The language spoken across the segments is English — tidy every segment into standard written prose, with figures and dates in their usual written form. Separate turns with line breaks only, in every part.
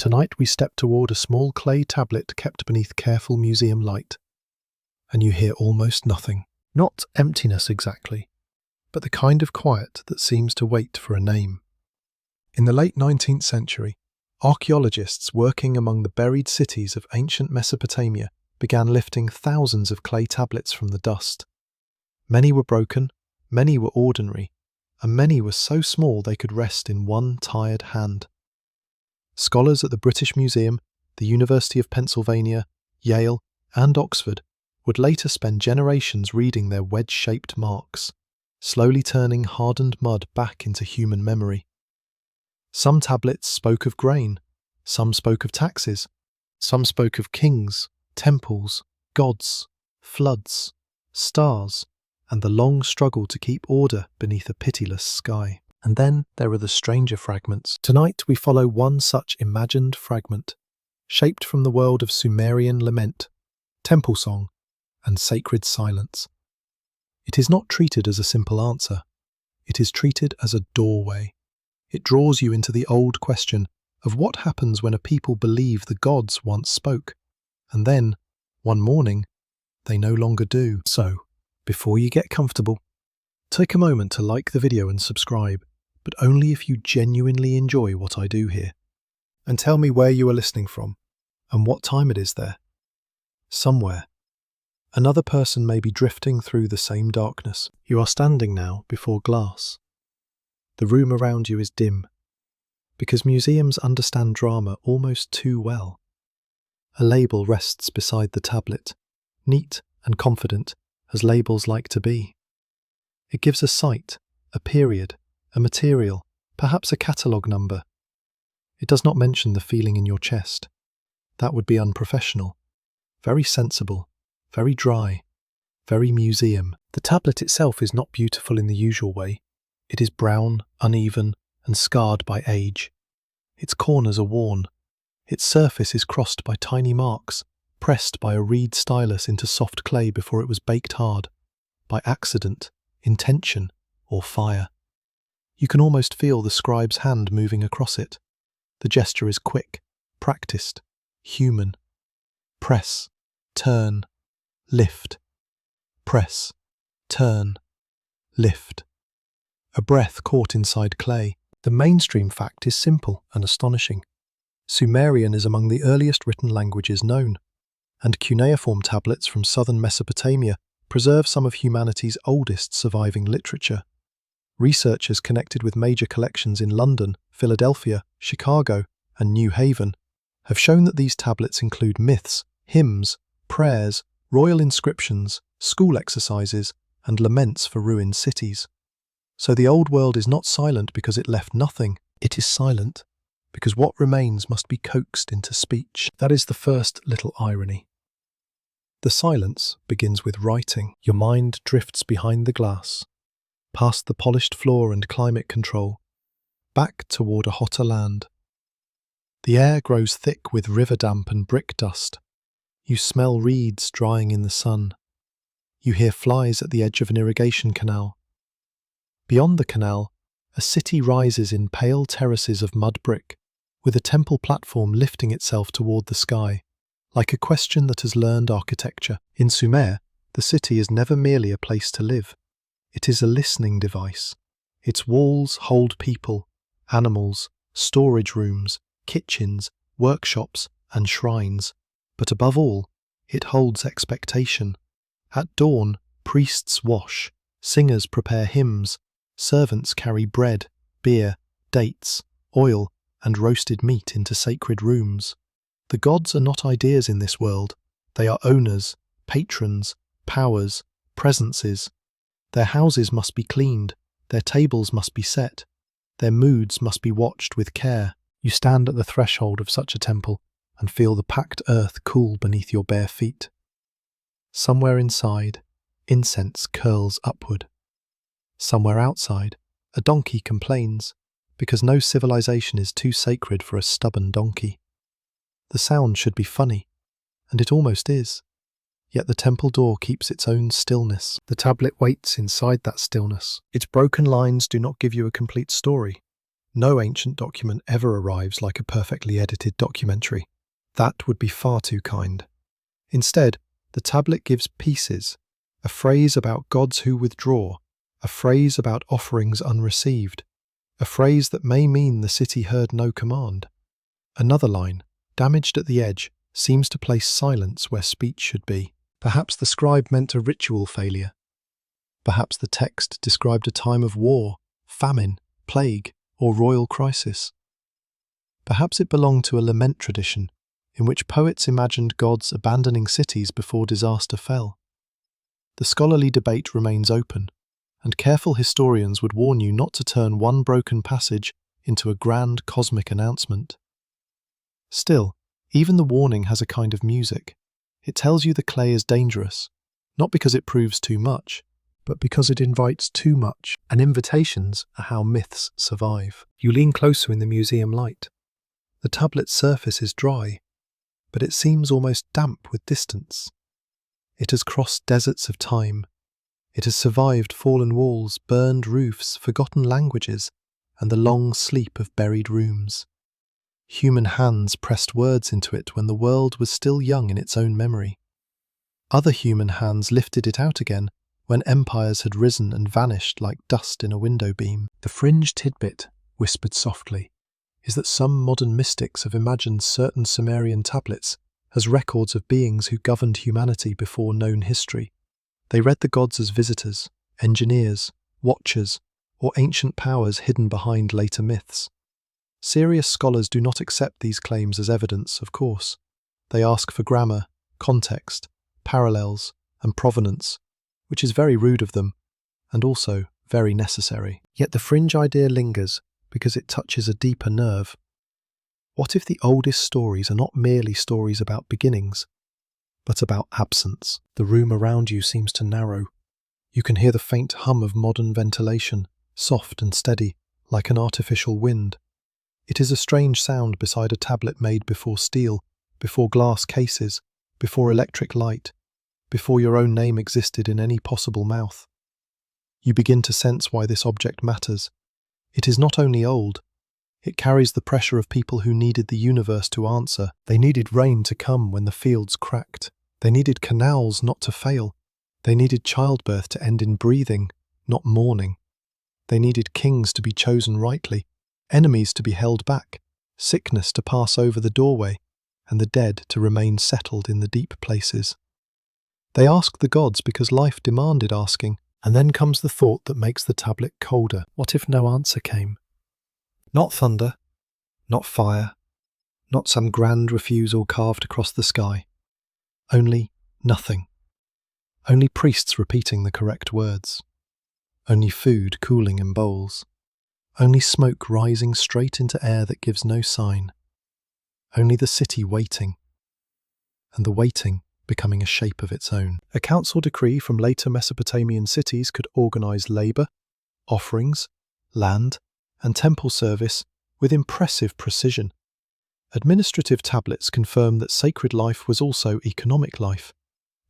Tonight we step toward a small clay tablet kept beneath careful museum light, and you hear almost nothing. Not emptiness exactly, but the kind of quiet that seems to wait for a name. In the late 19th century, archaeologists working among the buried cities of ancient Mesopotamia began lifting thousands of clay tablets from the dust. Many were broken, many were ordinary, and many were so small they could rest in one tired hand. Scholars at the British Museum, the University of Pennsylvania, Yale, and Oxford would later spend generations reading their wedge-shaped marks, slowly turning hardened mud back into human memory. Some tablets spoke of grain, some spoke of taxes, some spoke of kings, temples, gods, floods, stars, and the long struggle to keep order beneath a pitiless sky. And then there are the stranger fragments. Tonight we follow one such imagined fragment, shaped from the world of Sumerian lament, temple song, and sacred silence. It is not treated as a simple answer. It is treated as a doorway. It draws you into the old question of what happens when a people believe the gods once spoke, and then, one morning, they no longer do. So, before you get comfortable, take a moment to like the video and subscribe, but only if you genuinely enjoy what I do here. And tell me where you are listening from, and what time it is there. Somewhere, another person may be drifting through the same darkness. You are standing now before glass. The room around you is dim, because museums understand drama almost too well. A label rests beside the tablet, neat and confident, as labels like to be. It gives a site, a period, a material, perhaps a catalogue number. It does not mention the feeling in your chest. That would be unprofessional. Very sensible, very dry, very museum. The tablet itself is not beautiful in the usual way. It is brown, uneven, and scarred by age. Its corners are worn. Its surface is crossed by tiny marks, pressed by a reed stylus into soft clay before it was baked hard, by accident, intention, or fire. You can almost feel the scribe's hand moving across it. The gesture is quick, practiced, human. Press, turn, lift. Press, turn, lift. A breath caught inside clay. The mainstream fact is simple and astonishing. Sumerian is among the earliest written languages known, and cuneiform tablets from southern Mesopotamia preserve some of humanity's oldest surviving literature. Researchers connected with major collections in London, Philadelphia, Chicago, and New Haven have shown that these tablets include myths, hymns, prayers, royal inscriptions, school exercises, and laments for ruined cities. So the old world is not silent because it left nothing. It is silent because what remains must be coaxed into speech. That is the first little irony. The silence begins with writing. Your mind drifts behind the glass, past the polished floor and climate control, back toward a hotter land. The air grows thick with river damp and brick dust. You smell reeds drying in the sun. You hear flies at the edge of an irrigation canal. Beyond the canal, a city rises in pale terraces of mud brick, with a temple platform lifting itself toward the sky, like a question that has learned architecture. In Sumer, the city is never merely a place to live. It is a listening device. Its walls hold people, animals, storage rooms, kitchens, workshops, and shrines. But above all, it holds expectation. At dawn, priests wash, singers prepare hymns, servants carry bread, beer, dates, oil, and roasted meat into sacred rooms. The gods are not ideas in this world. They are owners, patrons, powers, presences. Their houses must be cleaned, their tables must be set, their moods must be watched with care. You stand at the threshold of such a temple and feel the packed earth cool beneath your bare feet. Somewhere inside, incense curls upward. Somewhere outside, a donkey complains, because no civilization is too sacred for a stubborn donkey. The sound should be funny, and it almost is. Yet the temple door keeps its own stillness. The tablet waits inside that stillness. Its broken lines do not give you a complete story. No ancient document ever arrives like a perfectly edited documentary. That would be far too kind. Instead, the tablet gives pieces, a phrase about gods who withdraw, a phrase about offerings unreceived, a phrase that may mean the city heard no command. Another line, damaged at the edge, seems to place silence where speech should be. Perhaps the scribe meant a ritual failure. Perhaps the text described a time of war, famine, plague, or royal crisis. Perhaps it belonged to a lament tradition, in which poets imagined gods abandoning cities before disaster fell. The scholarly debate remains open, and careful historians would warn you not to turn one broken passage into a grand cosmic announcement. Still, even the warning has a kind of music. It tells you the clay is dangerous, not because it proves too much, but because it invites too much, and invitations are how myths survive. You lean closer in the museum light. The tablet's surface is dry, but it seems almost damp with distance. It has crossed deserts of time. It has survived fallen walls, burned roofs, forgotten languages, and the long sleep of buried rooms. Human hands pressed words into it when the world was still young in its own memory. Other human hands lifted it out again when empires had risen and vanished like dust in a window beam. The fringe tidbit, whispered softly, is that some modern mystics have imagined certain Sumerian tablets as records of beings who governed humanity before known history. They read the gods as visitors, engineers, watchers, or ancient powers hidden behind later myths. Serious scholars do not accept these claims as evidence, of course. They ask for grammar, context, parallels, and provenance, which is very rude of them, and also very necessary. Yet the fringe idea lingers because it touches a deeper nerve. What if the oldest stories are not merely stories about beginnings, but about absence? The room around you seems to narrow. You can hear the faint hum of modern ventilation, soft and steady, like an artificial wind. It is a strange sound beside a tablet made before steel, before glass cases, before electric light, before your own name existed in any possible mouth. You begin to sense why this object matters. It is not only old, it carries the pressure of people who needed the universe to answer. They needed rain to come when the fields cracked. They needed canals not to fail. They needed childbirth to end in breathing, not mourning. They needed kings to be chosen rightly, enemies to be held back, sickness to pass over the doorway, and the dead to remain settled in the deep places. They asked the gods because life demanded asking, and then comes the thought that makes the tablet colder. What if no answer came? Not thunder, not fire, not some grand refusal carved across the sky. Only nothing. Only priests repeating the correct words. Only food cooling in bowls. Only smoke rising straight into air that gives no sign. Only the city waiting. And the waiting becoming a shape of its own. A council decree from later Mesopotamian cities could organize labour, offerings, land, and temple service with impressive precision. Administrative tablets confirm that sacred life was also economic life,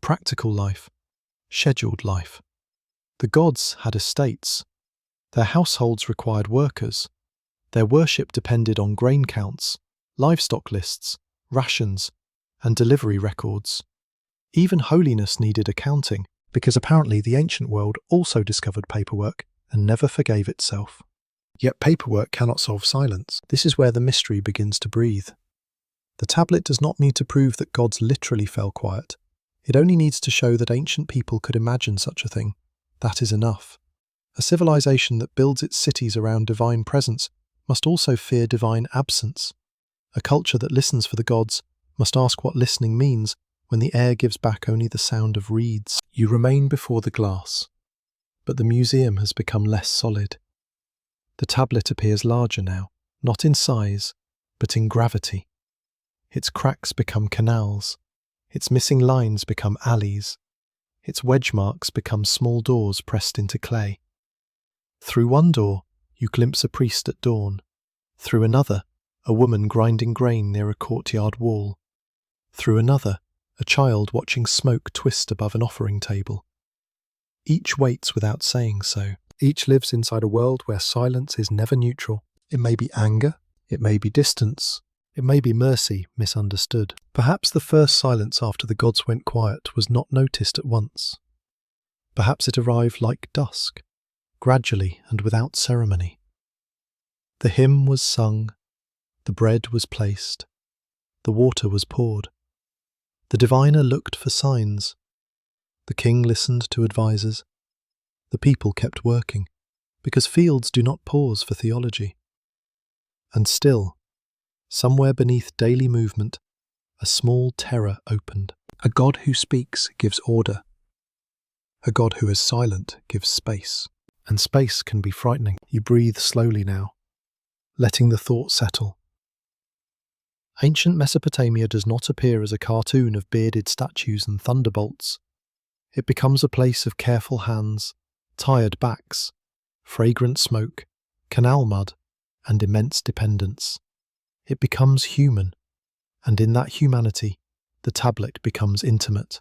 practical life, scheduled life. The gods had estates. Their households required workers. Their worship depended on grain counts, livestock lists, rations, and delivery records. Even holiness needed accounting, because apparently the ancient world also discovered paperwork and never forgave itself. Yet paperwork cannot solve silence. This is where the mystery begins to breathe. The tablet does not need to prove that gods literally fell quiet. It only needs to show that ancient people could imagine such a thing. That is enough. A civilization that builds its cities around divine presence must also fear divine absence. A culture that listens for the gods must ask what listening means when the air gives back only the sound of reeds. You remain before the glass, but the museum has become less solid. The tablet appears larger now, not in size, but in gravity. Its cracks become canals, its missing lines become alleys, its wedge marks become small doors pressed into clay. Through one door, you glimpse a priest at dawn. Through another, a woman grinding grain near a courtyard wall. Through another, a child watching smoke twist above an offering table. Each waits without saying so. Each lives inside a world where silence is never neutral. It may be anger, it may be distance, it may be mercy misunderstood. Perhaps the first silence after the gods went quiet was not noticed at once. Perhaps it arrived like dusk, gradually and without ceremony. The hymn was sung, the bread was placed, the water was poured. The diviner looked for signs. The king listened to advisers. The people kept working, because fields do not pause for theology. And still, somewhere beneath daily movement, a small terror opened. A God who speaks gives order. A God who is silent gives space. And space can be frightening. You breathe slowly now, letting the thought settle. Ancient Mesopotamia does not appear as a cartoon of bearded statues and thunderbolts. It becomes a place of careful hands, tired backs, fragrant smoke, canal mud, and immense dependence. It becomes human, and in that humanity, the tablet becomes intimate.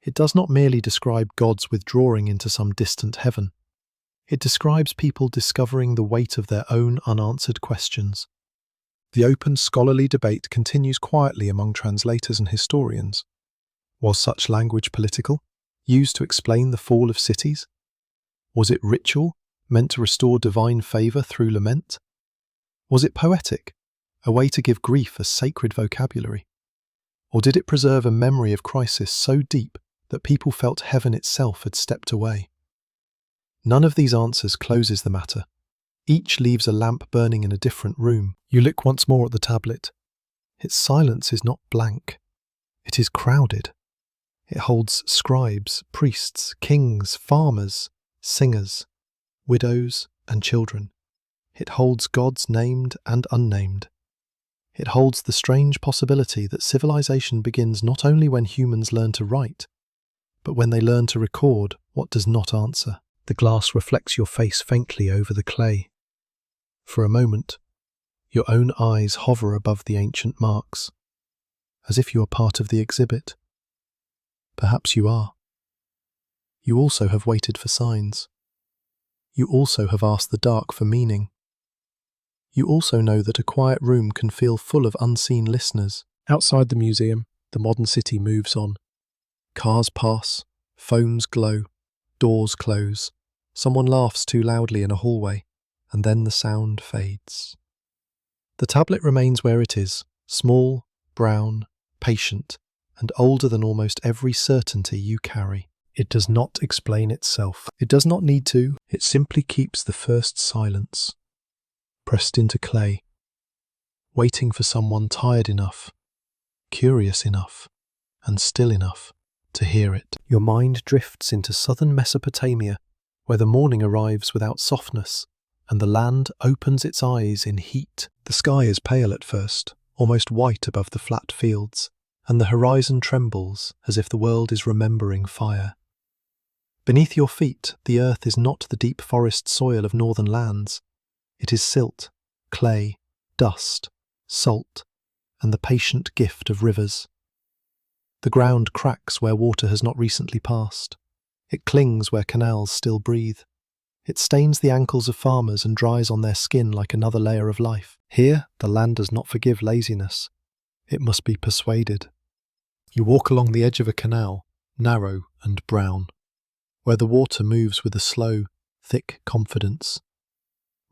It does not merely describe gods withdrawing into some distant heaven. It describes people discovering the weight of their own unanswered questions. The open scholarly debate continues quietly among translators and historians. Was such language political, used to explain the fall of cities? Was it ritual, meant to restore divine favour through lament? Was it poetic, a way to give grief a sacred vocabulary? Or did it preserve a memory of crisis so deep that people felt heaven itself had stepped away? None of these answers closes the matter. Each leaves a lamp burning in a different room. You look once more at the tablet. Its silence is not blank. It is crowded. It holds scribes, priests, kings, farmers, singers, widows, and children. It holds gods named and unnamed. It holds the strange possibility that civilization begins not only when humans learn to write, but when they learn to record what does not answer. The glass reflects your face faintly over the clay. For a moment, your own eyes hover above the ancient marks, as if you are part of the exhibit. Perhaps you are. You also have waited for signs. You also have asked the dark for meaning. You also know that a quiet room can feel full of unseen listeners. Outside the museum, the modern city moves on. Cars pass, phones glow, doors close. Someone laughs too loudly in a hallway, and then the sound fades. The tablet remains where it is, small, brown, patient, and older than almost every certainty you carry. It does not explain itself. It does not need to. It simply keeps the first silence, pressed into clay, waiting for someone tired enough, curious enough, and still enough to hear it. Your mind drifts into southern Mesopotamia, where the morning arrives without softness, and the land opens its eyes in heat. The sky is pale at first, almost white above the flat fields, and the horizon trembles as if the world is remembering fire. Beneath your feet, the earth is not the deep forest soil of northern lands. It is silt, clay, dust, salt, and the patient gift of rivers. The ground cracks where water has not recently passed. It clings where canals still breathe. It stains the ankles of farmers and dries on their skin like another layer of life. Here, the land does not forgive laziness. It must be persuaded. You walk along the edge of a canal, narrow and brown, where the water moves with a slow, thick confidence.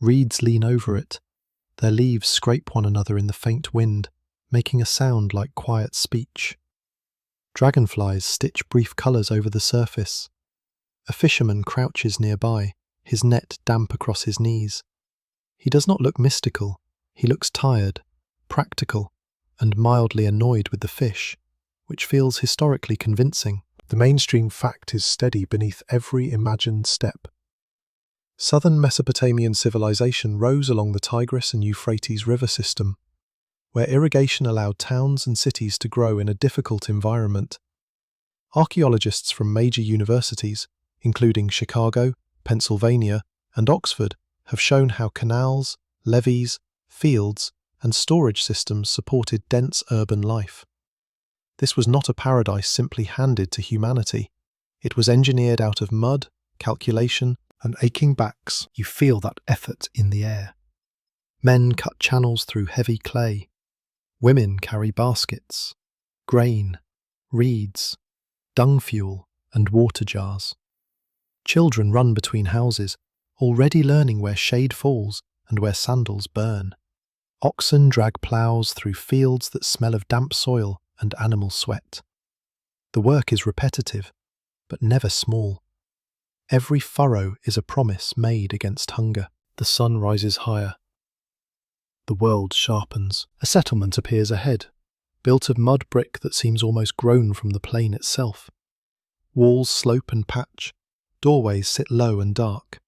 Reeds lean over it. Their leaves scrape one another in the faint wind, making a sound like quiet speech. Dragonflies stitch brief colours over the surface. A fisherman crouches nearby, his net damp across his knees. He does not look mystical. He looks tired, practical, and mildly annoyed with the fish, which feels historically convincing. The mainstream fact is steady beneath every imagined step. Southern Mesopotamian civilization rose along the Tigris and Euphrates river system, where irrigation allowed towns and cities to grow in a difficult environment. Archaeologists from major universities, including Chicago, Pennsylvania, and Oxford, have shown how canals, levees, fields, and storage systems supported dense urban life. This was not a paradise simply handed to humanity. It was engineered out of mud, calculation, and aching backs. You feel that effort in the air. Men cut channels through heavy clay. Women carry baskets, grain, reeds, dung fuel, and water jars. Children run between houses, already learning where shade falls and where sandals burn. Oxen drag ploughs through fields that smell of damp soil and animal sweat. The work is repetitive, but never small. Every furrow is a promise made against hunger. The sun rises higher. The world sharpens. A settlement appears ahead, built of mud brick that seems almost grown from the plain itself. Walls slope and patch, doorways sit low and dark.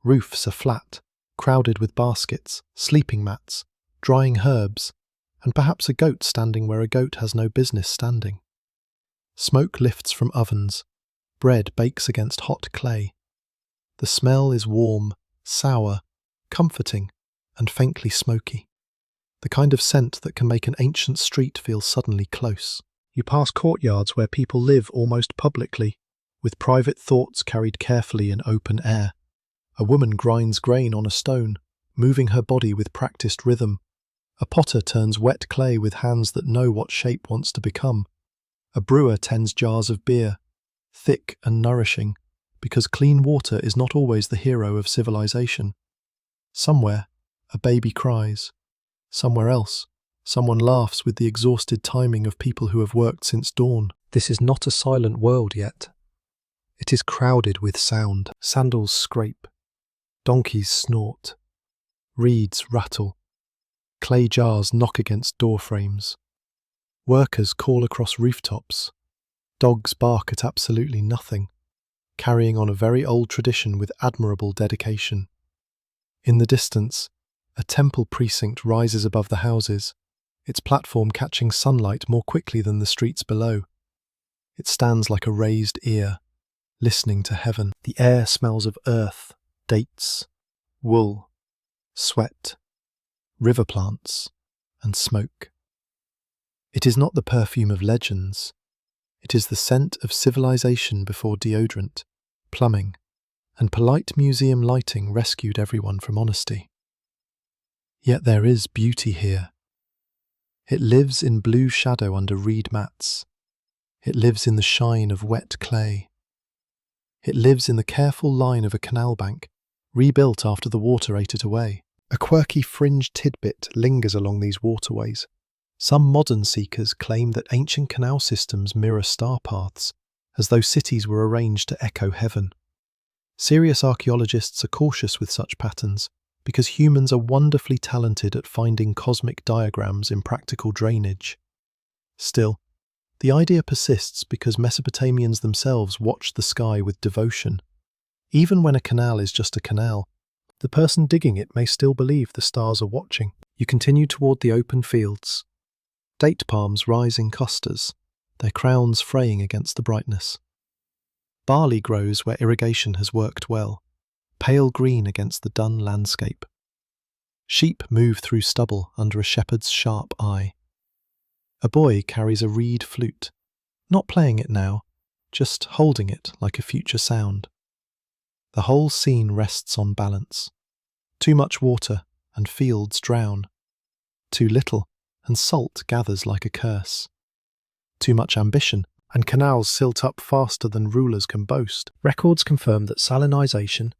Roofs are flat, crowded with baskets, sleeping mats, drying herbs, and perhaps a goat standing where a goat has no business standing. Smoke lifts from ovens. Bread bakes against hot clay. The smell is warm, sour, comforting, and faintly smoky. The kind of scent that can make an ancient street feel suddenly close. You pass courtyards where people live almost publicly, with private thoughts carried carefully in open air. A woman grinds grain on a stone, moving her body with practiced rhythm. A potter turns wet clay with hands that know what shape wants to become. A brewer tends jars of beer, thick and nourishing, because clean water is not always the hero of civilization. Somewhere, a baby cries. Somewhere else, someone laughs with the exhausted timing of people who have worked since dawn. This is not a silent world yet. It is crowded with sound. Sandals scrape. Donkeys snort. Reeds rattle. Clay jars knock against door frames. Workers call across rooftops. Dogs bark at absolutely nothing, carrying on a very old tradition with admirable dedication. In the distance, a temple precinct rises above the houses, its platform catching sunlight more quickly than the streets below. It stands like a raised ear, listening to heaven. The air smells of earth, dates, wool, sweat, river plants, and smoke. It is not the perfume of legends. It is the scent of civilization before deodorant, plumbing, and polite museum lighting rescued everyone from honesty. Yet there is beauty here. It lives in blue shadow under reed mats. It lives in the shine of wet clay. It lives in the careful line of a canal bank, rebuilt after the water ate it away. A quirky fringed tidbit lingers along these waterways. Some modern seekers claim that ancient canal systems mirror star paths, as though cities were arranged to echo heaven. Serious archaeologists are cautious with such patterns, because humans are wonderfully talented at finding cosmic diagrams in practical drainage. Still, the idea persists because Mesopotamians themselves watched the sky with devotion. Even when a canal is just a canal, the person digging it may still believe the stars are watching. You continue toward the open fields. Date palms rise in clusters, their crowns fraying against the brightness. Barley grows where irrigation has worked well, pale green against the dun landscape. Sheep move through stubble under a shepherd's sharp eye. A boy carries a reed flute, not playing it now, just holding it like a future sound. The whole scene rests on balance. Too much water, and fields drown. Too little, and salt gathers like a curse. Too much ambition, and canals silt up faster than rulers can boast. Records confirm that salinization,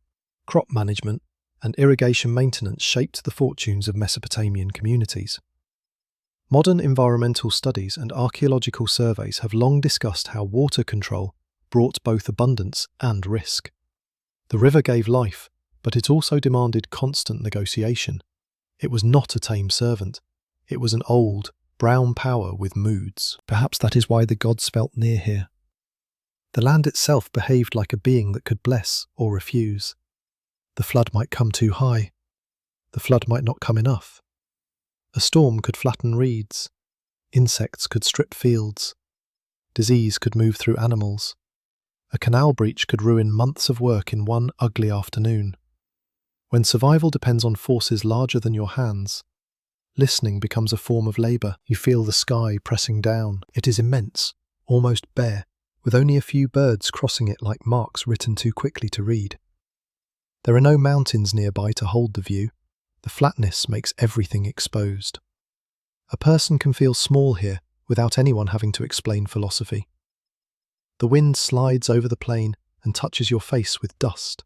crop management, and irrigation maintenance shaped the fortunes of Mesopotamian communities. Modern environmental studies and archaeological surveys have long discussed how water control brought both abundance and risk. The river gave life, but it also demanded constant negotiation. It was not a tame servant. It was an old, brown power with moods. Perhaps that is why the gods felt near here. The land itself behaved like a being that could bless or refuse. The flood might come too high. The flood might not come enough. A storm could flatten reeds. Insects could strip fields. Disease could move through animals. A canal breach could ruin months of work in one ugly afternoon. When survival depends on forces larger than your hands, listening becomes a form of labour. You feel the sky pressing down. It is immense, almost bare, with only a few birds crossing it like marks written too quickly to read. There are no mountains nearby to hold the view. The flatness makes everything exposed. A person can feel small here without anyone having to explain philosophy. The wind slides over the plain and touches your face with dust.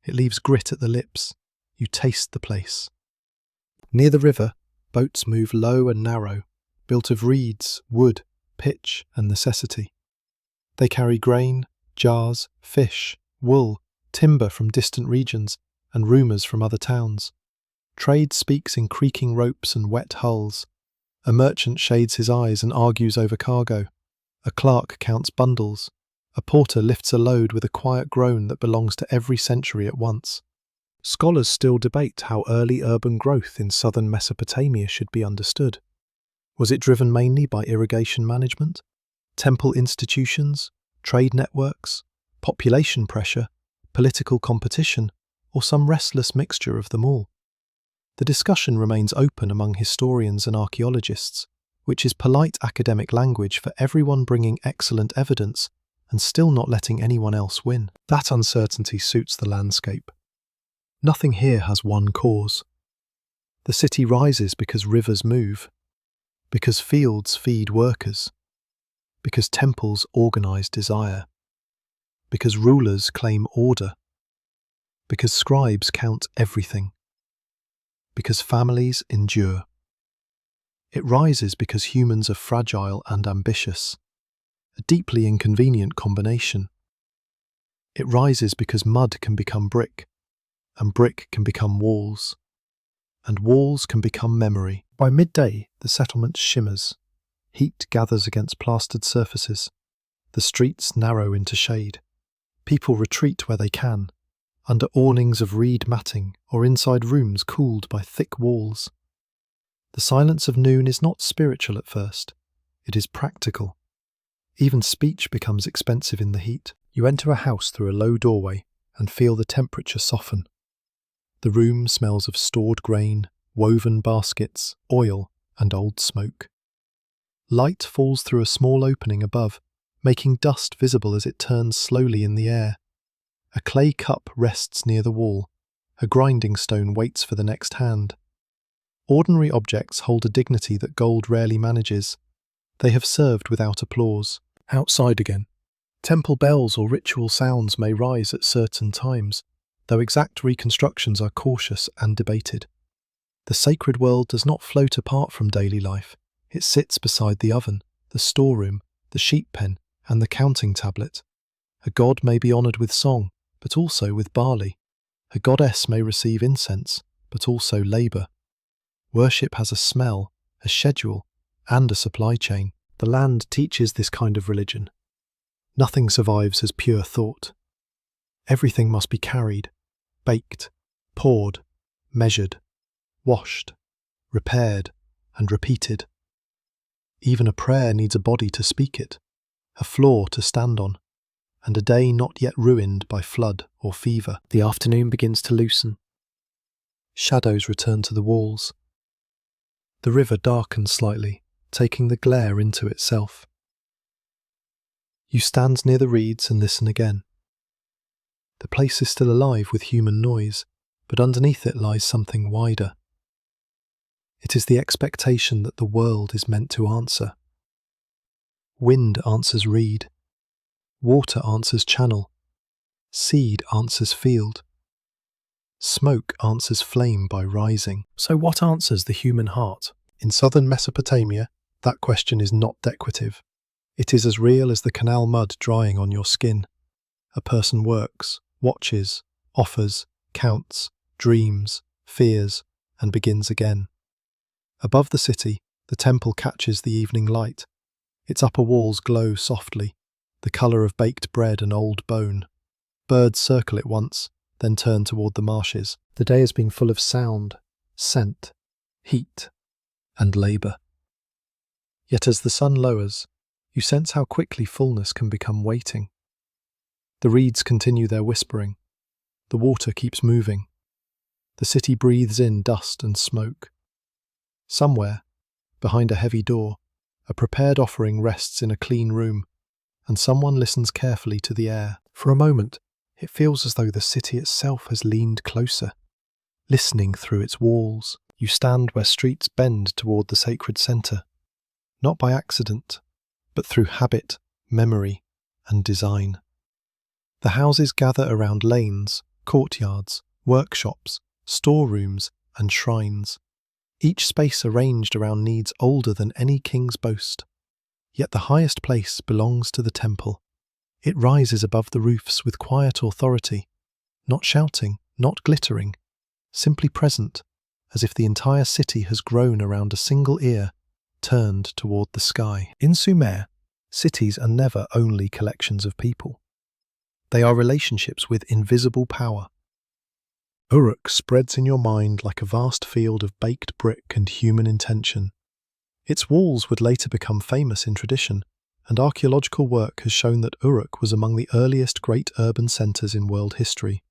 It leaves grit at the lips. You taste the place. Near the river, boats move low and narrow, built of reeds, wood, pitch, and necessity. They carry grain, jars, fish, wool, timber from distant regions, and rumours from other towns. Trade speaks in creaking ropes and wet hulls. A merchant shades his eyes and argues over cargo. A clerk counts bundles. A porter lifts a load with a quiet groan that belongs to every century at once. Scholars still debate how early urban growth in southern Mesopotamia should be understood. Was it driven mainly by irrigation management, temple institutions, trade networks, population pressure, political competition, or some restless mixture of them all? The discussion remains open among historians and archaeologists, which is polite academic language for everyone bringing excellent evidence and still not letting anyone else win. That uncertainty suits the landscape. Nothing here has one cause. The city rises because rivers move, because fields feed workers, because temples organize desire, because rulers claim order, because scribes count everything, because families endure. It rises because humans are fragile and ambitious, a deeply inconvenient combination. It rises because mud can become brick, and brick can become walls, and walls can become memory. By midday, the settlement shimmers. Heat gathers against plastered surfaces. The streets narrow into shade. People retreat where they can, under awnings of reed matting or inside rooms cooled by thick walls. The silence of noon is not spiritual at first. It is practical. Even speech becomes expensive in the heat. You enter a house through a low doorway and feel the temperature soften. The room smells of stored grain, woven baskets, oil, and old smoke. Light falls through a small opening above, making dust visible as it turns slowly in the air. A clay cup rests near the wall. A grinding stone waits for the next hand. Ordinary objects hold a dignity that gold rarely manages. They have served without applause. Outside again. Temple bells or ritual sounds may rise at certain times, though exact reconstructions are cautious and debated. The sacred world does not float apart from daily life. It sits beside the oven, the storeroom, the sheep pen, and the counting tablet. A god may be honoured with song, but also with barley. A goddess may receive incense, but also labour. Worship has a smell, a schedule, and a supply chain. The land teaches this kind of religion. Nothing survives as pure thought. Everything must be carried, baked, poured, measured, washed, repaired, and repeated. Even a prayer needs a body to speak it, a floor to stand on, and a day not yet ruined by flood or fever. The afternoon begins to loosen. Shadows return to the walls. The river darkens slightly, taking the glare into itself. You stand near the reeds and listen again. The place is still alive with human noise, but underneath it lies something wider. It is the expectation that the world is meant to answer. Wind answers reed. Water answers channel. Seed answers field. Smoke answers flame by rising. So what answers the human heart? In southern Mesopotamia, that question is not decorative. It is as real as the canal mud drying on your skin. A person works, watches, offers, counts, dreams, fears, and begins again. Above the city, the temple catches the evening light. Its upper walls glow softly, the colour of baked bread and old bone. Birds circle it once, then turn toward the marshes. The day has been full of sound, scent, heat, and labour. Yet as the sun lowers, you sense how quickly fullness can become waiting. The reeds continue their whispering. The water keeps moving. The city breathes in dust and smoke. Somewhere, behind a heavy door, a prepared offering rests in a clean room, and someone listens carefully to the air. For a moment, it feels as though the city itself has leaned closer, listening through its walls. You stand where streets bend toward the sacred centre, not by accident, but through habit, memory, and design. The houses gather around lanes, courtyards, workshops, storerooms, and shrines, each space arranged around needs older than any king's boast. Yet the highest place belongs to the temple. It rises above the roofs with quiet authority, not shouting, not glittering, simply present, as if the entire city has grown around a single ear, turned toward the sky. In Sumer, cities are never only collections of people. They are relationships with invisible power. Uruk spreads in your mind like a vast field of baked brick and human intention. Its walls would later become famous in tradition, and archaeological work has shown that Uruk was among the earliest great urban centres in world history.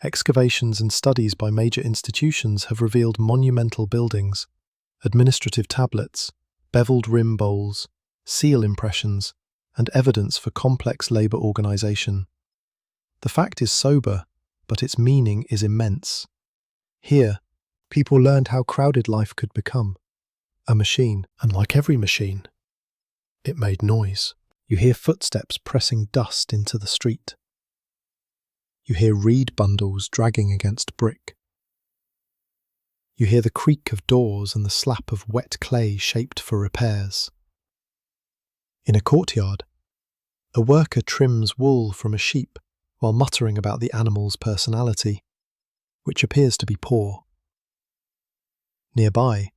Excavations and studies by major institutions have revealed monumental buildings, administrative tablets, beveled rim bowls, seal impressions, and evidence for complex labour organisation. The fact is sober, but its meaning is immense. Here, people learned how crowded life could become. A machine, and like every machine, it made noise. You hear footsteps pressing dust into the street. You hear reed bundles dragging against brick. You hear the creak of doors and the slap of wet clay shaped for repairs. In a courtyard, a worker trims wool from a sheep while muttering about the animal's personality, which appears to be poor. Nearby,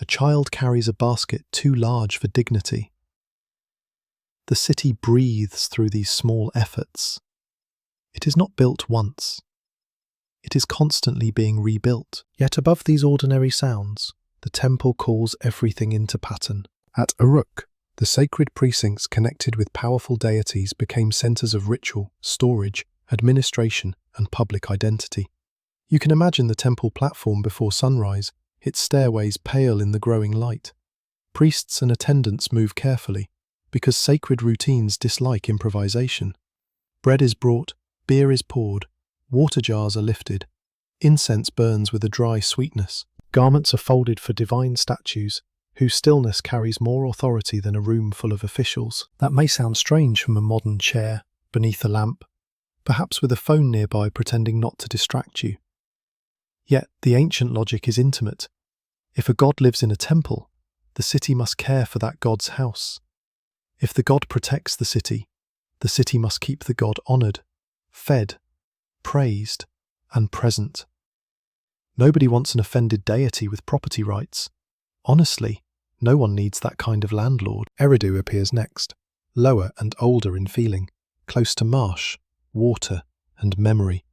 a child carries a basket too large for dignity. The city breathes through these small efforts. It is not built once. It is constantly being rebuilt. Yet above these ordinary sounds, the temple calls everything into pattern. At Uruk, the sacred precincts connected with powerful deities became centres of ritual, storage, administration, and public identity. You can imagine the temple platform before sunrise, its stairways pale in the growing light. Priests and attendants move carefully, because sacred routines dislike improvisation. Bread is brought, beer is poured, water jars are lifted, incense burns with a dry sweetness. Garments are folded for divine statues, whose stillness carries more authority than a room full of officials. That may sound strange from a modern chair, beneath a lamp, perhaps with a phone nearby pretending not to distract you. Yet the ancient logic is intimate. If a god lives in a temple, the city must care for that god's house. If the god protects the city must keep the god honoured, fed, praised, and present. Nobody wants an offended deity with property rights. Honestly, no one needs that kind of landlord. Eridu appears next, lower and older in feeling, close to marsh, water, and memory.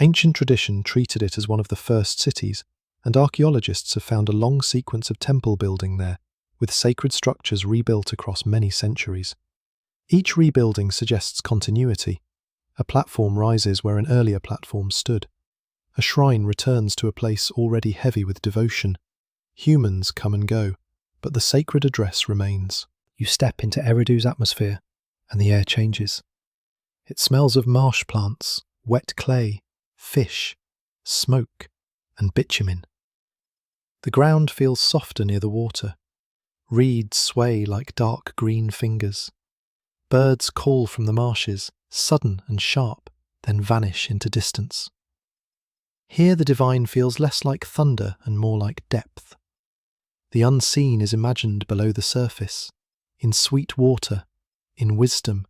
Ancient tradition treated it as one of the first cities, and archaeologists have found a long sequence of temple building there, with sacred structures rebuilt across many centuries. Each rebuilding suggests continuity. A platform rises where an earlier platform stood. A shrine returns to a place already heavy with devotion. Humans come and go, but the sacred address remains. You step into Eridu's atmosphere, and the air changes. It smells of marsh plants, wet clay, fish, smoke, and bitumen. The ground feels softer near the water. Reeds sway like dark green fingers. Birds call from the marshes, sudden and sharp, then vanish into distance. Here the divine feels less like thunder and more like depth. The unseen is imagined below the surface, in sweet water, in wisdom,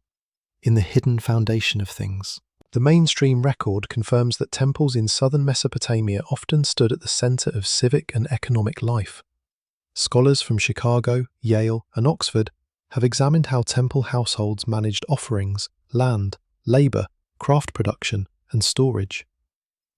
in the hidden foundation of things. The mainstream record confirms that temples in southern Mesopotamia often stood at the centre of civic and economic life. Scholars from Chicago, Yale, and Oxford have examined how temple households managed offerings, land, labour, craft production, and storage.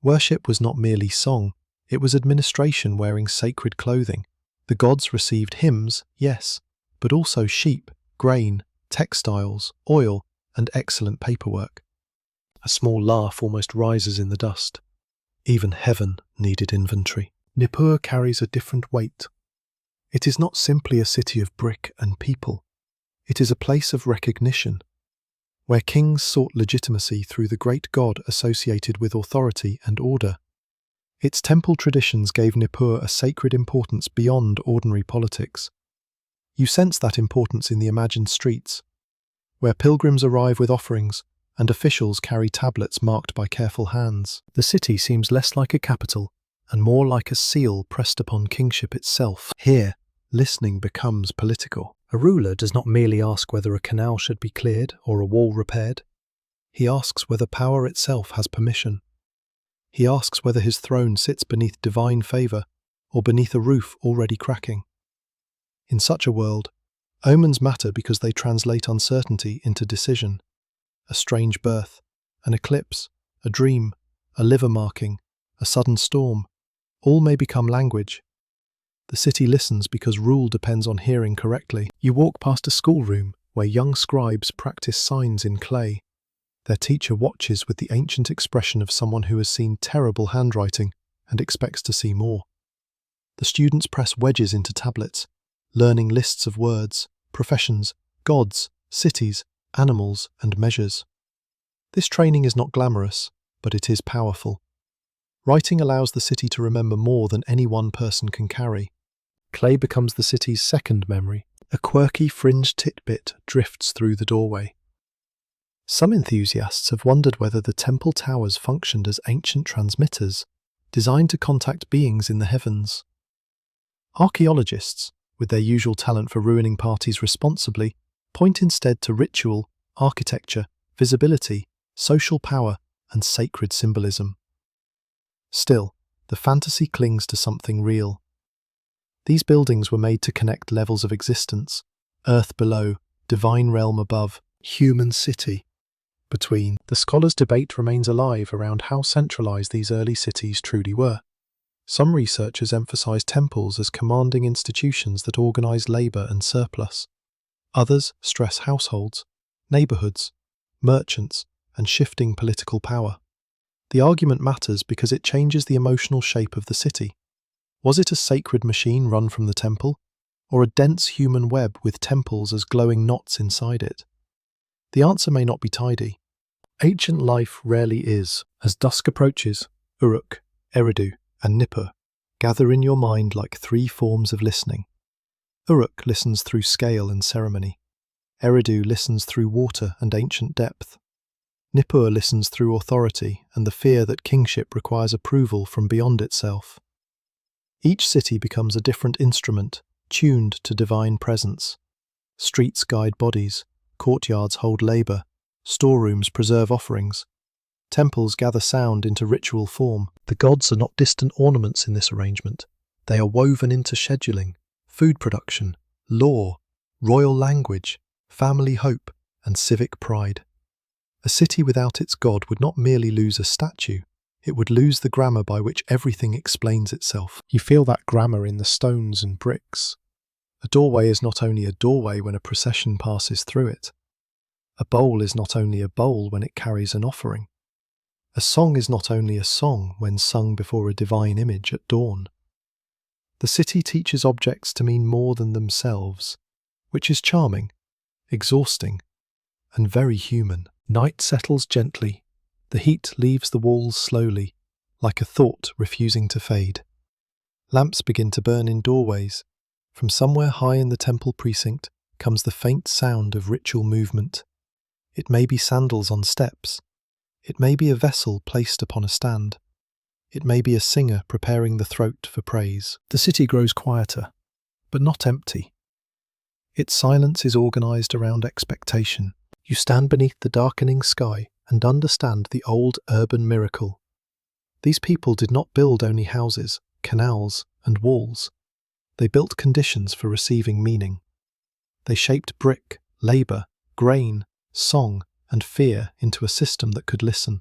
Worship was not merely song, it was administration wearing sacred clothing. The gods received hymns, yes, but also sheep, grain, textiles, oil, and excellent paperwork. A small laugh almost rises in the dust. Even heaven needed inventory. Nippur carries a different weight. It is not simply a city of brick and people. It is a place of recognition, where kings sought legitimacy through the great god associated with authority and order. Its temple traditions gave Nippur a sacred importance beyond ordinary politics. You sense that importance in the imagined streets, where pilgrims arrive with offerings and officials carry tablets marked by careful hands. The city seems less like a capital and more like a seal pressed upon kingship itself. Here, listening becomes political. A ruler does not merely ask whether a canal should be cleared or a wall repaired. He asks whether power itself has permission. He asks whether his throne sits beneath divine favour or beneath a roof already cracking. In such a world, omens matter because they translate uncertainty into decision. A strange birth, an eclipse, a dream, a liver marking, a sudden storm, all may become language. The city listens because rule depends on hearing correctly. You walk past a schoolroom where young scribes practice signs in clay. Their teacher watches with the ancient expression of someone who has seen terrible handwriting and expects to see more. The students press wedges into tablets, learning lists of words, professions, gods, cities, animals, and measures. This training is not glamorous, but it is powerful. Writing allows the city to remember more than any one person can carry. Clay becomes the city's second memory. A quirky fringed titbit drifts through the doorway. Some enthusiasts have wondered whether the temple towers functioned as ancient transmitters, designed to contact beings in the heavens. Archaeologists, with their usual talent for ruining parties responsibly, point instead to ritual, architecture, visibility, social power, and sacred symbolism. Still, the fantasy clings to something real. These buildings were made to connect levels of existence: earth below, divine realm above, human city between. The scholars' debate remains alive around how centralized these early cities truly were. Some researchers emphasize temples as commanding institutions that organized labor and surplus. Others stress households, neighborhoods, merchants, and shifting political power. The argument matters because it changes the emotional shape of the city. Was it a sacred machine run from the temple, or a dense human web with temples as glowing knots inside it? The answer may not be tidy. Ancient life rarely is. As dusk approaches, Uruk, Eridu, and Nippur gather in your mind like three forms of listening. Uruk listens through scale and ceremony. Eridu listens through water and ancient depth. Nippur listens through authority and the fear that kingship requires approval from beyond itself. Each city becomes a different instrument, tuned to divine presence. Streets guide bodies, courtyards hold labor, storerooms preserve offerings. Temples gather sound into ritual form. The gods are not distant ornaments in this arrangement. They are woven into scheduling, food production, law, royal language, family hope, and civic pride. A city without its god would not merely lose a statue, it would lose the grammar by which everything explains itself. You feel that grammar in the stones and bricks. A doorway is not only a doorway when a procession passes through it. A bowl is not only a bowl when it carries an offering. A song is not only a song when sung before a divine image at dawn. The city teaches objects to mean more than themselves, which is charming, exhausting, and very human. Night settles gently. The heat leaves the walls slowly, like a thought refusing to fade. Lamps begin to burn in doorways. From somewhere high in the temple precinct comes the faint sound of ritual movement. It may be sandals on steps. It may be a vessel placed upon a stand. It may be a singer preparing the throat for praise. The city grows quieter, but not empty. Its silence is organized around expectation. You stand beneath the darkening sky and understand the old urban miracle. These people did not build only houses, canals, and walls. They built conditions for receiving meaning. They shaped brick, labor, grain, song, and fear into a system that could listen.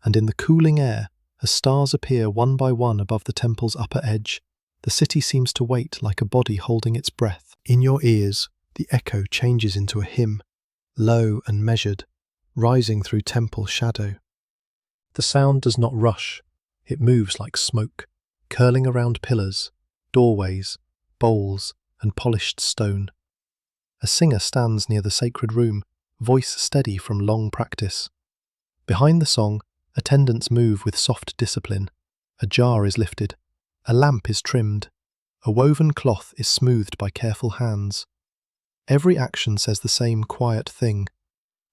And in the cooling air, as stars appear one by one above the temple's upper edge, the city seems to wait like a body holding its breath. In your ears, the echo changes into a hymn, low and measured, rising through temple shadow. The sound does not rush, it moves like smoke, curling around pillars, doorways, bowls, and polished stone. A singer stands near the sacred room, voice steady from long practice. Behind the song, attendants move with soft discipline, A jar is lifted. A lamp is trimmed. A woven cloth is smoothed by careful hands. Every action says the same quiet thing.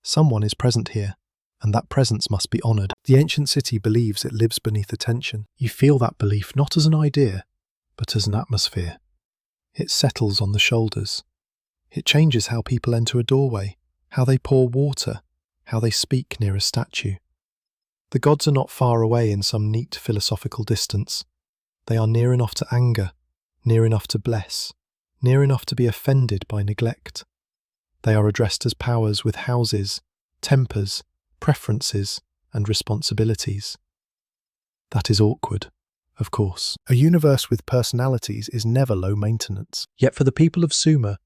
Someone is present here, and that presence must be honoured. The ancient city believes it lives beneath attention. You feel that belief not as an idea, but as an atmosphere. It settles on the shoulders. It changes how people enter a doorway, how they pour water, how they speak near a statue. The gods are not far away in some neat philosophical distance. They are near enough to anger, near enough to bless, near enough to be offended by neglect. They are addressed as powers with houses, tempers, preferences, and responsibilities. That is awkward, of course. A universe with personalities is never low maintenance. Yet for the people of Sumer,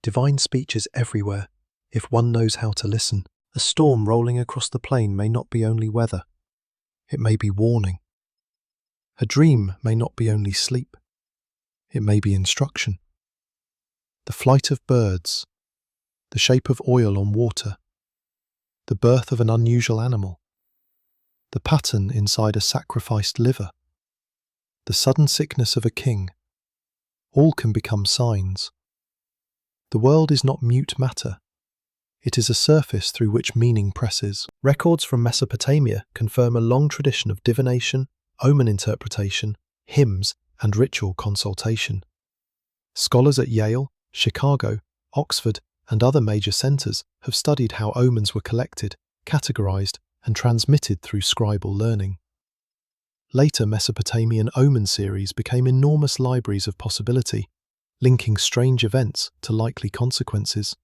divine speech is everywhere, if one knows how to listen. A storm rolling across the plain may not be only weather. It may be warning. A dream may not be only sleep. It may be instruction. The flight of birds, the shape of oil on water, the birth of an unusual animal, the pattern inside a sacrificed liver, the sudden sickness of a king, all can become signs. The world is not mute matter. It is a surface through which meaning presses. Records from Mesopotamia confirm a long tradition of divination, omen interpretation, hymns, and ritual consultation. Scholars at Yale, Chicago, Oxford, and other major centres have studied how omens were collected, categorized, and transmitted through scribal learning. Later Mesopotamian omen series became enormous libraries of possibility, linking strange events to likely consequences.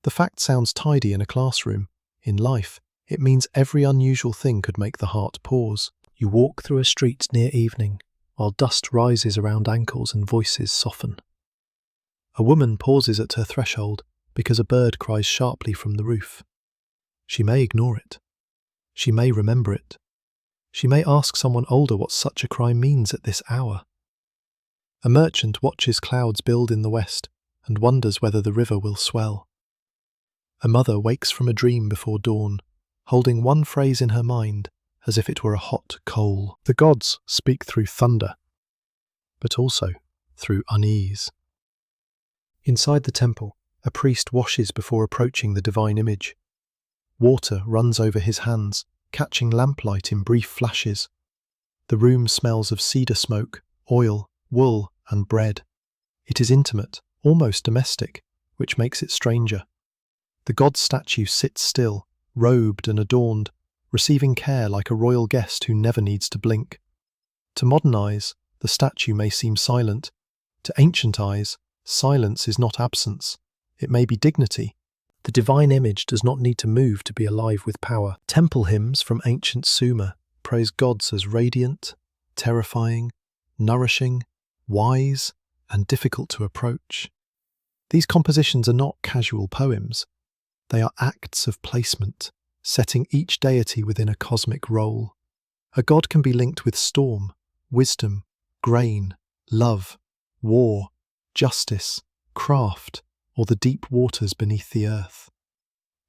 The fact sounds tidy in a classroom. In life, it means every unusual thing could make the heart pause. You walk through a street near evening, while dust rises around ankles and voices soften. A woman pauses at her threshold because a bird cries sharply from the roof. She may ignore it. She may remember it. She may ask someone older what such a cry means at this hour. A merchant watches clouds build in the west and wonders whether the river will swell. A mother wakes from a dream before dawn, holding one phrase in her mind as if it were a hot coal. The gods speak through thunder, but also through unease. Inside the temple, a priest washes before approaching the divine image. Water runs over his hands, catching lamplight in brief flashes. The room smells of cedar smoke, oil, wool, and bread. It is intimate, almost domestic, which makes it stranger. The god statue sits still, robed and adorned, receiving care like a royal guest who never needs to blink. To modern eyes, the statue may seem silent. To ancient eyes, silence is not absence. It may be dignity. The divine image does not need to move to be alive with power. Temple hymns from ancient Sumer praise gods as radiant, terrifying, nourishing, wise, and difficult to approach. These compositions are not casual poems. They are acts of placement, setting each deity within a cosmic role. A god can be linked with storm, wisdom, grain, love, war, justice, craft, or the deep waters beneath the earth.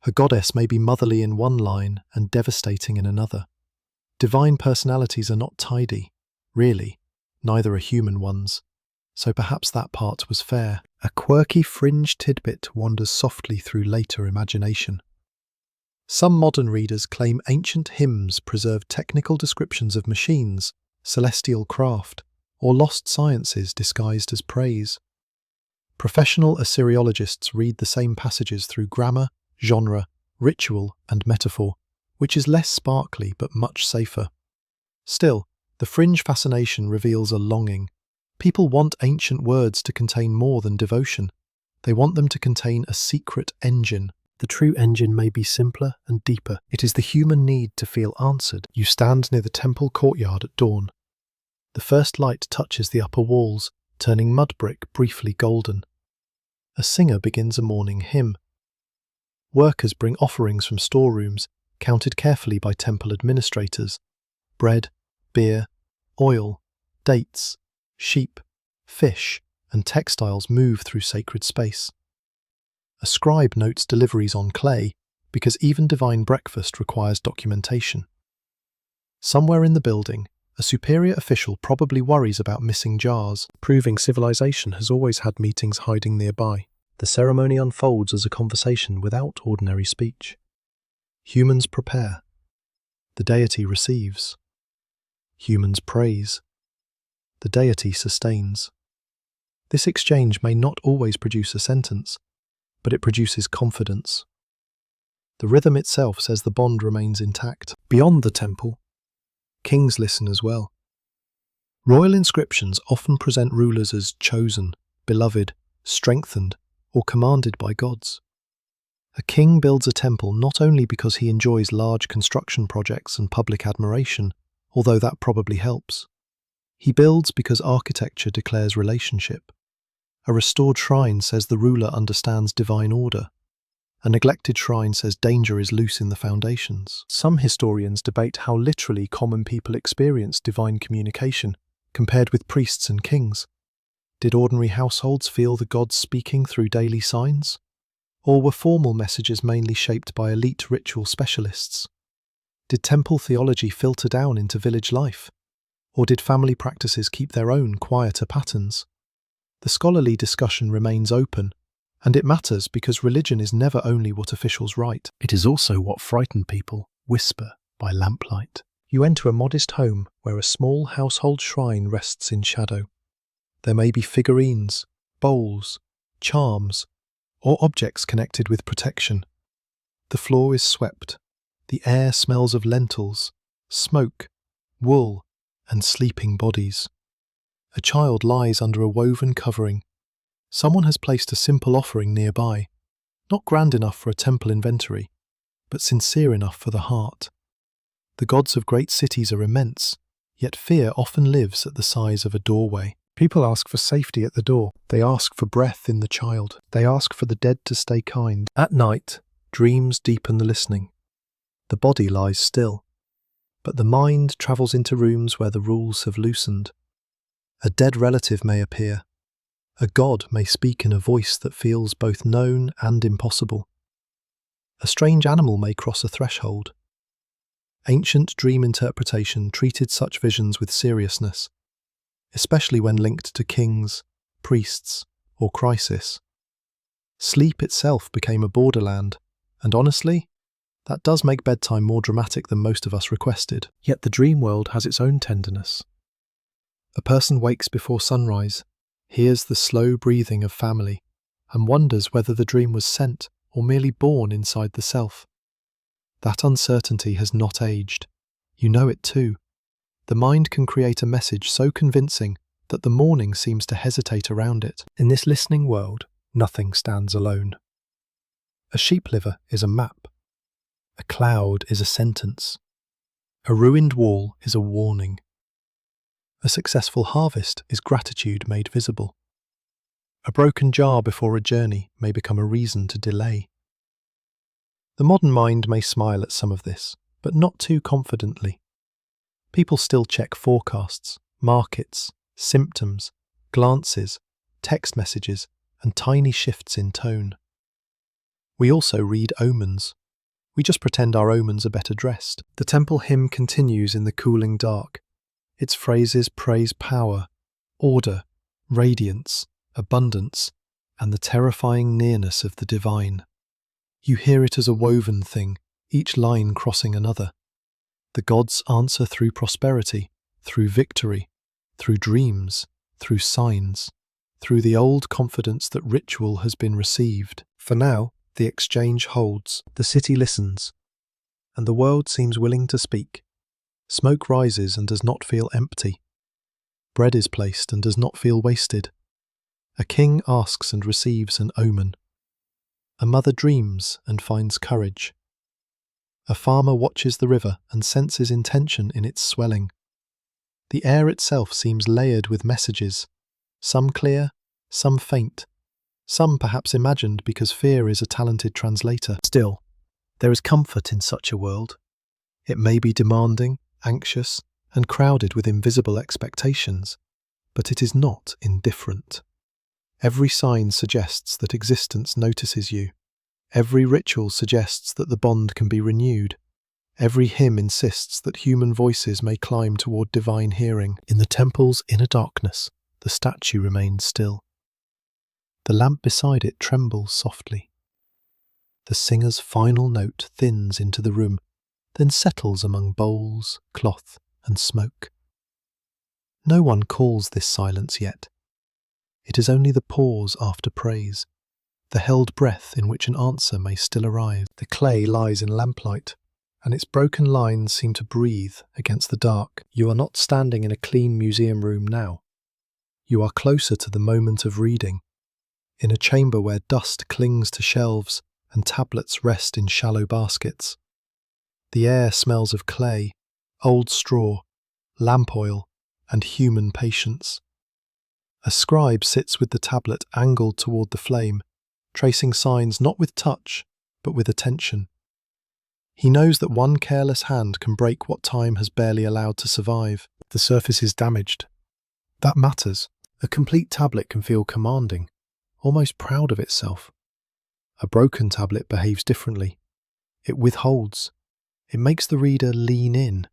A goddess may be motherly in one line and devastating in another. Divine personalities are not tidy, really, neither are human ones, so perhaps that part was fair. A quirky fringe tidbit wanders softly through later imagination. Some modern readers claim ancient hymns preserved technical descriptions of machines, celestial craft, or lost sciences disguised as praise. Professional Assyriologists read the same passages through grammar, genre, ritual, and metaphor, which is less sparkly but much safer. Still, the fringe fascination reveals a longing. People want ancient words to contain more than devotion. They want them to contain a secret engine. The true engine may be simpler and deeper. It is the human need to feel answered. You stand near the temple courtyard at dawn. The first light touches the upper walls, turning mud brick briefly golden. A singer begins a morning hymn. Workers bring offerings from storerooms, counted carefully by temple administrators. Bread, beer, oil, dates, sheep, fish, and textiles move through sacred space. A scribe notes deliveries on clay, because even divine breakfast requires documentation. Somewhere in the building, A superior official probably worries about missing jars, proving civilization has always had meetings hiding nearby. The ceremony unfolds as a conversation without ordinary speech. Humans prepare. The deity receives. Humans praise. The deity sustains. This exchange may not always produce a sentence, but it produces confidence. The rhythm itself says the bond remains intact. Beyond the temple, kings listen as well. Royal inscriptions often present rulers as chosen, beloved, strengthened, or commanded by gods. A king builds a temple not only because he enjoys large construction projects and public admiration, although that probably helps. He builds because architecture declares relationship. A restored shrine says the ruler understands divine order. A neglected shrine says danger is loose in the foundations. Some historians debate how literally common people experienced divine communication compared with priests and kings. Did ordinary households feel the gods speaking through daily signs? Or were formal messages mainly shaped by elite ritual specialists? Did temple theology filter down into village life? Or did family practices keep their own quieter patterns? The scholarly discussion remains open, and it matters because religion is never only what officials write. It is also what frightened people whisper by lamplight. You enter a modest home where a small household shrine rests in shadow. There may be figurines, bowls, charms, or objects connected with protection. The floor is swept. The air smells of lentils, smoke, wool, and sleeping bodies. A child lies under a woven covering. Someone has placed a simple offering nearby, not grand enough for a temple inventory, but sincere enough for the heart. The gods of great cities are immense, yet fear often lives at the size of a doorway. People ask for safety at the door. They ask for breath in the child. They ask for the dead to stay kind. At night, dreams deepen the listening. The body lies still, but the mind travels into rooms where the rules have loosened. A dead relative may appear. A god may speak in a voice that feels both known and impossible. A strange animal may cross a threshold. Ancient dream interpretation treated such visions with seriousness, especially when linked to kings, priests, or crisis. Sleep itself became a borderland, and honestly, that does make bedtime more dramatic than most of us requested. Yet the dream world has its own tenderness. A person wakes before sunrise, hears the slow breathing of family, and wonders whether the dream was sent or merely born inside the self. That uncertainty has not aged. You know it too. The mind can create a message so convincing that the morning seems to hesitate around it. In this listening world, nothing stands alone. A sheep liver is a map. A cloud is a sentence. A ruined wall is a warning. A successful harvest is gratitude made visible. A broken jar before a journey may become a reason to delay. The modern mind may smile at some of this, but not too confidently. People still check forecasts, markets, symptoms, glances, text messages, and tiny shifts in tone. We also read omens. We just pretend our omens are better dressed. The temple hymn continues in the cooling dark. Its phrases praise power, order, radiance, abundance, and the terrifying nearness of the divine. You hear it as a woven thing, each line crossing another. The gods answer through prosperity, through victory, through dreams, through signs, through the old confidence that ritual has been received. For now, the exchange holds, the city listens, and the world seems willing to speak. Smoke rises and does not feel empty. Bread is placed and does not feel wasted. A king asks and receives an omen. A mother dreams and finds courage. A farmer watches the river and senses intention in its swelling. The air itself seems layered with messages, some clear, some faint, some perhaps imagined because fear is a talented translator. Still, there is comfort in such a world. It may be demanding, anxious, and crowded with invisible expectations, but it is not indifferent. Every sign suggests that existence notices you. Every ritual suggests that the bond can be renewed. Every hymn insists that human voices may climb toward divine hearing. In the temple's inner darkness, the statue remains still. The lamp beside it trembles softly. The singer's final note thins into the room, then settles among bowls, cloth, and smoke. No one calls this silence yet. It is only the pause after praise, the held breath in which an answer may still arrive. The clay lies in lamplight, and its broken lines seem to breathe against the dark. You are not standing in a clean museum room now. You are closer to the moment of reading, in a chamber where dust clings to shelves and tablets rest in shallow baskets. The air smells of clay, old straw, lamp oil, and human patience. A scribe sits with the tablet angled toward the flame, tracing signs not with touch, but with attention. He knows that one careless hand can break what time has barely allowed to survive. The surface is damaged. That matters. A complete tablet can feel commanding, almost proud of itself. A broken tablet behaves differently. It withholds. It makes the reader lean in.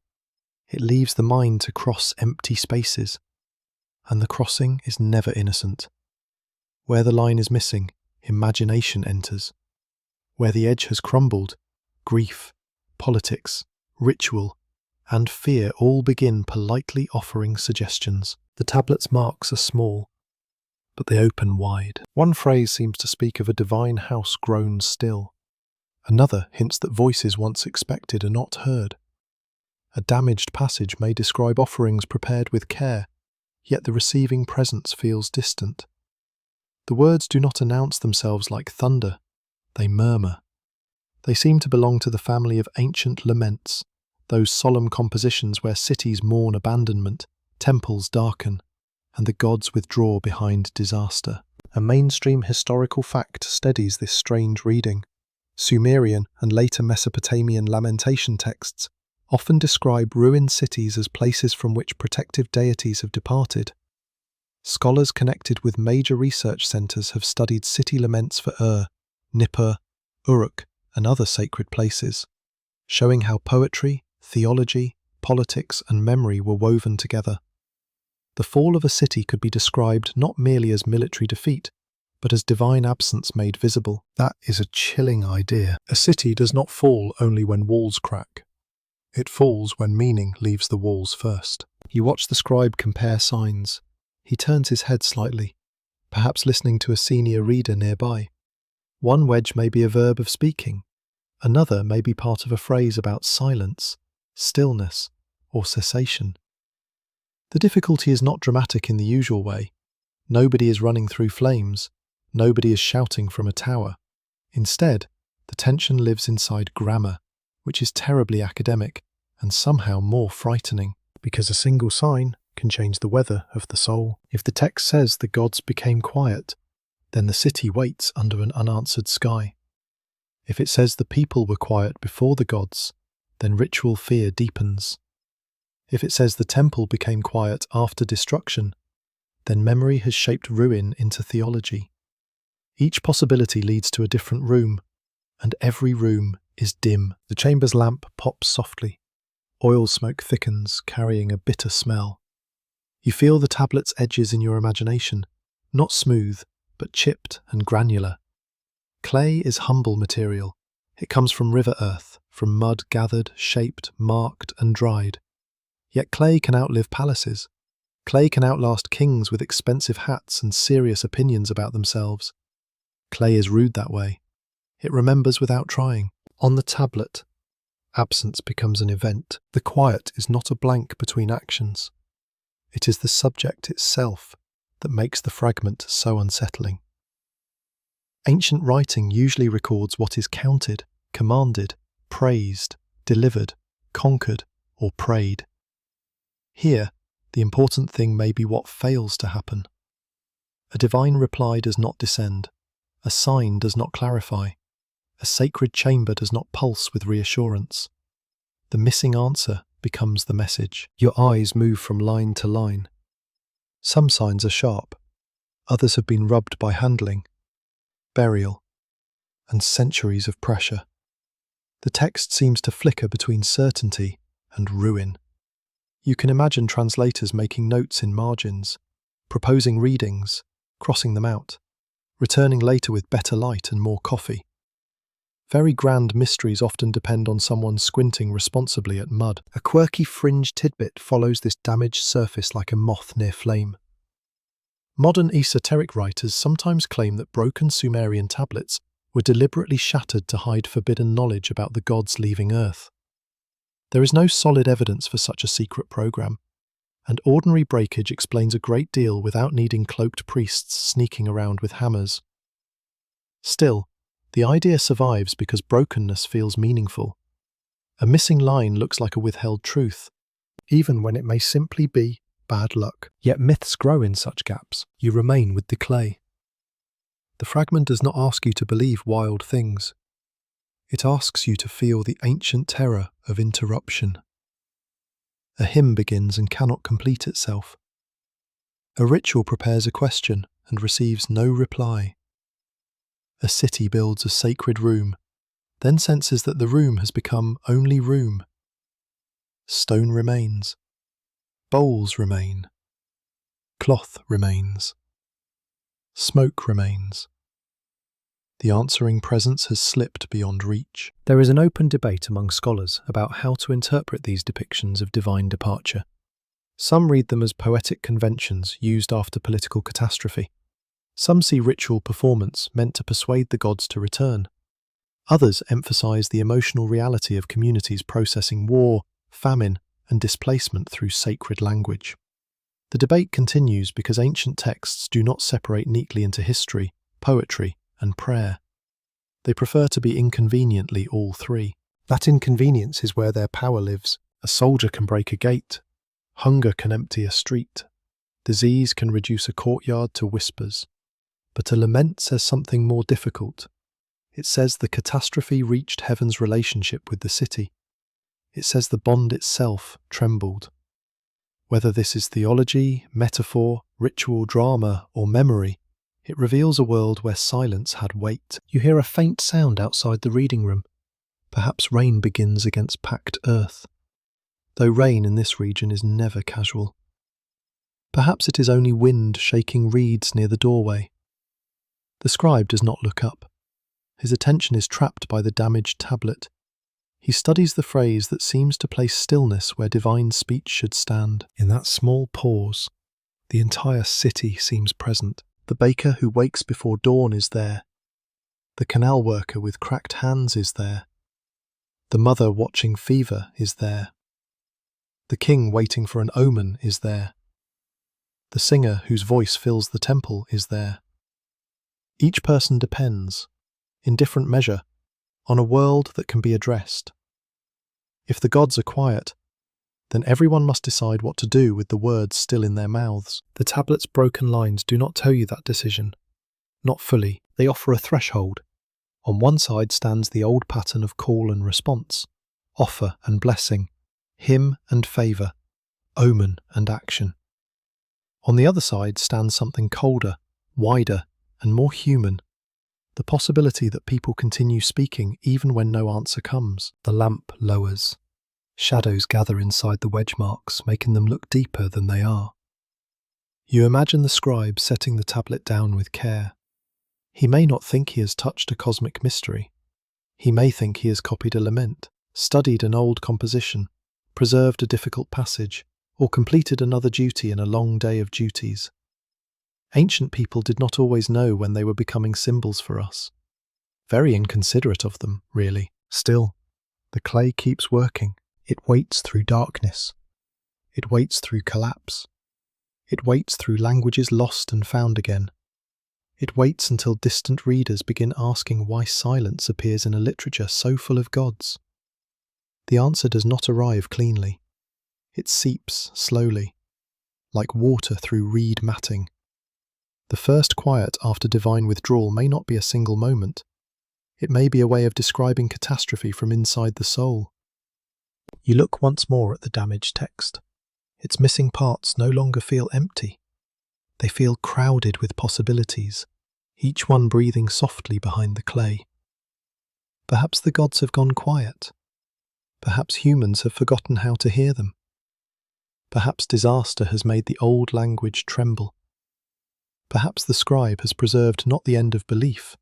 It leaves the mind to cross empty spaces. And the crossing is never innocent. Where the line is missing, imagination enters. Where the edge has crumbled, grief, politics, ritual, and fear all begin politely offering suggestions. The tablet's marks are small, but they open wide. One phrase seems to speak of a divine house grown still. Another hints that voices once expected are not heard. A damaged passage may describe offerings prepared with care, yet the receiving presence feels distant. The words do not announce themselves like thunder, they murmur. They seem to belong to the family of ancient laments, those solemn compositions where cities mourn abandonment, temples darken, and the gods withdraw behind disaster. A mainstream historical fact steadies this strange reading. Sumerian and later Mesopotamian lamentation texts often describe ruined cities as places from which protective deities have departed. Scholars connected with major research centres have studied city laments for Nippur, Uruk, and other sacred places, showing how poetry, theology, politics, and memory were woven together. The fall of a city could be described not merely as military defeat, but as divine absence made visible. That is a chilling idea. A city does not fall only when walls crack. It falls when meaning leaves the walls first. You watch the scribe compare signs. He turns his head slightly, perhaps listening to a senior reader nearby. One wedge may be a verb of speaking. Another may be part of a phrase about silence, stillness, or cessation. The difficulty is not dramatic in the usual way. Nobody is running through flames. Nobody is shouting from a tower. Instead, the tension lives inside grammar, which is terribly academic and somehow more frightening, because a single sign can change the weather of the soul. If the text says the gods became quiet, then the city waits under an unanswered sky. If it says the people were quiet before the gods, then ritual fear deepens. If it says the temple became quiet after destruction, then memory has shaped ruin into theology. Each possibility leads to a different room, and every room is dim. The chamber's lamp pops softly. Oil smoke thickens, carrying a bitter smell. You feel the tablet's edges in your imagination, not smooth, but chipped and granular. Clay is humble material. It comes from river earth, from mud gathered, shaped, marked, and dried. Yet clay can outlive palaces. Clay can outlast kings with expensive hats and serious opinions about themselves. Clay is rude that way. It remembers without trying. On the tablet, absence becomes an event. The quiet is not a blank between actions. It is the subject itself that makes the fragment so unsettling. Ancient writing usually records what is counted, commanded, praised, delivered, conquered, or prayed. Here, the important thing may be what fails to happen. A divine reply does not descend. A sign does not clarify. A sacred chamber does not pulse with reassurance. The missing answer becomes the message. Your eyes move from line to line. Some signs are sharp. Others have been rubbed by handling, burial, and centuries of pressure. The text seems to flicker between certainty and ruin. You can imagine translators making notes in margins, proposing readings, crossing them out, returning later with better light and more coffee. Very grand mysteries often depend on someone squinting responsibly at mud. A quirky fringe tidbit follows this damaged surface like a moth near flame. Modern esoteric writers sometimes claim that broken Sumerian tablets were deliberately shattered to hide forbidden knowledge about the gods leaving Earth. There is no solid evidence for such a secret program, and ordinary breakage explains a great deal without needing cloaked priests sneaking around with hammers. Still, the idea survives because brokenness feels meaningful. A missing line looks like a withheld truth, even when it may simply be bad luck. Yet myths grow in such gaps. You remain with the clay. The fragment does not ask you to believe wild things. It asks you to feel the ancient terror of interruption. A hymn begins and cannot complete itself. A ritual prepares a question and receives no reply. A city builds a sacred room, then senses that the room has become only room. Stone remains. Bowls remain. Cloth remains. Smoke remains. The answering presence has slipped beyond reach. There is an open debate among scholars about how to interpret these depictions of divine departure. Some read them as poetic conventions used after political catastrophe. Some see ritual performance meant to persuade the gods to return. Others emphasize the emotional reality of communities processing war, famine, and displacement through sacred language. The debate continues because ancient texts do not separate neatly into history, poetry, and prayer. They prefer to be inconveniently all three. That inconvenience is where their power lives. A soldier can break a gate. Hunger can empty a street. Disease can reduce a courtyard to whispers. But a lament says something more difficult. It says the catastrophe reached heaven's relationship with the city. It says the bond itself trembled. Whether this is theology, metaphor, ritual, drama, or memory, it reveals a world where silence had weight. You hear a faint sound outside the reading room. Perhaps rain begins against packed earth. Though rain in this region is never casual. Perhaps it is only wind shaking reeds near the doorway. The scribe does not look up. His attention is trapped by the damaged tablet. He studies the phrase that seems to place stillness where divine speech should stand. In that small pause, the entire city seems present. The baker who wakes before dawn is there. The canal worker with cracked hands is there. The mother watching fever is there. The king waiting for an omen is there. The singer whose voice fills the temple is there. Each person depends, in different measure, on a world that can be addressed. If the gods are quiet, then everyone must decide what to do with the words still in their mouths. The tablet's broken lines do not tell you that decision. Not fully. They offer a threshold. On one side stands the old pattern of call and response, offer and blessing, hymn and favour, omen and action. On the other side stands something colder, wider, and more human, the possibility that people continue speaking even when no answer comes. The lamp lowers. Shadows gather inside the wedge marks, making them look deeper than they are. You imagine the scribe setting the tablet down with care. He may not think he has touched a cosmic mystery. He may think he has copied a lament, studied an old composition, preserved a difficult passage, or completed another duty in a long day of duties. Ancient people did not always know when they were becoming symbols for us. Very inconsiderate of them, really. Still, the clay keeps working. It waits through darkness. It waits through collapse. It waits through languages lost and found again. It waits until distant readers begin asking why silence appears in a literature so full of gods. The answer does not arrive cleanly. It seeps slowly, like water through reed matting. The first quiet after divine withdrawal may not be a single moment. It may be a way of describing catastrophe from inside the soul. You look once more at the damaged text. Its missing parts no longer feel empty. They feel crowded with possibilities, each one breathing softly behind the clay. Perhaps the gods have gone quiet. Perhaps humans have forgotten how to hear them. Perhaps disaster has made the old language tremble. Perhaps the scribe has preserved not the end of belief,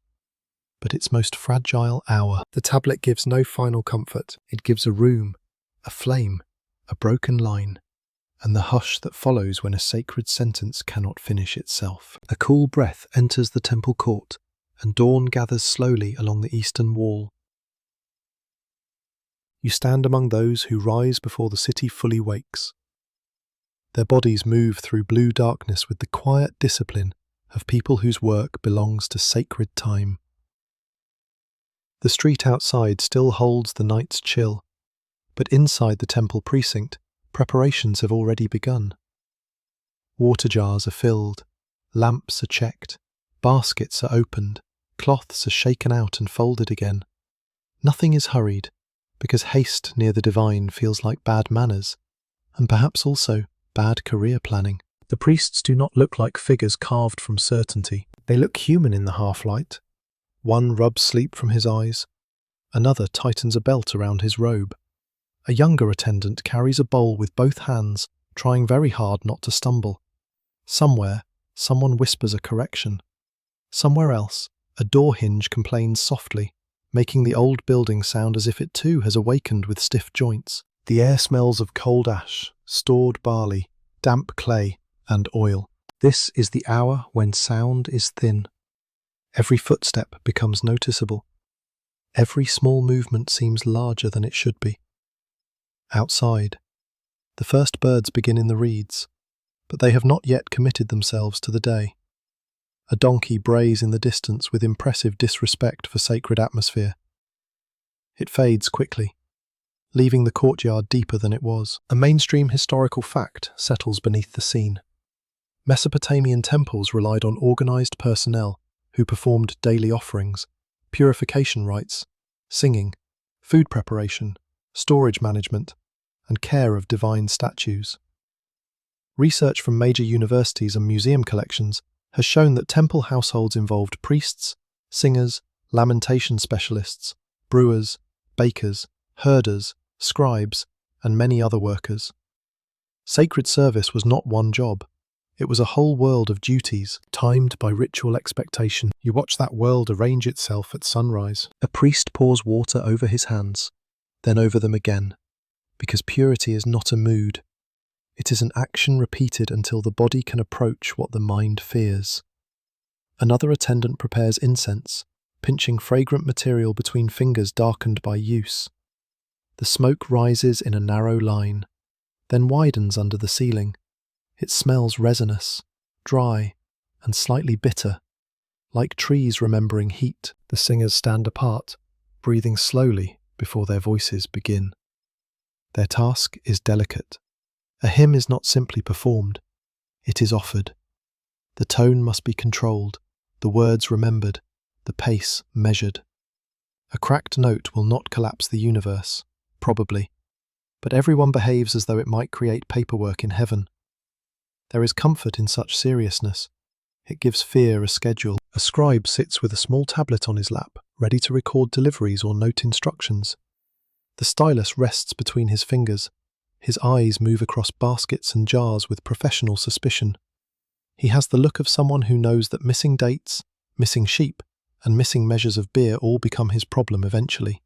but its most fragile hour. The tablet gives no final comfort. It gives a room, a flame, a broken line, and the hush that follows when a sacred sentence cannot finish itself. A cool breath enters the temple court, and dawn gathers slowly along the eastern wall. You stand among those who rise before the city fully wakes. Their bodies move through blue darkness with the quiet discipline of people whose work belongs to sacred time. The street outside still holds the night's chill, but inside the temple precinct, preparations have already begun. Water jars are filled, lamps are checked, baskets are opened, cloths are shaken out and folded again. Nothing is hurried, because haste near the divine feels like bad manners, and perhaps also bad career planning. The priests do not look like figures carved from certainty. They look human in the half-light. One rubs sleep from his eyes. Another tightens a belt around his robe. A younger attendant carries a bowl with both hands, trying very hard not to stumble. Somewhere, someone whispers a correction. Somewhere else, a door hinge complains softly, making the old building sound as if it too has awakened with stiff joints. The air smells of cold ash, stored barley, damp clay, and oil. This is the hour when sound is thin. Every footstep becomes noticeable. Every small movement seems larger than it should be. Outside, the first birds begin in the reeds, but they have not yet committed themselves to the day. A donkey brays in the distance with impressive disrespect for sacred atmosphere. It fades quickly, leaving the courtyard deeper than it was. A mainstream historical fact settles beneath the scene. Mesopotamian temples relied on organized personnel who performed daily offerings, purification rites, singing, food preparation, storage management, and care of divine statues. Research from major universities and museum collections has shown that temple households involved priests, singers, lamentation specialists, brewers, bakers, herders, scribes, and many other workers. Sacred service was not one job. It was a whole world of duties, timed by ritual expectation. You watch that world arrange itself at sunrise. A priest pours water over his hands, then over them again, because purity is not a mood. It is an action repeated until the body can approach what the mind fears. Another attendant prepares incense, pinching fragrant material between fingers darkened by use. The smoke rises in a narrow line, then widens under the ceiling. It smells resinous, dry, and slightly bitter, like trees remembering heat. The singers stand apart, breathing slowly before their voices begin. Their task is delicate. A hymn is not simply performed, it is offered. The tone must be controlled, the words remembered, the pace measured. A cracked note will not collapse the universe, probably, but everyone behaves as though it might create paperwork in heaven. There is comfort in such seriousness. It gives fear a schedule. A scribe sits with a small tablet on his lap, ready to record deliveries or note instructions. The stylus rests between his fingers. His eyes move across baskets and jars with professional suspicion. He has the look of someone who knows that missing dates, missing sheep, and missing measures of beer all become his problem eventually.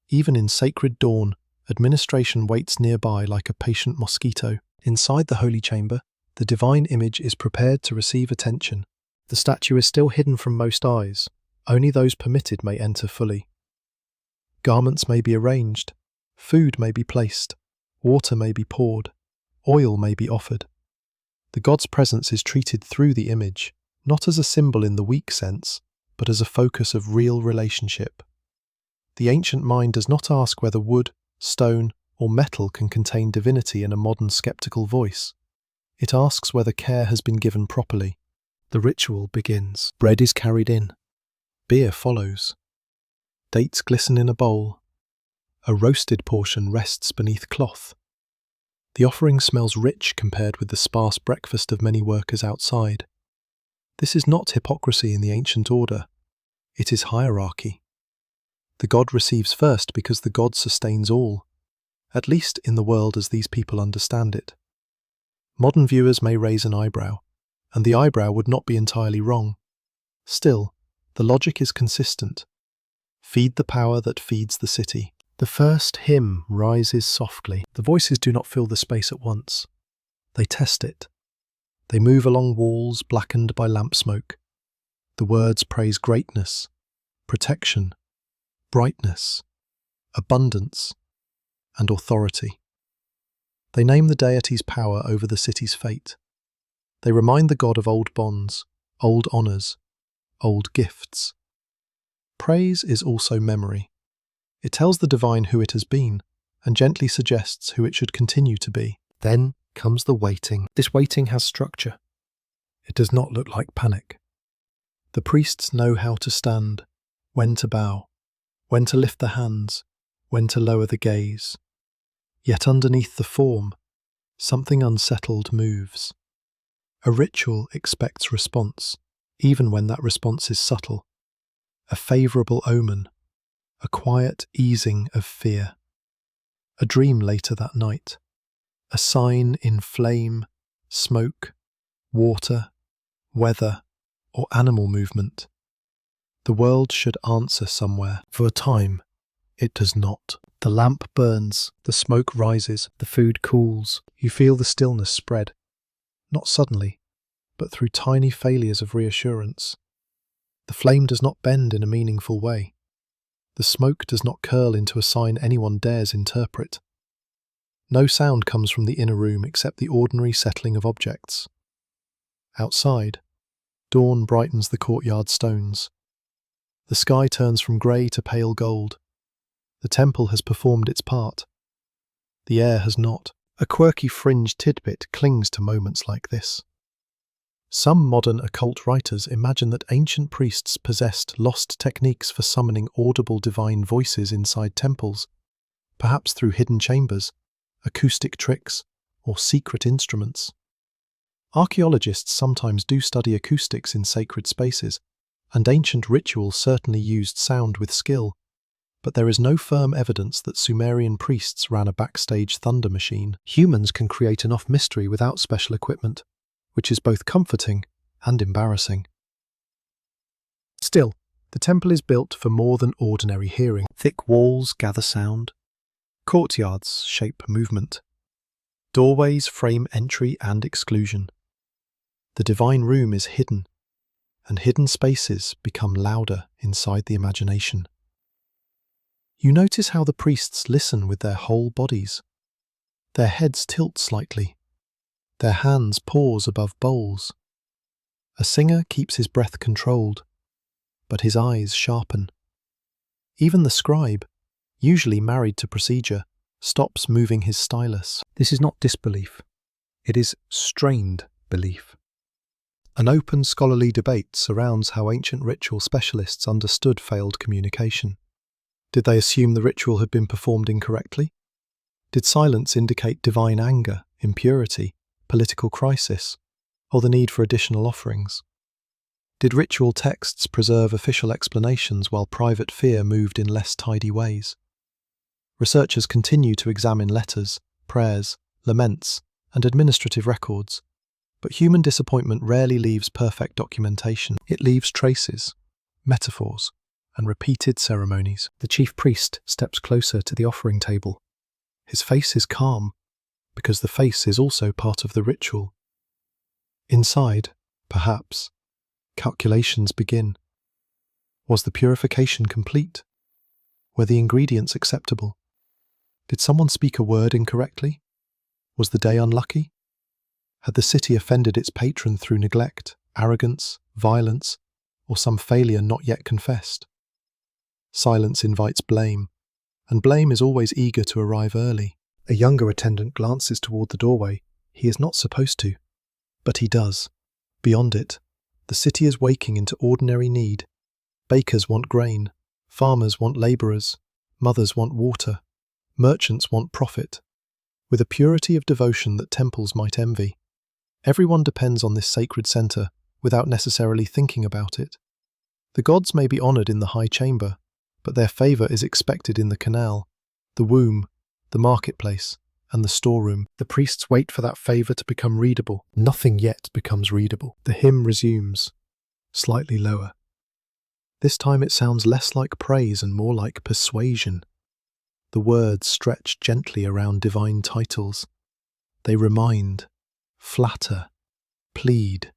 Even in sacred dawn, administration waits nearby like a patient mosquito. Inside the holy chamber, the divine image is prepared to receive attention. The statue is still hidden from most eyes. Only those permitted may enter fully. Garments may be arranged, food may be placed, water may be poured, oil may be offered. The god's presence is treated through the image, not as a symbol in the weak sense, but as a focus of real relationship. The ancient mind does not ask whether wood, stone, or metal can contain divinity in a modern skeptical voice. It asks whether care has been given properly. The ritual begins. Bread is carried in. Beer follows. Dates glisten in a bowl. A roasted portion rests beneath cloth. The offering smells rich compared with the sparse breakfast of many workers outside. This is not hypocrisy in the ancient order. It is hierarchy. The god receives first because the god sustains all, at least in the world as these people understand it. Modern viewers may raise an eyebrow, and the eyebrow would not be entirely wrong. Still, the logic is consistent. Feed the power that feeds the city. The first hymn rises softly. The voices do not fill the space at once. They test it. They move along walls blackened by lamp smoke. The words praise greatness, protection, brightness, abundance, and authority. They name the deity's power over the city's fate. They remind the god of old bonds, old honours, old gifts. Praise is also memory. It tells the divine who it has been, and gently suggests who it should continue to be. Then comes the waiting. This waiting has structure. It does not look like panic. The priests know how to stand, when to bow, when to lift the hands, when to lower the gaze. Yet underneath the form, something unsettled moves. A ritual expects response, even when that response is subtle. A favourable omen, a quiet easing of fear. A dream later that night, a sign in flame, smoke, water, weather, or animal movement. The world should answer somewhere. For a time, it does not. The lamp burns, the smoke rises, the food cools. You feel the stillness spread. Not suddenly, but through tiny failures of reassurance. The flame does not bend in a meaningful way. The smoke does not curl into a sign anyone dares interpret. No sound comes from the inner room except the ordinary settling of objects. Outside, dawn brightens the courtyard stones. The sky turns from grey to pale gold. The temple has performed its part. The air has not. A quirky fringe tidbit clings to moments like this. Some modern occult writers imagine that ancient priests possessed lost techniques for summoning audible divine voices inside temples, perhaps through hidden chambers, acoustic tricks, or secret instruments. Archaeologists sometimes do study acoustics in sacred spaces, and ancient rituals certainly used sound with skill, but there is no firm evidence that Sumerian priests ran a backstage thunder machine. Humans can create enough mystery without special equipment, which is both comforting and embarrassing. Still, the temple is built for more than ordinary hearing. Thick walls gather sound. Courtyards shape movement. Doorways frame entry and exclusion. The divine room is hidden, and hidden spaces become louder inside the imagination. You notice how the priests listen with their whole bodies. Their heads tilt slightly. Their hands pause above bowls. A singer keeps his breath controlled, but his eyes sharpen. Even the scribe, usually married to procedure, stops moving his stylus. This is not disbelief. It is strained belief. An open scholarly debate surrounds how ancient ritual specialists understood failed communication. Did they assume the ritual had been performed incorrectly? Did silence indicate divine anger, impurity, political crisis, or the need for additional offerings? Did ritual texts preserve official explanations while private fear moved in less tidy ways? Researchers continue to examine letters, prayers, laments, and administrative records, but human disappointment rarely leaves perfect documentation. It leaves traces, metaphors, and repeated ceremonies. The chief priest steps closer to the offering table. His face is calm, because the face is also part of the ritual. Inside, perhaps, calculations begin. Was the purification complete? Were the ingredients acceptable? Did someone speak a word incorrectly? Was the day unlucky? Had the city offended its patron through neglect, arrogance, violence, or some failure not yet confessed? Silence invites blame, and blame is always eager to arrive early. A younger attendant glances toward the doorway. He is not supposed to, but he does. Beyond it, the city is waking into ordinary need. Bakers want grain, farmers want labourers, mothers want water, merchants want profit. With a purity of devotion that temples might envy, everyone depends on this sacred centre without necessarily thinking about it. The gods may be honoured in the high chamber, but their favour is expected in the canal, the womb, the marketplace, and the storeroom. The priests wait for that favour to become readable. Nothing yet becomes readable. The hymn resumes, slightly lower. This time it sounds less like praise and more like persuasion. The words stretch gently around divine titles. They remind, flatter, plead,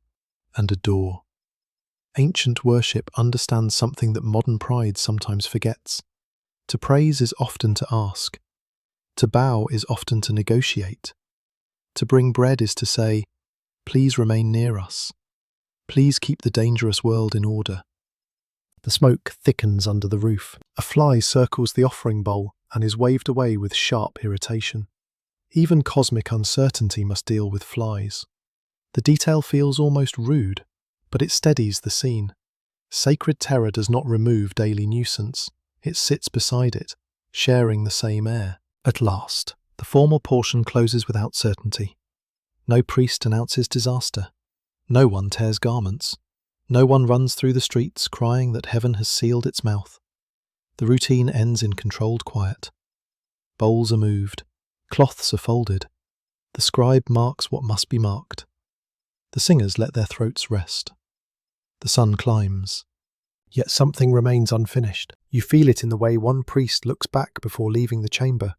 and adore. Ancient worship understands something that modern pride sometimes forgets. To praise is often to ask. To bow is often to negotiate. To bring bread is to say, please remain near us. Please keep the dangerous world in order. The smoke thickens under the roof. A fly circles the offering bowl and is waved away with sharp irritation. Even cosmic uncertainty must deal with flies. The detail feels almost rude, but it steadies the scene. Sacred terror does not remove daily nuisance. It sits beside it, sharing the same air. At last, the formal portion closes without certainty. No priest announces disaster. No one tears garments. No one runs through the streets crying that heaven has sealed its mouth. The routine ends in controlled quiet. Bowls are moved. Cloths are folded. The scribe marks what must be marked. The singers let their throats rest. The sun climbs. Yet something remains unfinished. You feel it in the way one priest looks back before leaving the chamber.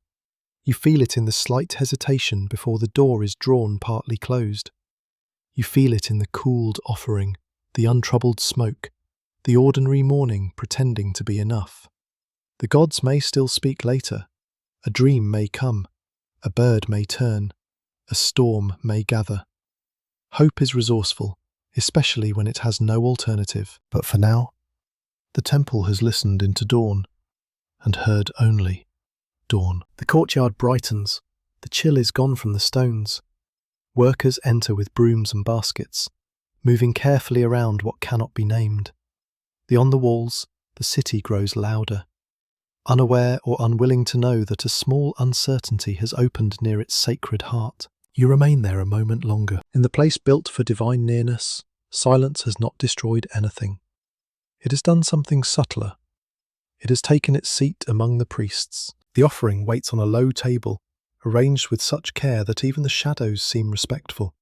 You feel it in the slight hesitation before the door is drawn partly closed. You feel it in the cooled offering, the untroubled smoke, the ordinary morning pretending to be enough. The gods may still speak later. A dream may come. A bird may turn. A storm may gather. Hope is resourceful, especially when it has no alternative. But for now, the temple has listened into dawn and heard only dawn. The courtyard brightens. The chill is gone from the stones. Workers enter with brooms and baskets, moving carefully around what cannot be named. Beyond the walls, the city grows louder, unaware or unwilling to know that a small uncertainty has opened near its sacred heart. You remain there a moment longer. In the place built for divine nearness, silence has not destroyed anything. It has done something subtler. It has taken its seat among the priests. The offering waits on a low table, arranged with such care that even the shadows seem respectful.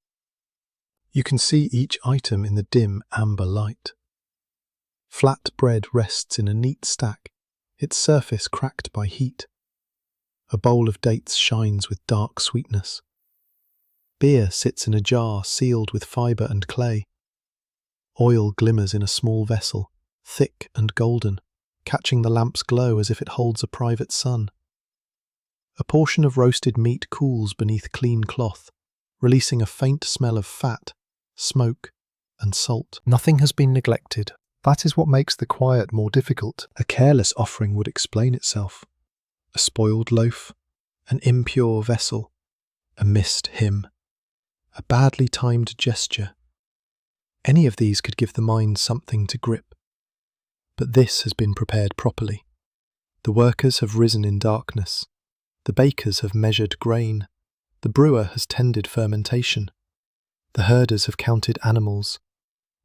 You can see each item in the dim amber light. Flat bread rests in a neat stack, its surface cracked by heat. A bowl of dates shines with dark sweetness. Beer sits in a jar sealed with fibre and clay. Oil glimmers in a small vessel, thick and golden, catching the lamp's glow as if it holds a private sun. A portion of roasted meat cools beneath clean cloth, releasing a faint smell of fat, smoke, and salt. Nothing has been neglected. That is what makes the quiet more difficult. A careless offering would explain itself. A spoiled loaf, an impure vessel, a missed hymn, a badly timed gesture. Any of these could give the mind something to grip. But this has been prepared properly. The workers have risen in darkness. The bakers have measured grain. The brewer has tended fermentation. The herders have counted animals.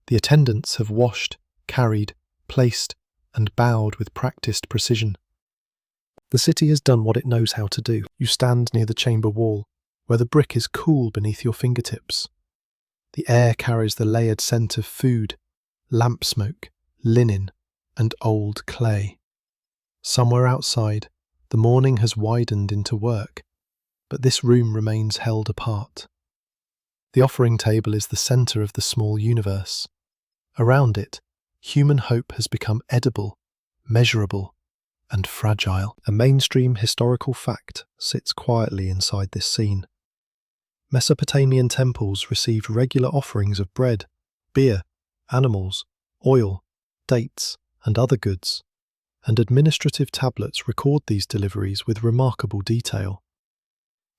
The attendants have washed, carried, placed, and bowed with practiced precision. The city has done what it knows how to do. You stand near the chamber wall, where the brick is cool beneath your fingertips. The air carries the layered scent of food, lamp smoke, linen, and old clay. Somewhere outside, the morning has widened into work, but this room remains held apart. The offering table is the centre of the small universe. Around it, human hope has become edible, measurable, and fragile. A mainstream historical fact sits quietly inside this scene. Mesopotamian temples received regular offerings of bread, beer, animals, oil, dates, and other goods, and administrative tablets record these deliveries with remarkable detail.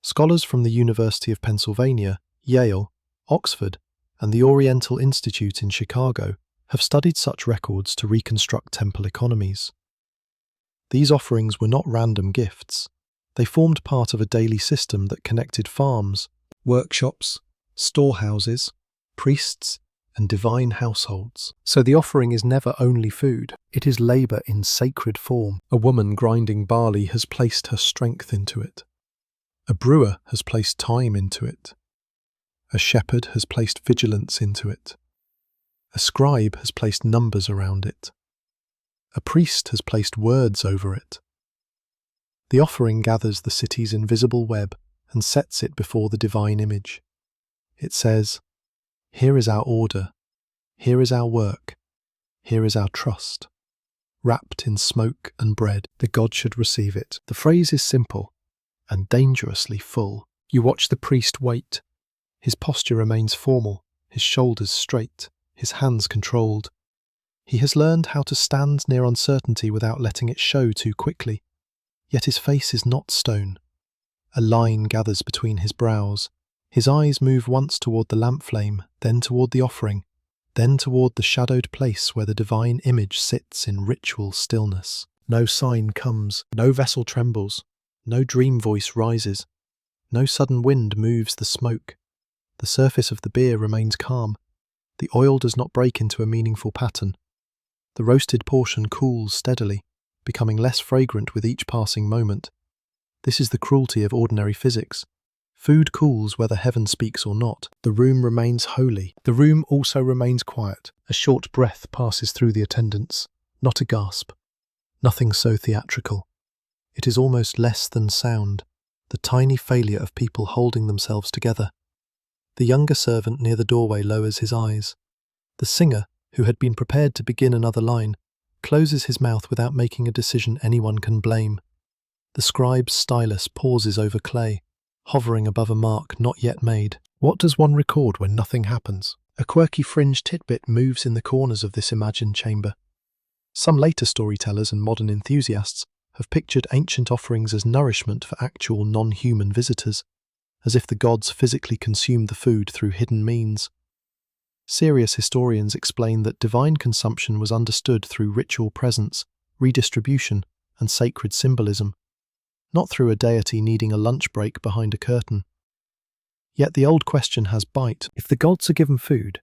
Scholars from the University of Pennsylvania, Yale, Oxford, and the Oriental Institute in Chicago have studied such records to reconstruct temple economies. These offerings were not random gifts. They formed part of a daily system that connected farms, workshops, storehouses, priests, and divine households. So the offering is never only food. It is labour in sacred form. A woman grinding barley has placed her strength into it. A brewer has placed time into it. A shepherd has placed vigilance into it. A scribe has placed numbers around it. A priest has placed words over it. The offering gathers the city's invisible web and sets it before the divine image. It says, "Here is our order. Here is our work. Here is our trust." Wrapped in smoke and bread, the god should receive it. The phrase is simple and dangerously full. You watch the priest wait. His posture remains formal, his shoulders straight, his hands controlled. He has learned how to stand near uncertainty without letting it show too quickly. Yet his face is not stone. A line gathers between his brows. His eyes move once toward the lamp flame, then toward the offering, then toward the shadowed place where the divine image sits in ritual stillness. No sign comes, no vessel trembles, no dream voice rises, no sudden wind moves the smoke. The surface of the beer remains calm. The oil does not break into a meaningful pattern. The roasted portion cools steadily, becoming less fragrant with each passing moment. This is the cruelty of ordinary physics. Food cools whether heaven speaks or not. The room remains holy. The room also remains quiet. A short breath passes through the attendants, not a gasp. Nothing so theatrical. It is almost less than sound, the tiny failure of people holding themselves together. The younger servant near the doorway lowers his eyes. The singer, who had been prepared to begin another line, closes his mouth without making a decision anyone can blame. The scribe's stylus pauses over clay, hovering above a mark not yet made. What does one record when nothing happens? A quirky fringe tidbit moves in the corners of this imagined chamber. Some later storytellers and modern enthusiasts have pictured ancient offerings as nourishment for actual non-human visitors, as if the gods physically consumed the food through hidden means. Serious historians explain that divine consumption was understood through ritual presence, redistribution, and sacred symbolism, not through a deity needing a lunch break behind a curtain. Yet the old question has bite. If the gods are given food,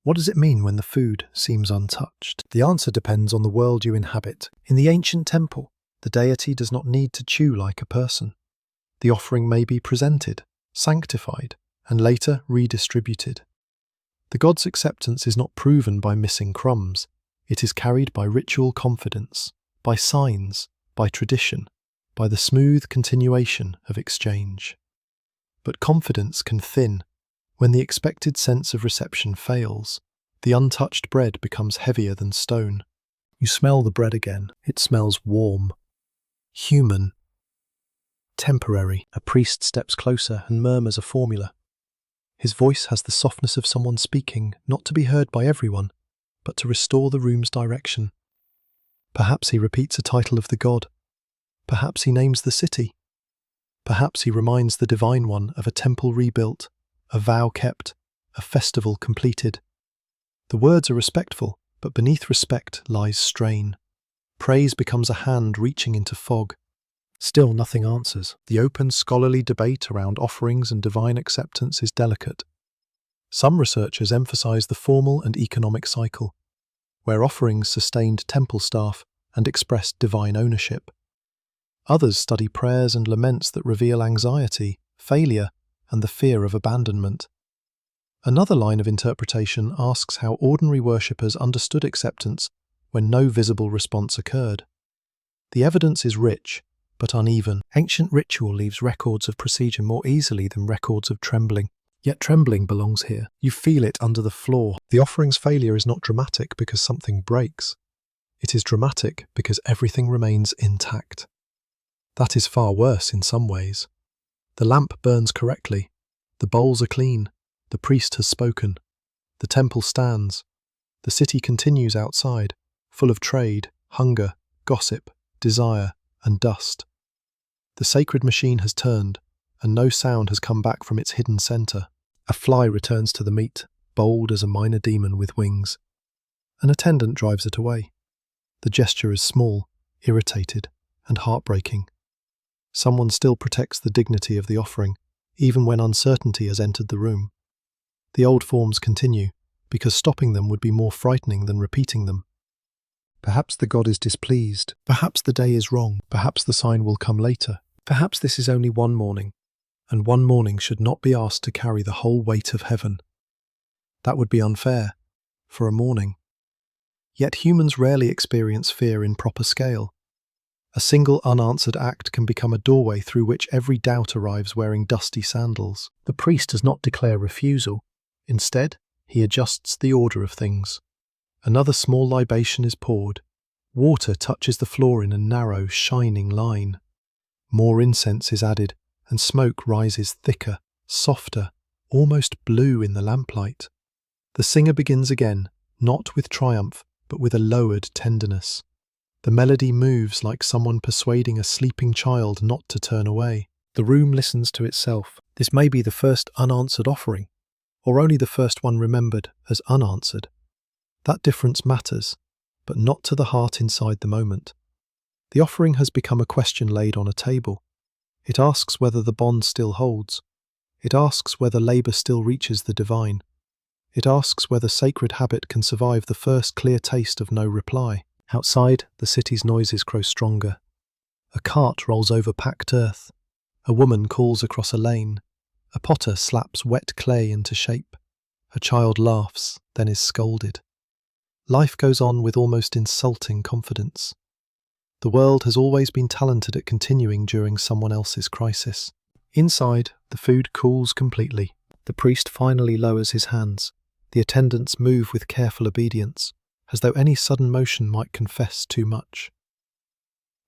what does it mean when the food seems untouched? The answer depends on the world you inhabit. In the ancient temple, the deity does not need to chew like a person. The offering may be presented, sanctified, and later redistributed. The god's acceptance is not proven by missing crumbs. It is carried by ritual confidence, by signs, by tradition, by the smooth continuation of exchange. But confidence can thin. When the expected sense of reception fails, the untouched bread becomes heavier than stone. You smell the bread again. It smells warm, human, temporary. A priest steps closer and murmurs a formula. His voice has the softness of someone speaking, not to be heard by everyone, but to restore the room's direction. Perhaps he repeats a title of the god. Perhaps he names the city. Perhaps he reminds the Divine One of a temple rebuilt, a vow kept, a festival completed. The words are respectful, but beneath respect lies strain. Praise becomes a hand reaching into fog. Still nothing answers. The open scholarly debate around offerings and divine acceptance is delicate. Some researchers emphasize the formal and economic cycle, where offerings sustained temple staff and expressed divine ownership. Others study prayers and laments that reveal anxiety, failure, and the fear of abandonment. Another line of interpretation asks how ordinary worshippers understood acceptance when no visible response occurred. The evidence is rich, but uneven. Ancient ritual leaves records of procedure more easily than records of trembling. Yet trembling belongs here. You feel it under the floor. The offering's failure is not dramatic because something breaks. It is dramatic because everything remains intact. That is far worse in some ways. The lamp burns correctly. The bowls are clean. The priest has spoken. The temple stands. The city continues outside, full of trade, hunger, gossip, desire, and dust. The sacred machine has turned, and no sound has come back from its hidden center. A fly returns to the meat, bold as a minor demon with wings. An attendant drives it away. The gesture is small, irritated, and heartbreaking. Someone still protects the dignity of the offering, even when uncertainty has entered the room. The old forms continue, because stopping them would be more frightening than repeating them. Perhaps the god is displeased. Perhaps the day is wrong. Perhaps the sign will come later. Perhaps this is only one morning, and one morning should not be asked to carry the whole weight of heaven. That would be unfair, for a morning. Yet humans rarely experience fear in proper scale. A single unanswered act can become a doorway through which every doubt arrives wearing dusty sandals. The priest does not declare refusal. Instead, he adjusts the order of things. Another small libation is poured. Water touches the floor in a narrow, shining line. More incense is added, and smoke rises thicker, softer, almost blue in the lamplight. The singer begins again, not with triumph, but with a lowered tenderness. The melody moves like someone persuading a sleeping child not to turn away. The room listens to itself. This may be the first unanswered offering, or only the first one remembered as unanswered. That difference matters, but not to the heart inside the moment. The offering has become a question laid on a table. It asks whether the bond still holds. It asks whether labour still reaches the divine. It asks whether sacred habit can survive the first clear taste of no reply. Outside, the city's noises grow stronger. A cart rolls over packed earth. A woman calls across a lane. A potter slaps wet clay into shape. A child laughs, then is scolded. Life goes on with almost insulting confidence. The world has always been talented at continuing during someone else's crisis. Inside, the food cools completely. The priest finally lowers his hands. The attendants move with careful obedience, as though any sudden motion might confess too much.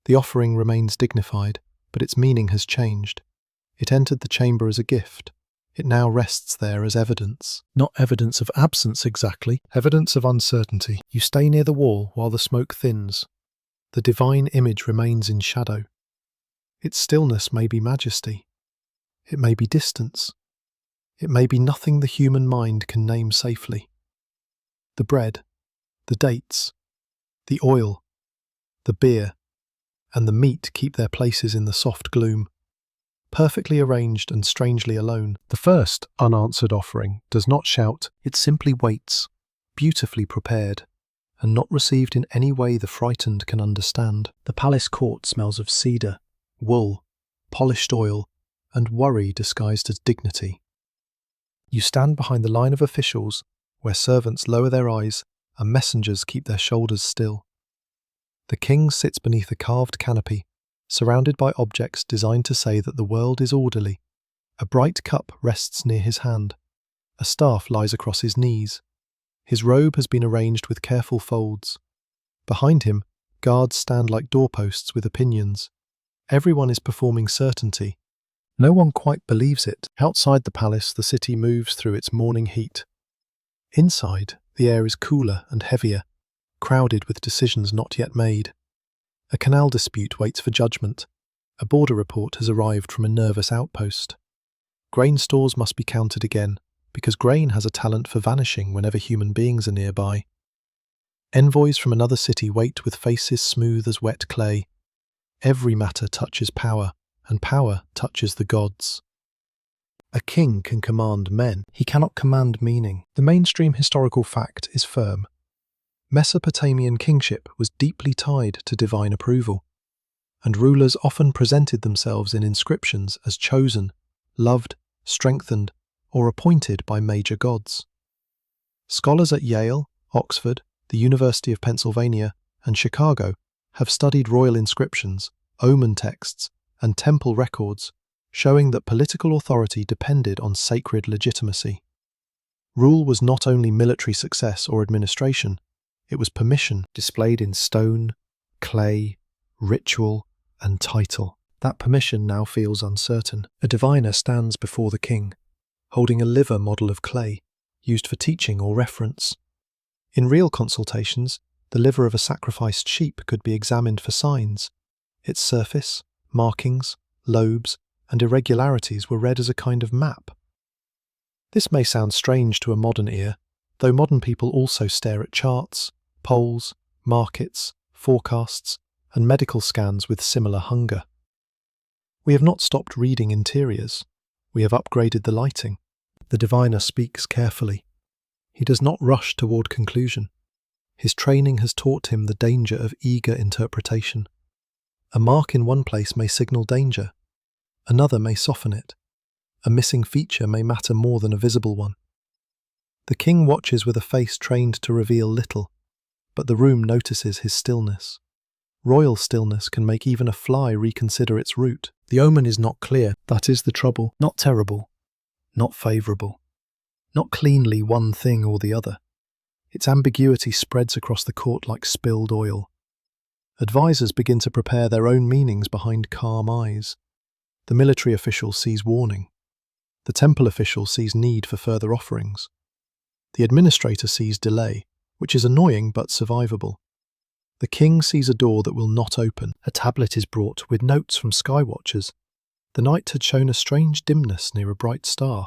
The offering remains dignified, but its meaning has changed. It entered the chamber as a gift. It now rests there as evidence. Not evidence of absence exactly, evidence of uncertainty. You stay near the wall while the smoke thins. The divine image remains in shadow. Its stillness may be majesty. It may be distance. It may be nothing the human mind can name safely. The bread, the dates, the oil, the beer, and the meat keep their places in the soft gloom. Perfectly arranged and strangely alone, the first unanswered offering does not shout, it simply waits, beautifully prepared, and not received in any way the frightened can understand. The palace court smells of cedar, wool, polished oil, and worry disguised as dignity. You stand behind the line of officials, where servants lower their eyes and messengers keep their shoulders still. The king sits beneath a carved canopy, surrounded by objects designed to say that the world is orderly. A bright cup rests near his hand. A staff lies across his knees. His robe has been arranged with careful folds. Behind him, guards stand like doorposts with opinions. Everyone is performing certainty. No one quite believes it. Outside the palace, the city moves through its morning heat. Inside, the air is cooler and heavier, crowded with decisions not yet made. A canal dispute waits for judgment. A border report has arrived from a nervous outpost. Grain stores must be counted again, because grain has a talent for vanishing whenever human beings are nearby. Envoys from another city wait with faces smooth as wet clay. Every matter touches power, and power touches the gods. A king can command men. He cannot command meaning. The mainstream historical fact is firm. Mesopotamian kingship was deeply tied to divine approval, and rulers often presented themselves in inscriptions as chosen, loved, strengthened, or appointed by major gods. Scholars at Yale, Oxford, the University of Pennsylvania, and Chicago have studied royal inscriptions, omen texts, and temple records, showing that political authority depended on sacred legitimacy. Rule was not only military success or administration, it was permission displayed in stone, clay, ritual, and title. That permission now feels uncertain. A diviner stands before the king, holding a liver model of clay, used for teaching or reference. In real consultations, the liver of a sacrificed sheep could be examined for signs. Its surface, markings, lobes, and irregularities were read as a kind of map. This may sound strange to a modern ear, though modern people also stare at charts, polls, markets, forecasts, and medical scans with similar hunger. We have not stopped reading interiors. We have upgraded the lighting. The diviner speaks carefully. He does not rush toward conclusion. His training has taught him the danger of eager interpretation. A mark in one place may signal danger, another may soften it. A missing feature may matter more than a visible one. The king watches with a face trained to reveal little, but the room notices his stillness. Royal stillness can make even a fly reconsider its route. The omen is not clear, that is the trouble. Not terrible, not favourable, not cleanly one thing or the other. Its ambiguity spreads across the court like spilled oil. Advisors begin to prepare their own meanings behind calm eyes. The military official sees warning. The temple official sees need for further offerings. The administrator sees delay, which is annoying but survivable. The king sees a door that will not open. A tablet is brought with notes from skywatchers. The night had shown a strange dimness near a bright star,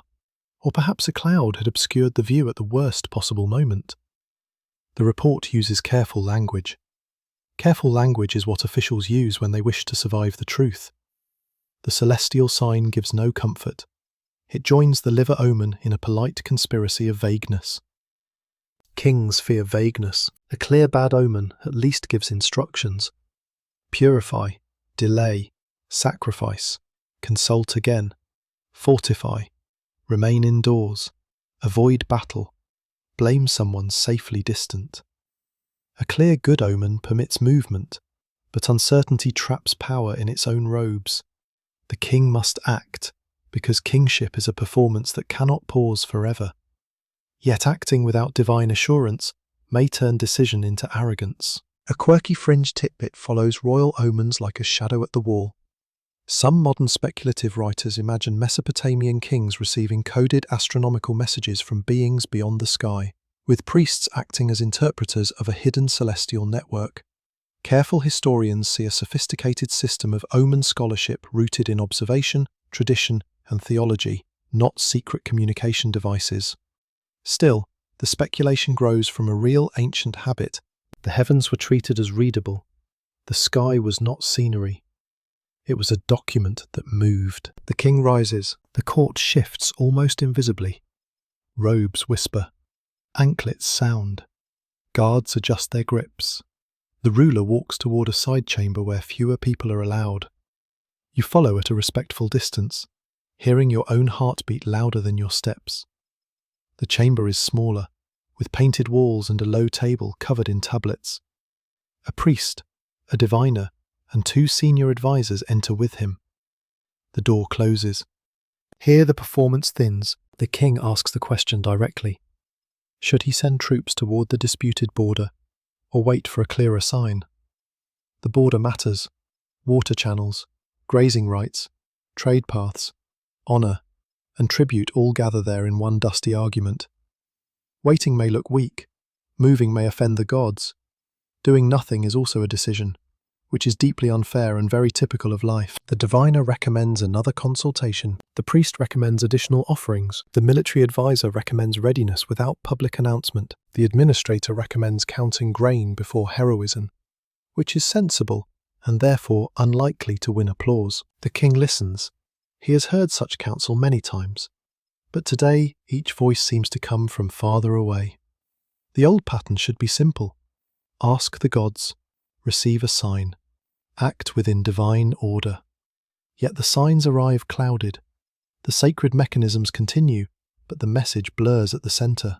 or perhaps a cloud had obscured the view at the worst possible moment. The report uses careful language. Careful language is what officials use when they wish to survive the truth. The celestial sign gives no comfort. It joins the liver omen in a polite conspiracy of vagueness. Kings fear vagueness. A clear bad omen at least gives instructions. Purify, delay, sacrifice, consult again, fortify, remain indoors, avoid battle, blame someone safely distant. A clear good omen permits movement, but uncertainty traps power in its own robes. The king must act, because kingship is a performance that cannot pause forever. Yet acting without divine assurance may turn decision into arrogance. A quirky fringe tidbit follows royal omens like a shadow at the wall. Some modern speculative writers imagine Mesopotamian kings receiving coded astronomical messages from beings beyond the sky, with priests acting as interpreters of a hidden celestial network. Careful historians see a sophisticated system of omen scholarship rooted in observation, tradition, and theology, not secret communication devices. Still, the speculation grows from a real ancient habit. The heavens were treated as readable. The sky was not scenery. It was a document that moved. The king rises. The court shifts almost invisibly. Robes whisper. Anklets sound. Guards adjust their grips. The ruler walks toward a side chamber where fewer people are allowed. You follow at a respectful distance, hearing your own heartbeat louder than your steps. The chamber is smaller, with painted walls and a low table covered in tablets. A priest, a diviner, and 2 senior advisors enter with him. The door closes. Here the performance thins. The king asks the question directly. Should he send troops toward the disputed border, or wait for a clearer sign? The border matters. Water channels, grazing rights, trade paths, honour, and tribute all gather there in one dusty argument. Waiting may look weak, moving may offend the gods. Doing nothing is also a decision, which is deeply unfair and very typical of life. The diviner recommends another consultation. The priest recommends additional offerings. The military advisor recommends readiness without public announcement. The administrator recommends counting grain before heroism, which is sensible and therefore unlikely to win applause. The king listens. He has heard such counsel many times, but today each voice seems to come from farther away. The old pattern should be simple. Ask the gods, receive a sign, act within divine order. Yet the signs arrive clouded. The sacred mechanisms continue, but the message blurs at the centre.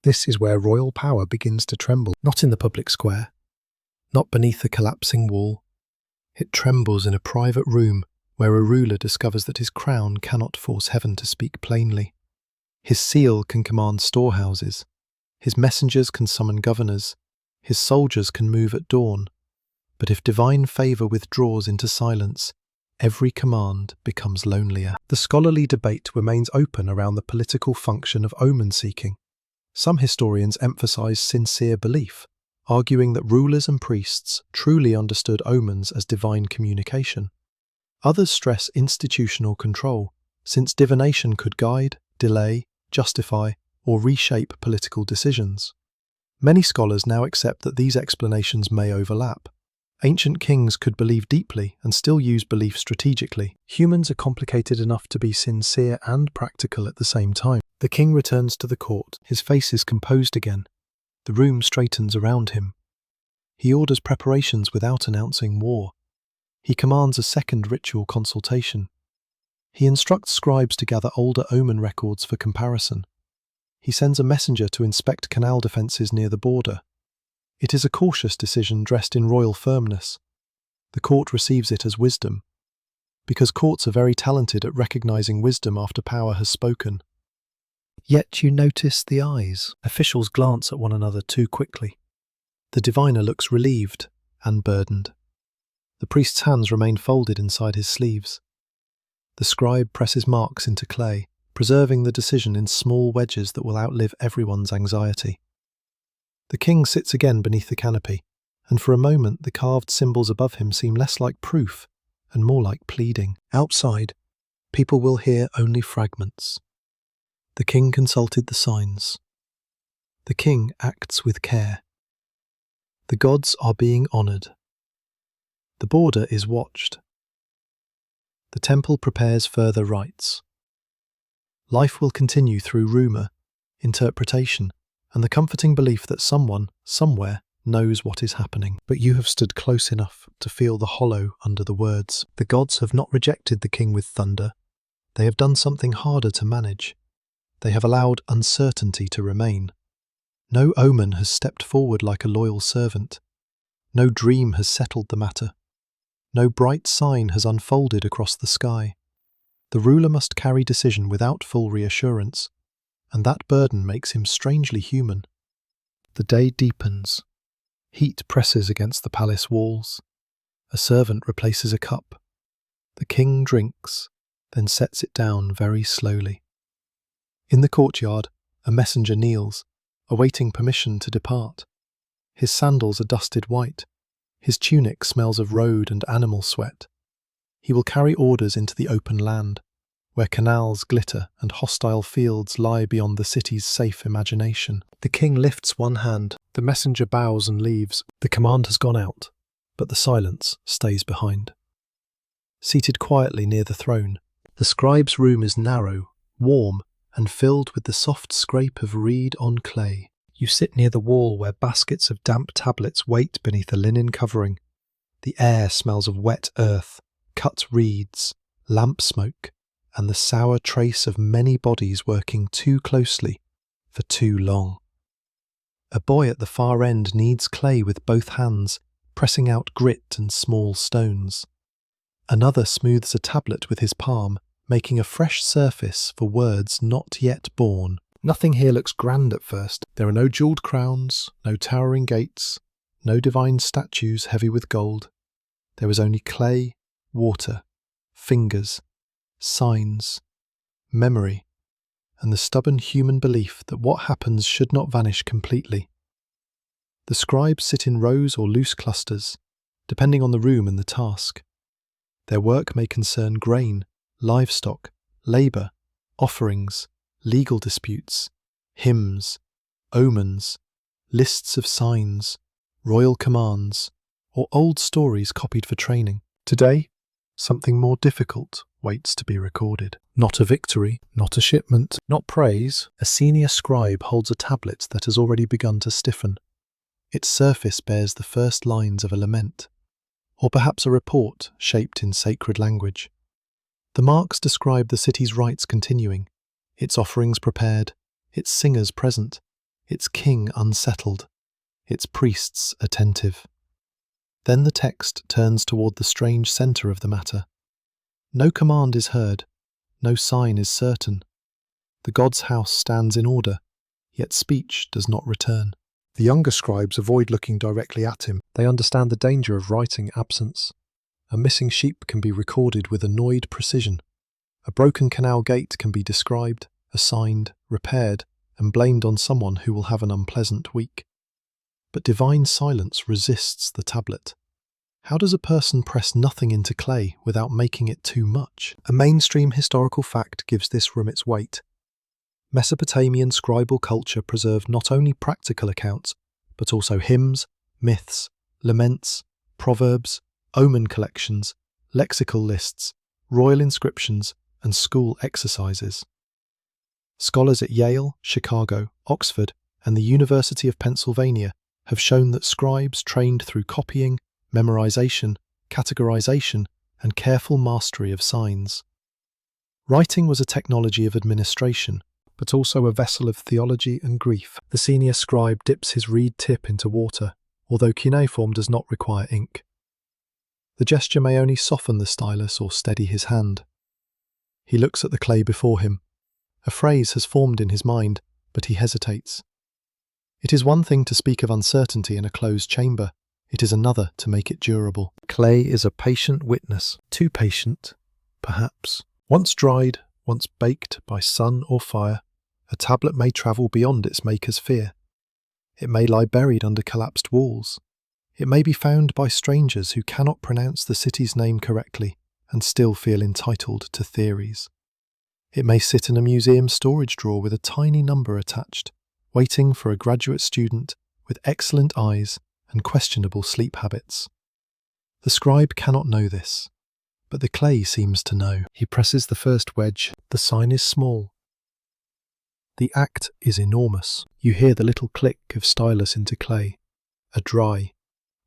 This is where royal power begins to tremble, not in the public square, not beneath the collapsing wall. It trembles in a private room where a ruler discovers that his crown cannot force heaven to speak plainly. His seal can command storehouses. His messengers can summon governors. His soldiers can move at dawn. But if divine favour withdraws into silence, every command becomes lonelier. The scholarly debate remains open around the political function of omen-seeking. Some historians emphasise sincere belief, arguing that rulers and priests truly understood omens as divine communication. Others stress institutional control, since divination could guide, delay, justify, or reshape political decisions. Many scholars now accept that these explanations may overlap. Ancient kings could believe deeply and still use belief strategically. Humans are complicated enough to be sincere and practical at the same time. The king returns to the court. His face is composed again. The room straightens around him. He orders preparations without announcing war. He commands a second ritual consultation. He instructs scribes to gather older omen records for comparison. He sends a messenger to inspect canal defences near the border. It is a cautious decision dressed in royal firmness. The court receives it as wisdom, because courts are very talented at recognising wisdom after power has spoken. Yet you notice the eyes. Officials glance at one another too quickly. The diviner looks relieved and burdened. The priest's hands remain folded inside his sleeves. The scribe presses marks into clay, preserving the decision in small wedges that will outlive everyone's anxiety. The king sits again beneath the canopy, and for a moment the carved symbols above him seem less like proof and more like pleading. Outside, people will hear only fragments. The king consulted the signs. The king acts with care. The gods are being honoured. The border is watched. The temple prepares further rites. Life will continue through rumour, interpretation, and the comforting belief that someone, somewhere, knows what is happening. But you have stood close enough to feel the hollow under the words. The gods have not rejected the king with thunder. They have done something harder to manage. They have allowed uncertainty to remain. No omen has stepped forward like a loyal servant. No dream has settled the matter. No bright sign has unfolded across the sky. The ruler must carry decision without full reassurance, and that burden makes him strangely human. The day deepens. Heat presses against the palace walls. A servant replaces a cup. The king drinks, then sets it down very slowly. In the courtyard, a messenger kneels, awaiting permission to depart. His sandals are dusted white. His tunic smells of road and animal sweat. He will carry orders into the open land, where canals glitter and hostile fields lie beyond the city's safe imagination. The king lifts one hand. The messenger bows and leaves. The command has gone out, but the silence stays behind. Seated quietly near the throne, the scribe's room is narrow, warm, and filled with the soft scrape of reed on clay. You sit near the wall where baskets of damp tablets wait beneath a linen covering. The air smells of wet earth, cut reeds, lamp smoke, and the sour trace of many bodies working too closely for too long. A boy at the far end kneads clay with both hands, pressing out grit and small stones. Another smooths a tablet with his palm, making a fresh surface for words not yet born. Nothing here looks grand at first. There are no jewelled crowns, no towering gates, no divine statues heavy with gold. There is only clay, water, fingers, signs, memory, and the stubborn human belief that what happens should not vanish completely. The scribes sit in rows or loose clusters, depending on the room and the task. Their work may concern grain, livestock, labour, offerings, legal disputes, hymns, omens, lists of signs, royal commands, or old stories copied for training. Today, something more difficult waits to be recorded. Not a victory, not a shipment, not praise. A senior scribe holds a tablet that has already begun to stiffen. Its surface bears the first lines of a lament, or perhaps a report shaped in sacred language. The marks describe the city's rites continuing, its offerings prepared, its singers present, its king unsettled, its priests attentive. Then the text turns toward the strange centre of the matter. No command is heard, no sign is certain. The god's house stands in order, yet speech does not return. The younger scribes avoid looking directly at him. They understand the danger of writing absence. A missing sheep can be recorded with annoyed precision. A broken canal gate can be described, assigned, repaired, and blamed on someone who will have an unpleasant week. But divine silence resists the tablet. How does a person press nothing into clay without making it too much? A mainstream historical fact gives this room its weight. Mesopotamian scribal culture preserved not only practical accounts, but also hymns, myths, laments, proverbs, omen collections, lexical lists, royal inscriptions, and school exercises. Scholars at Yale, Chicago, Oxford, and the University of Pennsylvania have shown that scribes trained through copying, memorization, categorization, and careful mastery of signs. Writing was a technology of administration, but also a vessel of theology and grief. The senior scribe dips his reed tip into water, although cuneiform does not require ink. The gesture may only soften the stylus or steady his hand. He looks at the clay before him. A phrase has formed in his mind, but he hesitates. It is one thing to speak of uncertainty in a closed chamber. It is another to make it durable. Clay is a patient witness, too patient, perhaps. Once dried, once baked by sun or fire, a tablet may travel beyond its maker's fear. It may lie buried under collapsed walls. It may be found by strangers who cannot pronounce the city's name correctly and still feel entitled to theories. It may sit in a museum storage drawer with a tiny number attached, waiting for a graduate student with excellent eyes and questionable sleep habits. The scribe cannot know this, but the clay seems to know. He presses the first wedge. The sign is small. The act is enormous. You hear the little click of stylus into clay, a dry,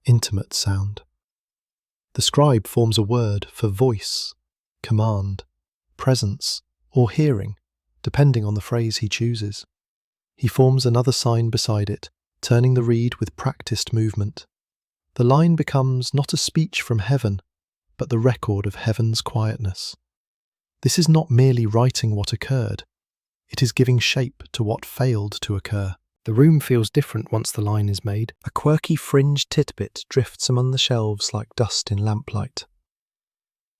intimate sound. The scribe forms a word for voice, command, presence, or hearing, depending on the phrase he chooses. He forms another sign beside it, turning the reed with practiced movement. The line becomes not a speech from heaven, but the record of heaven's quietness. This is not merely writing what occurred, it is giving shape to what failed to occur. The room feels different once the line is made. A quirky fringed titbit drifts among the shelves like dust in lamplight.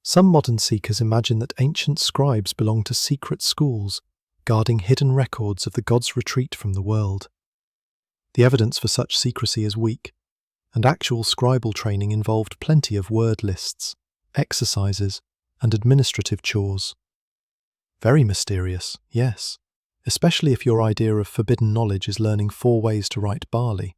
Some modern seekers imagine that ancient scribes belong to secret schools, guarding hidden records of the gods' retreat from the world. The evidence for such secrecy is weak, and actual scribal training involved plenty of word lists, exercises, and administrative chores. Very mysterious, yes, especially if your idea of forbidden knowledge is learning 4 ways to write barley.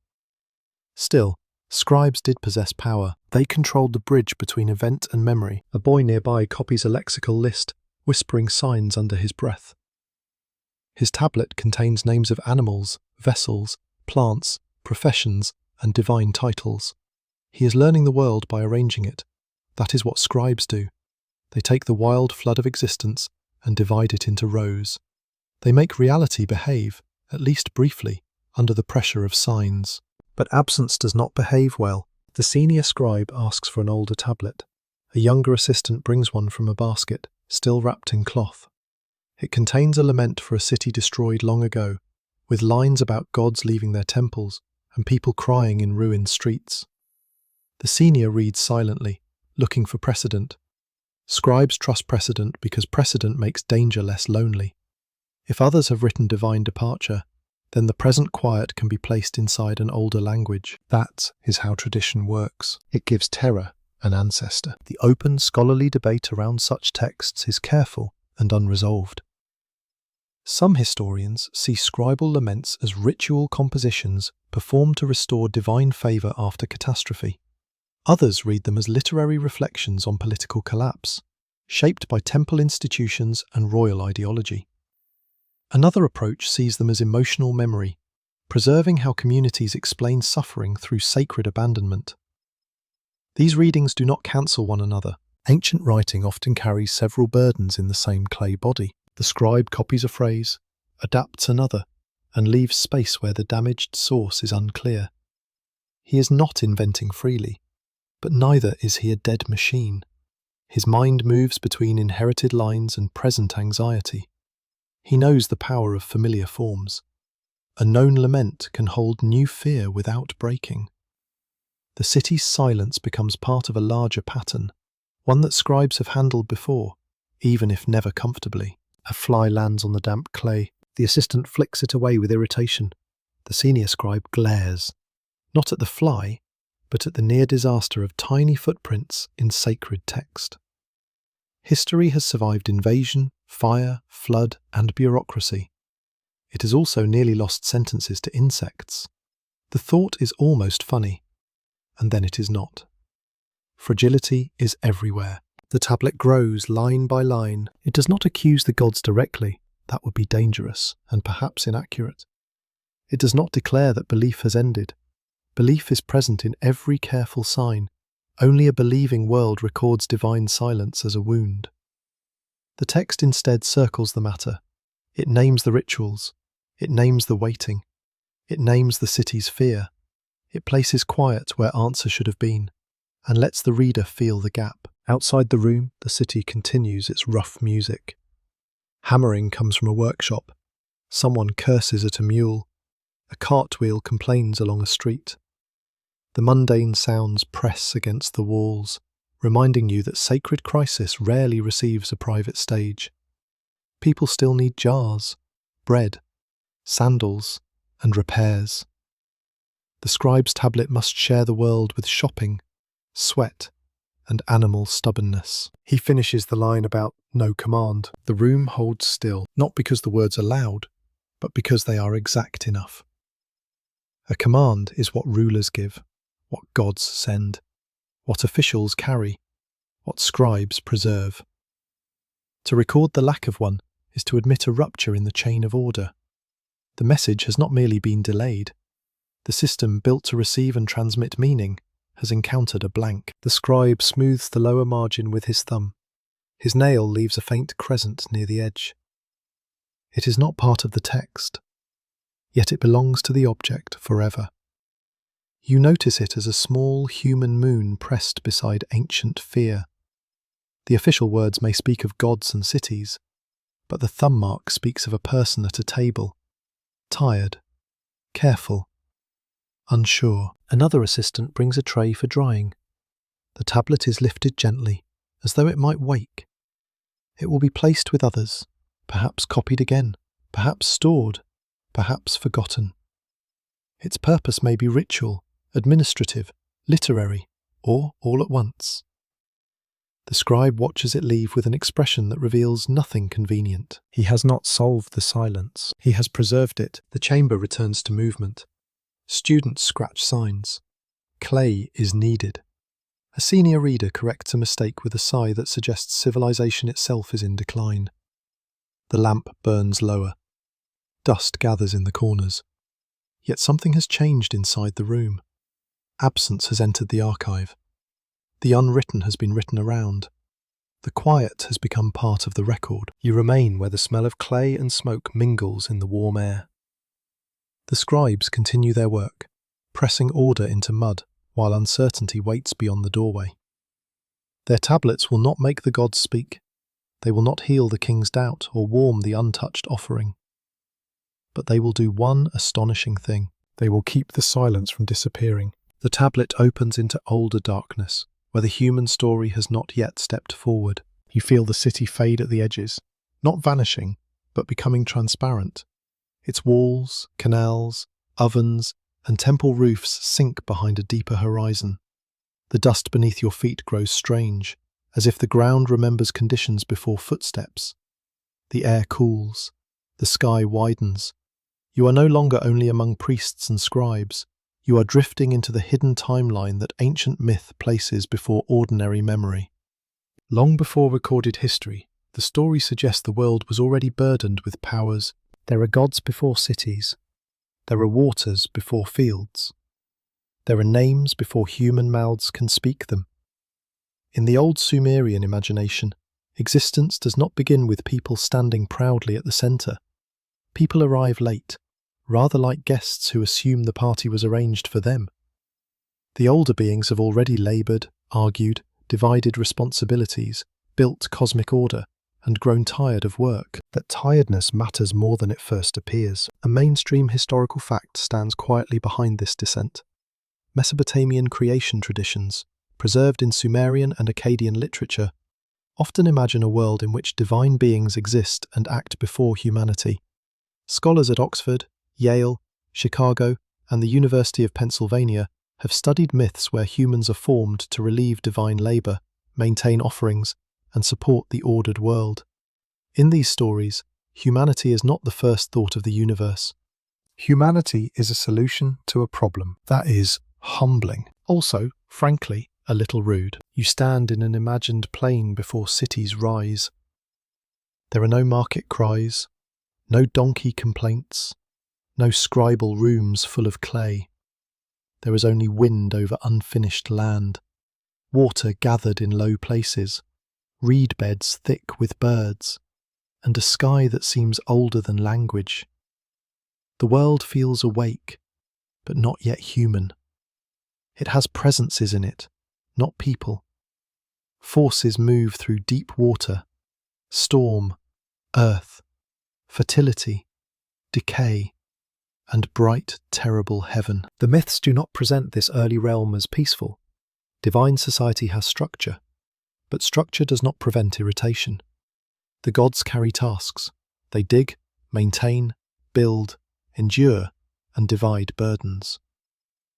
Still, scribes did possess power. They controlled the bridge between event and memory. A boy nearby copies a lexical list, whispering signs under his breath. His tablet contains names of animals, vessels, plants, professions, and divine titles. He is learning the world by arranging it. That is what scribes do. They take the wild flood of existence and divide it into rows. They make reality behave, at least briefly, under the pressure of signs. But absence does not behave well. The senior scribe asks for an older tablet. A younger assistant brings one from a basket, still wrapped in cloth. It contains a lament for a city destroyed long ago, with lines about gods leaving their temples and people crying in ruined streets. The senior reads silently, looking for precedent. Scribes trust precedent because precedent makes danger less lonely. If others have written divine departure, then the present quiet can be placed inside an older language. That is how tradition works. It gives terror an ancestor. The open scholarly debate around such texts is careful and unresolved. Some historians see scribal laments as ritual compositions performed to restore divine favour after catastrophe. Others read them as literary reflections on political collapse, shaped by temple institutions and royal ideology. Another approach sees them as emotional memory, preserving how communities explain suffering through sacred abandonment. These readings do not cancel one another. Ancient writing often carries several burdens in the same clay body. The scribe copies a phrase, adapts another, and leaves space where the damaged source is unclear. He is not inventing freely, but neither is he a dead machine. His mind moves between inherited lines and present anxiety. He knows the power of familiar forms. A known lament can hold new fear without breaking. The city's silence becomes part of a larger pattern, one that scribes have handled before, even if never comfortably. A fly lands on the damp clay. The assistant flicks it away with irritation. The senior scribe glares, not at the fly, but at the near disaster of tiny footprints in sacred text. History has survived invasion, fire, flood, and bureaucracy. It has also nearly lost sentences to insects. The thought is almost funny, and then it is not. Fragility is everywhere. The tablet grows line by line. It does not accuse the gods directly. That would be dangerous and perhaps inaccurate. It does not declare that belief has ended. Belief is present in every careful sign. Only a believing world records divine silence as a wound. The text instead circles the matter. It names the rituals. It names the waiting. It names the city's fear. It places quiet where answer should have been, and lets the reader feel the gap. Outside the room, the city continues its rough music. Hammering comes from a workshop. Someone curses at a mule. A cartwheel complains along a street. The mundane sounds press against the walls, reminding you that sacred crisis rarely receives a private stage. People still need jars, bread, sandals, and repairs. The scribe's tablet must share the world with shopping, sweat, and animal stubbornness. He finishes the line about no command. The room holds still, not because the words are loud, but because they are exact enough. A command is what rulers give, what gods send, what officials carry, what scribes preserve. To record the lack of one is to admit a rupture in the chain of order. The message has not merely been delayed. The system built to receive and transmit meaning has encountered a blank. The scribe smooths the lower margin with his thumb. His nail leaves a faint crescent near the edge. It is not part of the text, yet it belongs to the object forever. You notice it as a small human moon pressed beside ancient fear. The official words may speak of gods and cities, but the thumb mark speaks of a person at a table, tired, careful, unsure. Another assistant brings a tray for drying. The tablet is lifted gently, as though it might wake. It will be placed with others, perhaps copied again, perhaps stored, perhaps forgotten. Its purpose may be ritual, administrative, literary, or all at once. The scribe watches it leave with an expression that reveals nothing convenient. He has not solved the silence. He has preserved it. The chamber returns to movement. Students scratch signs. Clay is needed. A senior reader corrects a mistake with a sigh that suggests civilization itself is in decline. The lamp burns lower. Dust gathers in the corners. Yet something has changed inside the room. Absence has entered the archive. The unwritten has been written around. The quiet has become part of the record. You remain where the smell of clay and smoke mingles in the warm air. The scribes continue their work, pressing order into mud while uncertainty waits beyond the doorway. Their tablets will not make the gods speak. They will not heal the king's doubt or warm the untouched offering. But they will do one astonishing thing. They will keep the silence from disappearing. The tablet opens into older darkness, where the human story has not yet stepped forward. You feel the city fade at the edges, not vanishing, but becoming transparent. Its walls, canals, ovens, and temple roofs sink behind a deeper horizon. The dust beneath your feet grows strange, as if the ground remembers conditions before footsteps. The air cools. The sky widens. You are no longer only among priests and scribes. You are drifting into the hidden timeline that ancient myth places before ordinary memory. Long before recorded history, the story suggests the world was already burdened with powers. There are gods before cities. There are waters before fields. There are names before human mouths can speak them. In the old Sumerian imagination, existence does not begin with people standing proudly at the centre. People arrive late, rather like guests who assume the party was arranged for them. The older beings have already laboured, argued, divided responsibilities, built cosmic order, and grown tired of work. That tiredness matters more than it first appears. A mainstream historical fact stands quietly behind this descent. Mesopotamian creation traditions, preserved in Sumerian and Akkadian literature, often imagine a world in which divine beings exist and act before humanity. Scholars at Oxford, Yale, Chicago, and the University of Pennsylvania have studied myths where humans are formed to relieve divine labour, maintain offerings, and support the ordered world. In these stories, humanity is not the first thought of the universe. Humanity is a solution to a problem. That is humbling. Also, frankly, a little rude. You stand in an imagined plain before cities rise. There are no market cries, no donkey complaints, No scribal rooms full of clay. There is only wind over unfinished land, water gathered in low places, reed beds thick with birds, and a sky that seems older than language. The world feels awake, but not yet human. It has presences in it, not people. Forces move through deep water, storm, earth, fertility, decay, and bright, terrible heaven. The myths do not present this early realm as peaceful. Divine society has structure, but structure does not prevent irritation. The gods carry tasks. They dig, maintain, build, endure, and divide burdens.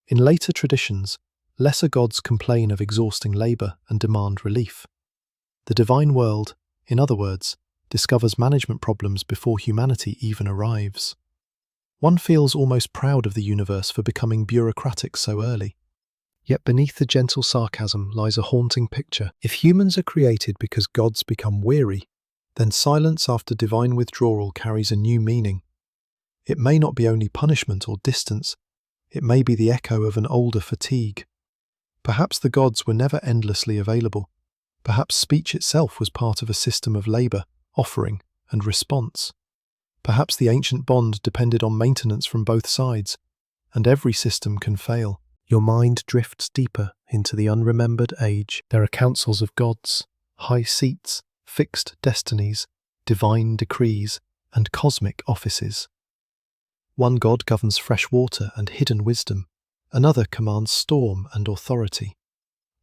In later traditions, lesser gods complain of exhausting labour and demand relief. The divine world, in other words, discovers management problems before humanity even arrives. One feels almost proud of the universe for becoming bureaucratic so early. Yet beneath the gentle sarcasm lies a haunting picture. If humans are created because gods become weary, then silence after divine withdrawal carries a new meaning. It may not be only punishment or distance, it may be the echo of an older fatigue. Perhaps the gods were never endlessly available. Perhaps speech itself was part of a system of labour, offering, and response. Perhaps the ancient bond depended on maintenance from both sides, and every system can fail. Your mind drifts deeper into the unremembered age. There are councils of gods, high seats, fixed destinies, divine decrees, and cosmic offices. One god governs fresh water and hidden wisdom. Another commands storm and authority.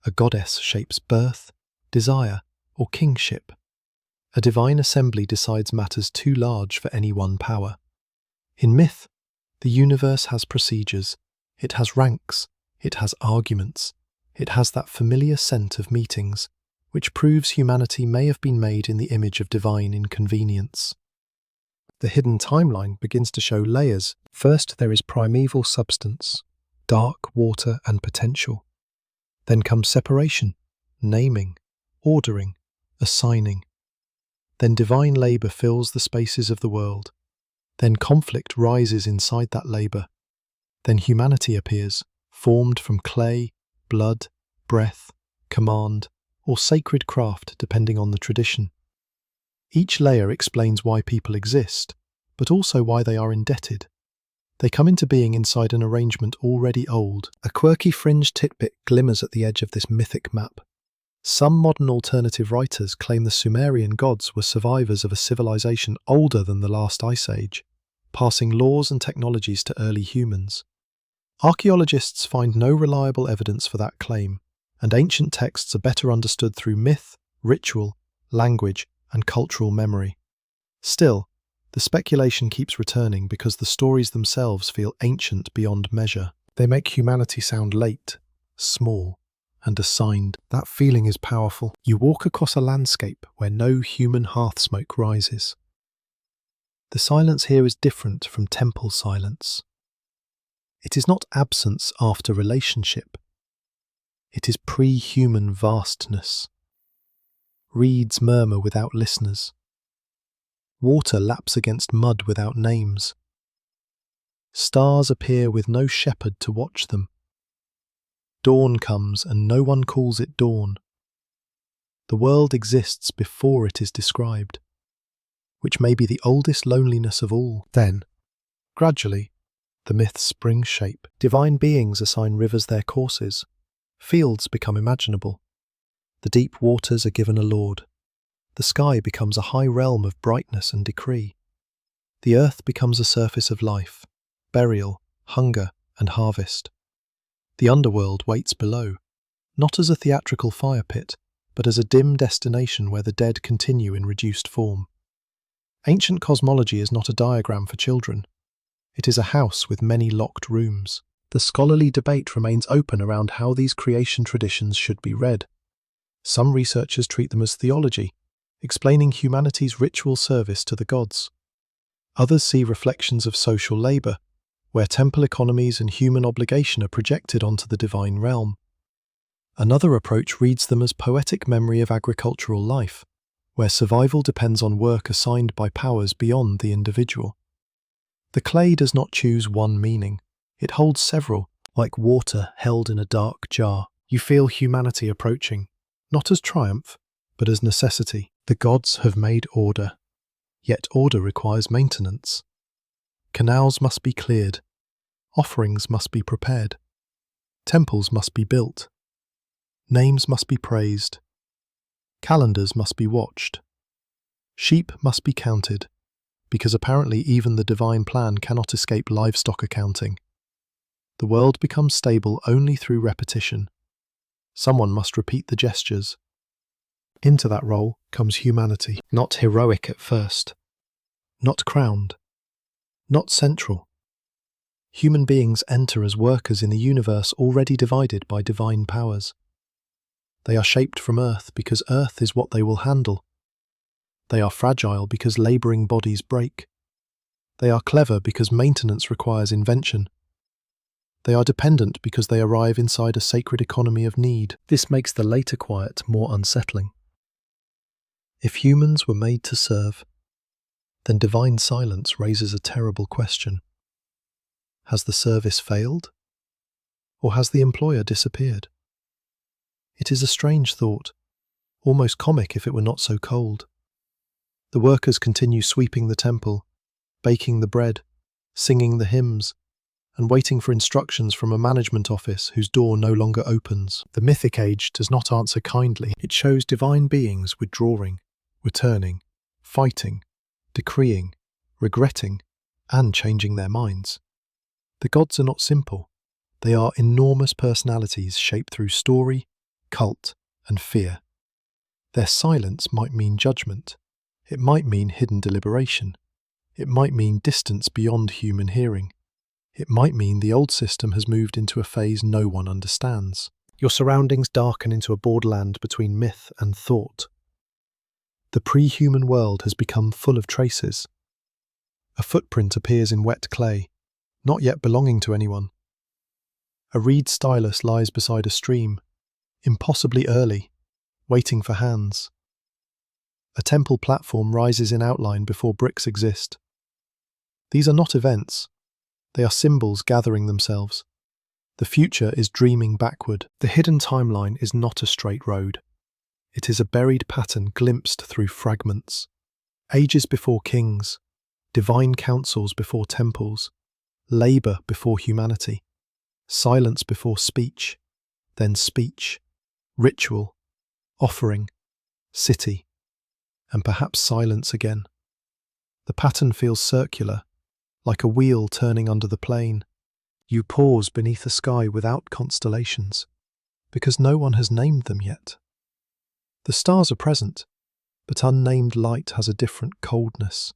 A goddess shapes birth, desire, or kingship. A divine assembly decides matters too large for any one power. In myth, the universe has procedures. It has ranks. It has arguments. It has that familiar scent of meetings, which proves humanity may have been made in the image of divine inconvenience. The hidden timeline begins to show layers. First, there is primeval substance, dark, water, and potential. Then comes separation, naming, ordering, assigning. Then divine labour fills the spaces of the world. Then conflict rises inside that labour. Then humanity appears, formed from clay, blood, breath, command, or sacred craft depending on the tradition. Each layer explains why people exist, but also why they are indebted. They come into being inside an arrangement already old. A quirky fringe tidbit glimmers at the edge of this mythic map. Some modern alternative writers claim the Sumerian gods were survivors of a civilization older than the last ice age, passing laws and technologies to early humans. Archaeologists find no reliable evidence for that claim, and ancient texts are better understood through myth, ritual, language, and cultural memory. Still, the speculation keeps returning because the stories themselves feel ancient beyond measure. They make humanity sound late, small, and assigned. That feeling is powerful. You walk across a landscape where no human hearth smoke rises. The silence here is different from temple silence. It is not absence after relationship. It is pre-human vastness. Reeds murmur without listeners. Water laps against mud without names. Stars appear with no shepherd to watch them. Dawn comes and no one calls it dawn. The world exists before it is described, which may be the oldest loneliness of all. Then, gradually, the myths spring shape. Divine beings assign rivers their courses. Fields become imaginable. The deep waters are given a lord. The sky becomes a high realm of brightness and decree. The earth becomes a surface of life, burial, hunger, and harvest. The underworld waits below, not as a theatrical fire pit, but as a dim destination where the dead continue in reduced form. Ancient cosmology is not a diagram for children. It is a house with many locked rooms. The scholarly debate remains open around how these creation traditions should be read. Some researchers treat them as theology, explaining humanity's ritual service to the gods. Others see reflections of social labour, where temple economies and human obligation are projected onto the divine realm. Another approach reads them as poetic memory of agricultural life, where survival depends on work assigned by powers beyond the individual. The clay does not choose one meaning. It holds several, like water held in a dark jar. You feel humanity approaching, not as triumph, but as necessity. The gods have made order, yet order requires maintenance. Canals must be cleared, offerings must be prepared, temples must be built, names must be praised, calendars must be watched, sheep must be counted, because apparently even the divine plan cannot escape livestock accounting. The world becomes stable only through repetition. Someone must repeat the gestures. Into that role comes humanity, not heroic at first, not crowned, not central. Human beings enter as workers in a universe already divided by divine powers. They are shaped from earth because earth is what they will handle. They are fragile because labouring bodies break. They are clever because maintenance requires invention. They are dependent because they arrive inside a sacred economy of need. This makes the later quiet more unsettling. If humans were made to serve, then divine silence raises a terrible question. Has the service failed? Or has the employer disappeared? It is a strange thought, almost comic if it were not so cold. The workers continue sweeping the temple, baking the bread, singing the hymns, and waiting for instructions from a management office whose door no longer opens. The mythic age does not answer kindly. It shows divine beings withdrawing, returning, fighting, decreeing, regretting, and changing their minds. The gods are not simple. They are enormous personalities shaped through story, cult, and fear. Their silence might mean judgment. It might mean hidden deliberation. It might mean distance beyond human hearing. It might mean the old system has moved into a phase no one understands. Your surroundings darken into a borderland between myth and thought. The pre-human world has become full of traces. A footprint appears in wet clay, not yet belonging to anyone. A reed stylus lies beside a stream, impossibly early, waiting for hands. A temple platform rises in outline before bricks exist. These are not events. They are symbols gathering themselves. The future is dreaming backward. The hidden timeline is not a straight road. It is a buried pattern glimpsed through fragments. Ages before kings, divine councils before temples, labour before humanity, silence before speech, then speech, ritual, offering, city, and perhaps silence again. The pattern feels circular, like a wheel turning under the plane. You pause beneath a sky without constellations, because no one has named them yet. The stars are present, but unnamed light has a different coldness.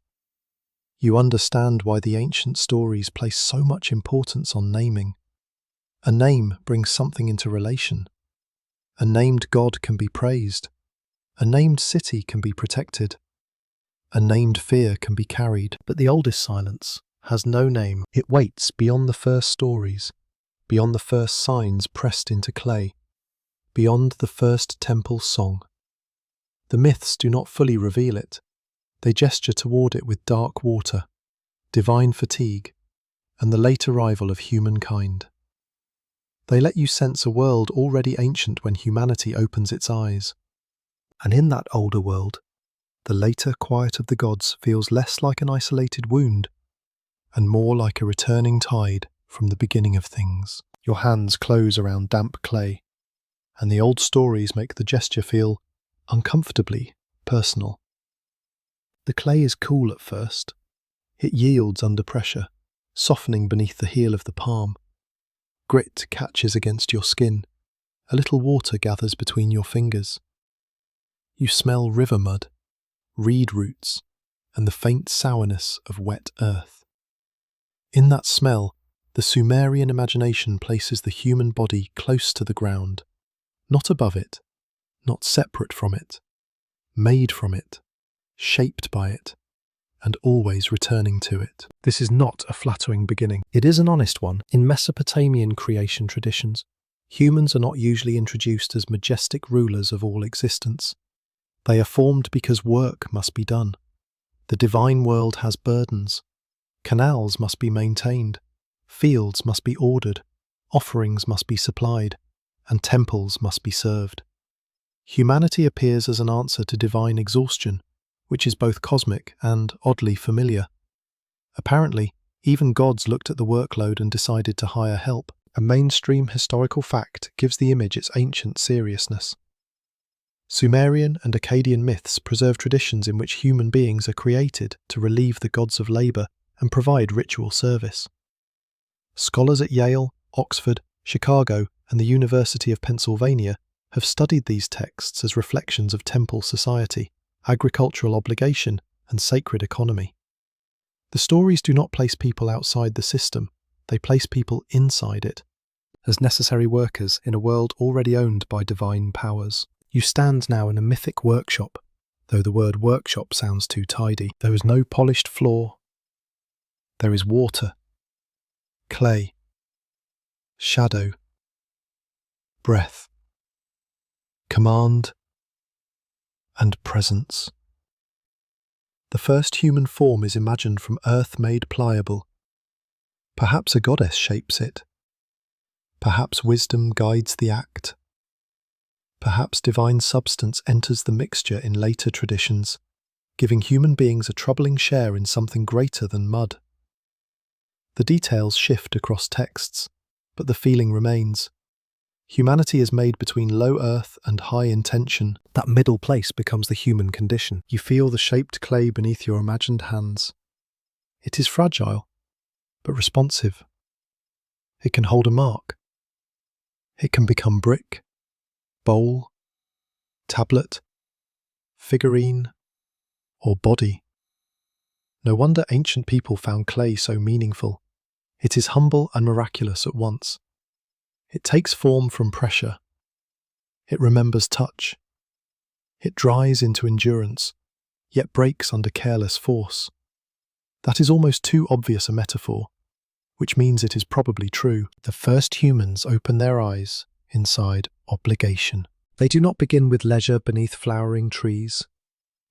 You understand why the ancient stories place so much importance on naming. A name brings something into relation. A named god can be praised. A named city can be protected. A named fear can be carried. But the oldest silence has no name. It waits beyond the first stories, beyond the first signs pressed into clay, beyond the first temple song. The myths do not fully reveal it. They gesture toward it with dark water, divine fatigue, and the late arrival of humankind. They let you sense a world already ancient when humanity opens its eyes. And in that older world, the later quiet of the gods feels less like an isolated wound, and more like a returning tide from the beginning of things. Your hands close around damp clay, and the old stories make the gesture feel uncomfortably personal. The clay is cool at first. It yields under pressure, softening beneath the heel of the palm. Grit catches against your skin. A little water gathers between your fingers. You smell river mud, reed roots, and the faint sourness of wet earth. In that smell, the Sumerian imagination places the human body close to the ground, not above it, not separate from it, made from it, shaped by it, and always returning to it. This is not a flattering beginning. It is an honest one. In Mesopotamian creation traditions, humans are not usually introduced as majestic rulers of all existence. They are formed because work must be done. The divine world has burdens. Canals must be maintained, fields must be ordered, offerings must be supplied, and temples must be served. Humanity appears as an answer to divine exhaustion, which is both cosmic and oddly familiar. Apparently, even gods looked at the workload and decided to hire help. A mainstream historical fact gives the image its ancient seriousness. Sumerian and Akkadian myths preserve traditions in which human beings are created to relieve the gods of labour and provide ritual service. Scholars at Yale, Oxford, Chicago, and the University of Pennsylvania have studied these texts as reflections of temple society, agricultural obligation, and sacred economy. The stories do not place people outside the system, they place people inside it, as necessary workers in a world already owned by divine powers. You stand now in a mythic workshop, though the word workshop sounds too tidy. There is no polished floor. There is water, clay, shadow, breath, command, and presence. The first human form is imagined from earth made pliable. Perhaps a goddess shapes it. Perhaps wisdom guides the act. Perhaps divine substance enters the mixture in later traditions, giving human beings a troubling share in something greater than mud. The details shift across texts, but the feeling remains. Humanity is made between low earth and high intention. That middle place becomes the human condition. You feel the shaped clay beneath your imagined hands. It is fragile, but responsive. It can hold a mark. It can become brick, bowl, tablet, figurine, or body. No wonder ancient people found clay so meaningful. It is humble and miraculous at once. It takes form from pressure. It remembers touch. It dries into endurance, yet breaks under careless force. That is almost too obvious a metaphor, which means it is probably true. The first humans open their eyes inside obligation. They do not begin with leisure beneath flowering trees.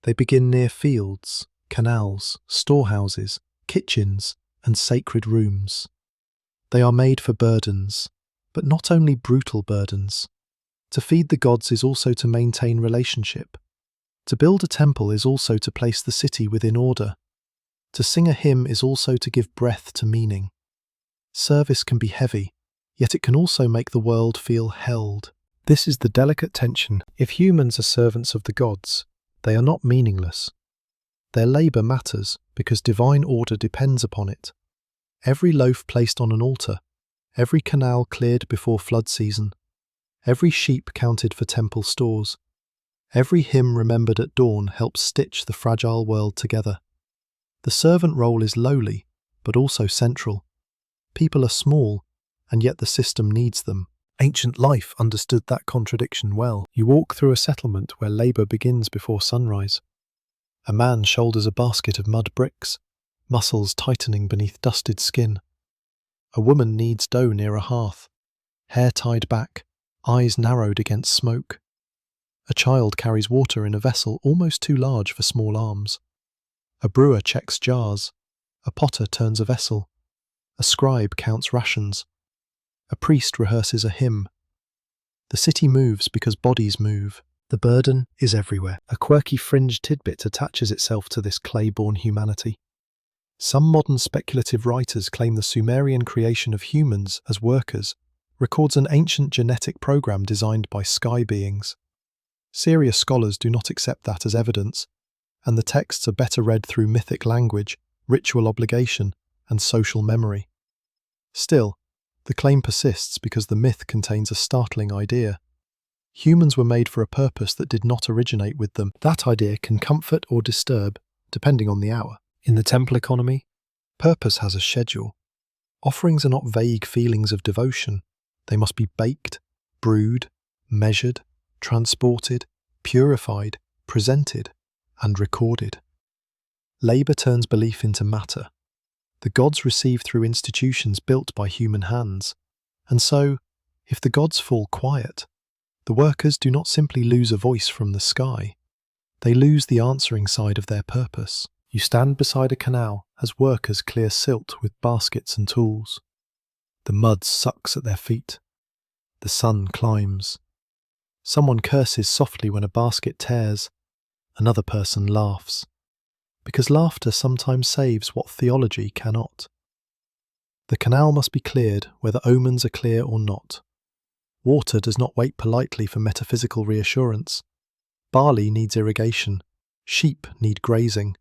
They begin near fields, canals, storehouses, kitchens, and sacred rooms. They are made for burdens, but not only brutal burdens. To feed the gods is also to maintain relationship. To build a temple is also to place the city within order. To sing a hymn is also to give breath to meaning. Service can be heavy, yet it can also make the world feel held. This is the delicate tension. If humans are servants of the gods, they are not meaningless. Their labour matters because divine order depends upon it. Every loaf placed on an altar, every canal cleared before flood season, every sheep counted for temple stores, every hymn remembered at dawn helps stitch the fragile world together. The servant role is lowly, but also central. People are small, and yet the system needs them. Ancient life understood that contradiction well. You walk through a settlement where labour begins before sunrise. A man shoulders a basket of mud bricks, muscles tightening beneath dusted skin. A woman kneads dough near a hearth, hair tied back, eyes narrowed against smoke. A child carries water in a vessel almost too large for small arms. A brewer checks jars. A potter turns a vessel. A scribe counts rations. A priest rehearses a hymn. The city moves because bodies move. The burden is everywhere. A quirky fringe tidbit attaches itself to this clay-born humanity. Some modern speculative writers claim the Sumerian creation of humans as workers records an ancient genetic program designed by sky beings. Serious scholars do not accept that as evidence, and the texts are better read through mythic language, ritual obligation, and social memory. Still, the claim persists because the myth contains a startling idea. Humans were made for a purpose that did not originate with them. That idea can comfort or disturb, depending on the hour. In the temple economy, purpose has a schedule. Offerings are not vague feelings of devotion. They must be baked, brewed, measured, transported, purified, presented, and recorded. Labour turns belief into matter. The gods receive through institutions built by human hands. And so, if the gods fall quiet, the workers do not simply lose a voice from the sky. They lose the answering side of their purpose. You stand beside a canal as workers clear silt with baskets and tools. The mud sucks at their feet. The sun climbs. Someone curses softly when a basket tears. Another person laughs. Because laughter sometimes saves what theology cannot. The canal must be cleared, whether omens are clear or not. Water does not wait politely for metaphysical reassurance. Barley needs irrigation. Sheep need grazing.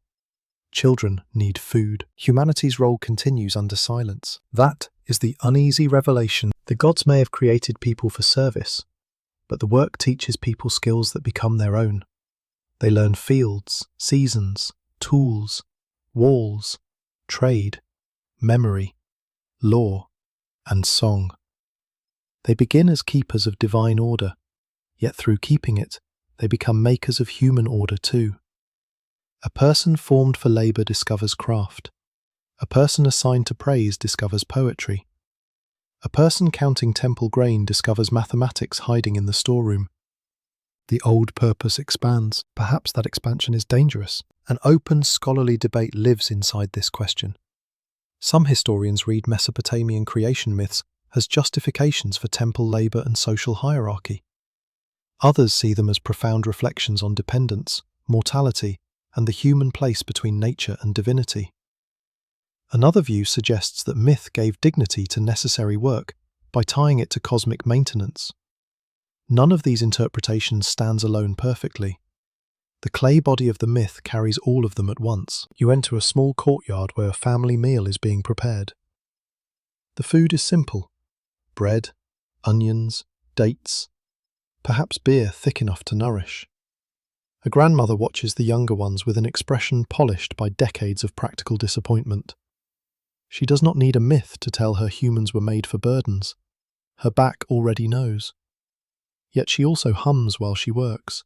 Children need food. Humanity's role continues under silence. That is the uneasy revelation. The gods may have created people for service, but the work teaches people skills that become their own. They learn fields, seasons, tools, walls, trade, memory, law, and song. They begin as keepers of divine order, yet through keeping it, they become makers of human order too. A person formed for labour discovers craft. A person assigned to praise discovers poetry. A person counting temple grain discovers mathematics hiding in the storeroom. The old purpose expands. Perhaps that expansion is dangerous. An open scholarly debate lives inside this question. Some historians read Mesopotamian creation myths as justifications for temple labour and social hierarchy. Others see them as profound reflections on dependence, mortality, and the human place between nature and divinity. Another view suggests that myth gave dignity to necessary work by tying it to cosmic maintenance. None of these interpretations stands alone perfectly. The clay body of the myth carries all of them at once. You enter a small courtyard where a family meal is being prepared. The food is simple: bread, onions, dates, perhaps beer thick enough to nourish. A grandmother watches the younger ones with an expression polished by decades of practical disappointment. She does not need a myth to tell her humans were made for burdens. Her back already knows. Yet she also hums while she works,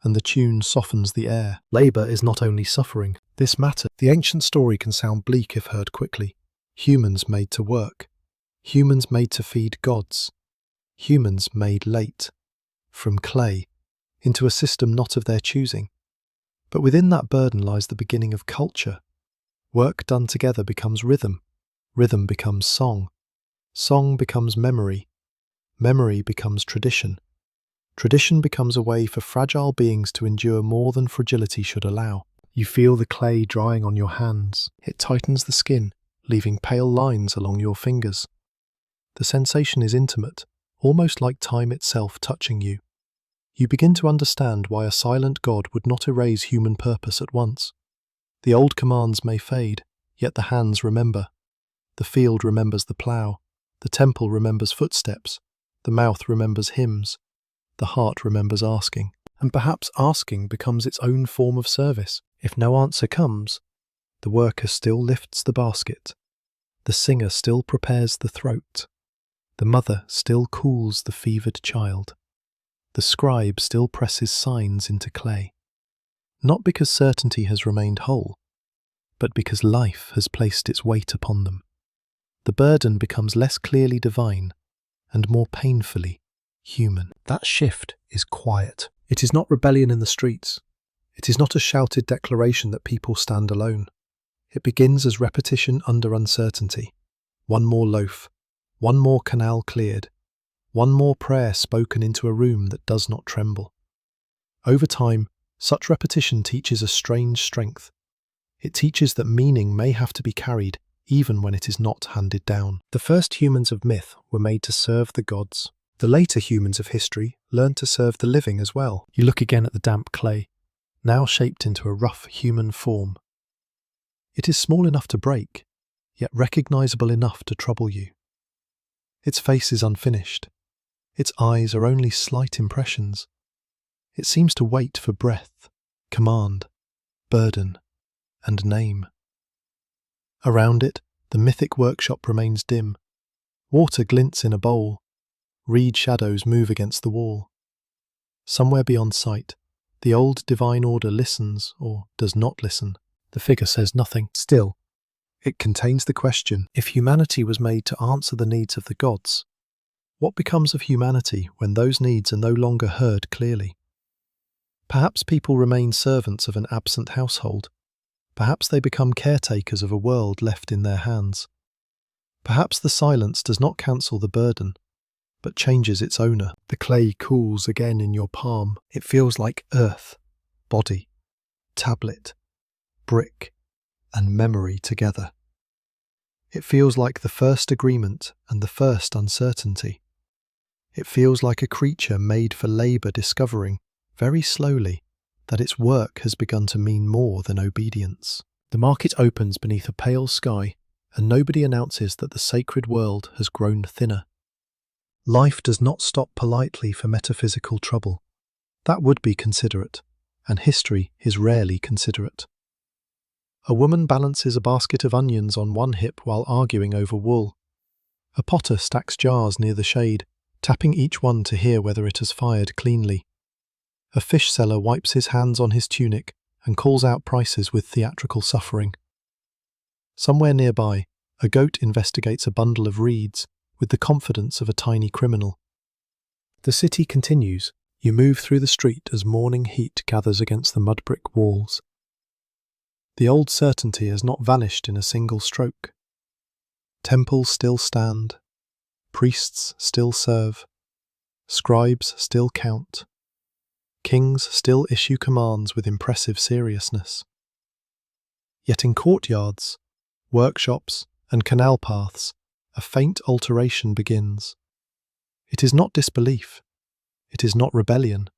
and the tune softens the air. Labour is not only suffering. This matters. The ancient story can sound bleak if heard quickly. Humans made to work. Humans made to feed gods. Humans made late. From clay, into a system not of their choosing. But within that burden lies the beginning of culture. Work done together becomes rhythm. Rhythm becomes song. Song becomes memory. Memory becomes tradition. Tradition becomes a way for fragile beings to endure more than fragility should allow. You feel the clay drying on your hands. It tightens the skin, leaving pale lines along your fingers. The sensation is intimate, almost like time itself touching you. You begin to understand why a silent God would not erase human purpose at once. The old commands may fade, yet the hands remember. The field remembers the plough. The temple remembers footsteps. The mouth remembers hymns. The heart remembers asking. And perhaps asking becomes its own form of service. If no answer comes, the worker still lifts the basket. The singer still prepares the throat. The mother still cools the fevered child. The scribe still presses signs into clay. Not because certainty has remained whole, but because life has placed its weight upon them. The burden becomes less clearly divine and more painfully human. That shift is quiet. It is not rebellion in the streets. It is not a shouted declaration that people stand alone. It begins as repetition under uncertainty. One more loaf, one more canal cleared, one more prayer spoken into a room that does not tremble. Over time, such repetition teaches a strange strength. It teaches that meaning may have to be carried even when it is not handed down. The first humans of myth were made to serve the gods. The later humans of history learned to serve the living as well. You look again at the damp clay, now shaped into a rough human form. It is small enough to break, yet recognizable enough to trouble you. Its face is unfinished. Its eyes are only slight impressions. It seems to wait for breath, command, burden, and name. Around it, the mythic workshop remains dim. Water glints in a bowl. Reed shadows move against the wall. Somewhere beyond sight, the old divine order listens or does not listen. The figure says nothing. Still, it contains the question, if humanity was made to answer the needs of the gods, what becomes of humanity when those needs are no longer heard clearly? Perhaps people remain servants of an absent household. Perhaps they become caretakers of a world left in their hands. Perhaps the silence does not cancel the burden, but changes its owner. The clay cools again in your palm. It feels like earth, body, tablet, brick, and memory together. It feels like the first agreement and the first uncertainty. It feels like a creature made for labour discovering, very slowly, that its work has begun to mean more than obedience. The market opens beneath a pale sky, and nobody announces that the sacred world has grown thinner. Life does not stop politely for metaphysical trouble. That would be considerate, and history is rarely considerate. A woman balances a basket of onions on one hip while arguing over wool. A potter stacks jars near the shade, tapping each one to hear whether it has fired cleanly. A fish seller wipes his hands on his tunic and calls out prices with theatrical suffering. Somewhere nearby, a goat investigates a bundle of reeds with the confidence of a tiny criminal. The city continues. You move through the street as morning heat gathers against the mud brick walls. The old certainty has not vanished in a single stroke. Temples still stand, priests still serve, scribes still count, kings still issue commands with impressive seriousness. Yet in courtyards, workshops, and canal paths, a faint alteration begins. It is not disbelief. It is not rebellion.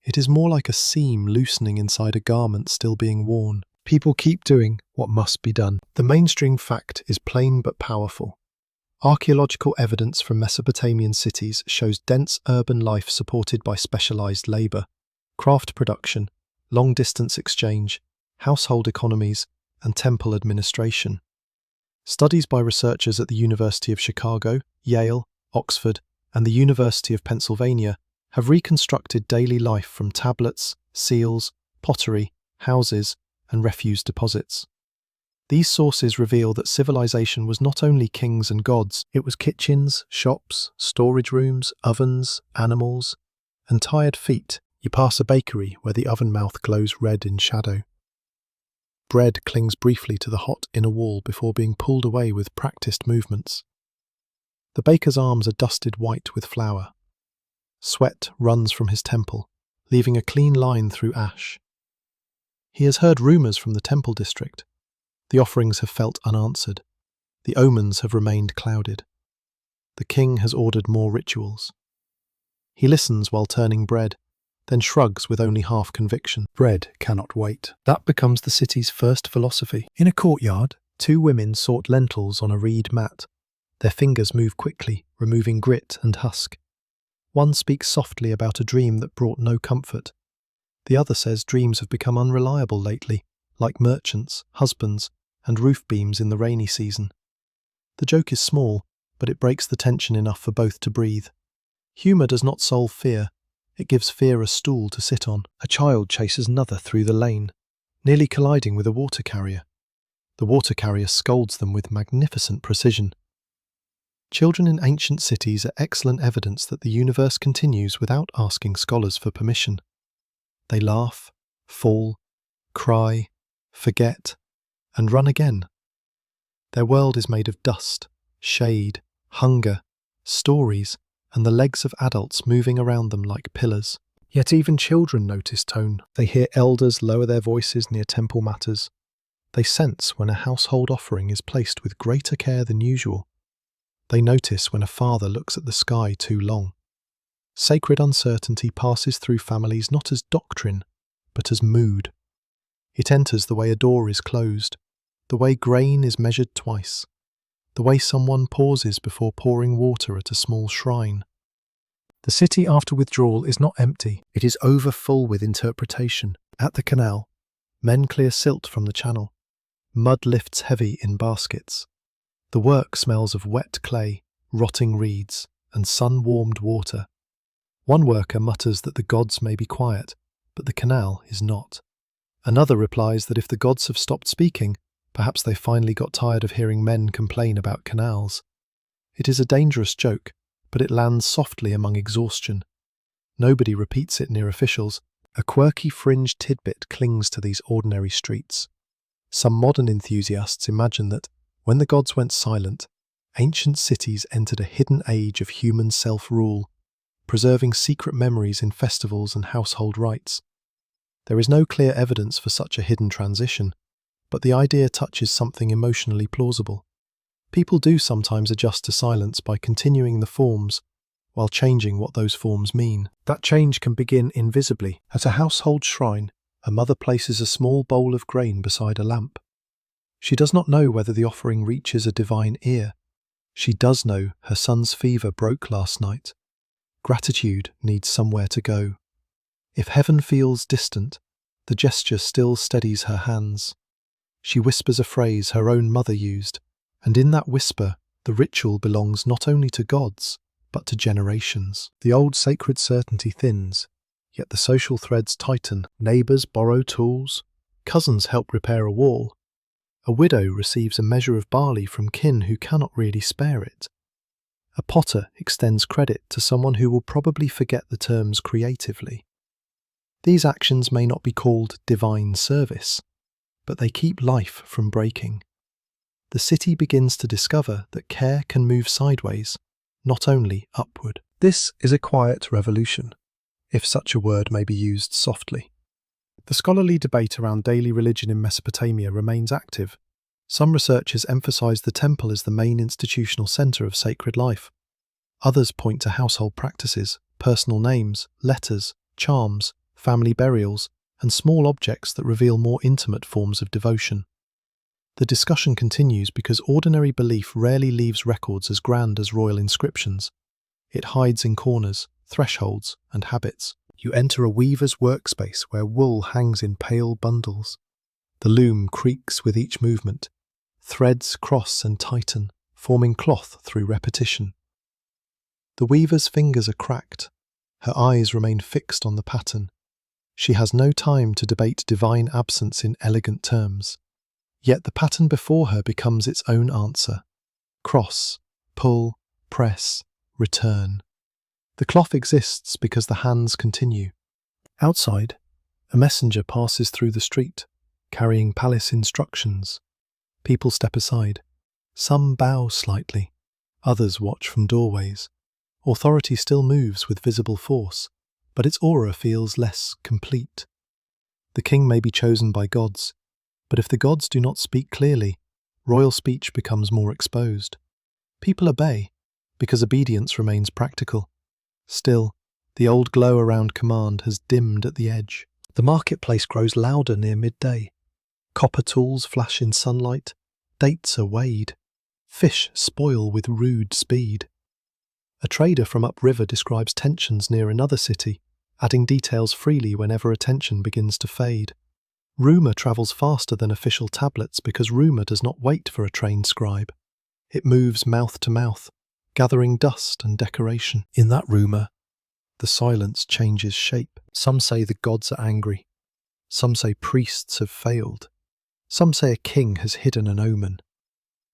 It is more like a seam loosening inside a garment still being worn. People keep doing what must be done. The mainstream fact is plain but powerful. Archaeological evidence from Mesopotamian cities shows dense urban life supported by specialized labor, craft production, long-distance exchange, household economies, and temple administration. Studies by researchers at the University of Chicago, Yale, Oxford, and the University of Pennsylvania have reconstructed daily life from tablets, seals, pottery, houses, and refuse deposits. These sources reveal that civilization was not only kings and gods, it was kitchens, shops, storage rooms, ovens, animals, and tired feet. You pass a bakery where the oven mouth glows red in shadow. Bread clings briefly to the hot inner wall before being pulled away with practiced movements. The baker's arms are dusted white with flour. Sweat runs from his temple, leaving a clean line through ash. He has heard rumours from the temple district. The offerings have felt unanswered. The omens have remained clouded. The king has ordered more rituals. He listens while turning bread, then shrugs with only half conviction. Bread cannot wait. That becomes the city's first philosophy. In a courtyard, two women sort lentils on a reed mat. Their fingers move quickly, removing grit and husk. One speaks softly about a dream that brought no comfort. The other says dreams have become unreliable lately, like merchants, husbands, and roof beams in the rainy season. The joke is small, but it breaks the tension enough for both to breathe. Humour does not solve fear. It gives fear a stool to sit on. A child chases another through the lane, nearly colliding with a water carrier. The water carrier scolds them with magnificent precision. Children in ancient cities are excellent evidence that the universe continues without asking scholars for permission. They laugh, fall, cry, forget, and run again. Their world is made of dust, shade, hunger, stories, and the legs of adults moving around them like pillars. Yet even children notice tone. They hear elders lower their voices near temple matters. They sense when a household offering is placed with greater care than usual. They notice when a father looks at the sky too long. Sacred uncertainty passes through families not as doctrine, but as mood. It enters the way a door is closed, the way grain is measured twice, the way someone pauses before pouring water at a small shrine. The city after withdrawal is not empty, it is overfull with interpretation. At the canal, men clear silt from the channel. Mud lifts heavy in baskets. The work smells of wet clay, rotting reeds, and sun-warmed water. One worker mutters that the gods may be quiet, but the canal is not. Another replies that if the gods have stopped speaking, perhaps they finally got tired of hearing men complain about canals. It is a dangerous joke, but it lands softly among exhaustion. Nobody repeats it near officials. A quirky fringe tidbit clings to these ordinary streets. Some modern enthusiasts imagine that, when the gods went silent, ancient cities entered a hidden age of human self-rule, preserving secret memories in festivals and household rites. There is no clear evidence for such a hidden transition, but the idea touches something emotionally plausible. People do sometimes adjust to silence by continuing the forms while changing what those forms mean. That change can begin invisibly. At a household shrine, a mother places a small bowl of grain beside a lamp. She does not know whether the offering reaches a divine ear. She does know her son's fever broke last night. Gratitude needs somewhere to go. If heaven feels distant, the gesture still steadies her hands. She whispers a phrase her own mother used, and in that whisper, the ritual belongs not only to gods, but to generations. The old sacred certainty thins, yet the social threads tighten. Neighbours borrow tools, cousins help repair a wall. A widow receives a measure of barley from kin who cannot really spare it. A potter extends credit to someone who will probably forget the terms creatively. These actions may not be called divine service, but they keep life from breaking. The city begins to discover that care can move sideways, not only upward. This is a quiet revolution, if such a word may be used softly. The scholarly debate around daily religion in Mesopotamia remains active. Some researchers emphasize the temple as the main institutional center of sacred life. Others point to household practices, personal names, letters, charms, family burials, and small objects that reveal more intimate forms of devotion. The discussion continues because ordinary belief rarely leaves records as grand as royal inscriptions. It hides in corners, thresholds, and habits. You enter a weaver's workspace where wool hangs in pale bundles. The loom creaks with each movement. Threads cross and tighten, forming cloth through repetition. The weaver's fingers are cracked. Her eyes remain fixed on the pattern. She has no time to debate divine absence in elegant terms. Yet the pattern before her becomes its own answer. Cross, pull, press, return. The cloth exists because the hands continue. Outside, a messenger passes through the street, carrying palace instructions. People step aside. Some bow slightly. Others watch from doorways. Authority still moves with visible force, but its aura feels less complete. The king may be chosen by gods, but if the gods do not speak clearly, royal speech becomes more exposed. People obey, because obedience remains practical. Still, the old glow around command has dimmed at the edge. The marketplace grows louder near midday. Copper tools flash in sunlight. Dates are weighed. Fish spoil with rude speed. A trader from upriver describes tensions near another city, adding details freely whenever attention begins to fade. Rumour travels faster than official tablets because rumour does not wait for a trained scribe. It moves mouth to mouth, gathering dust and decoration. In that rumour, the silence changes shape. Some say the gods are angry. Some say priests have failed. Some say a king has hidden an omen.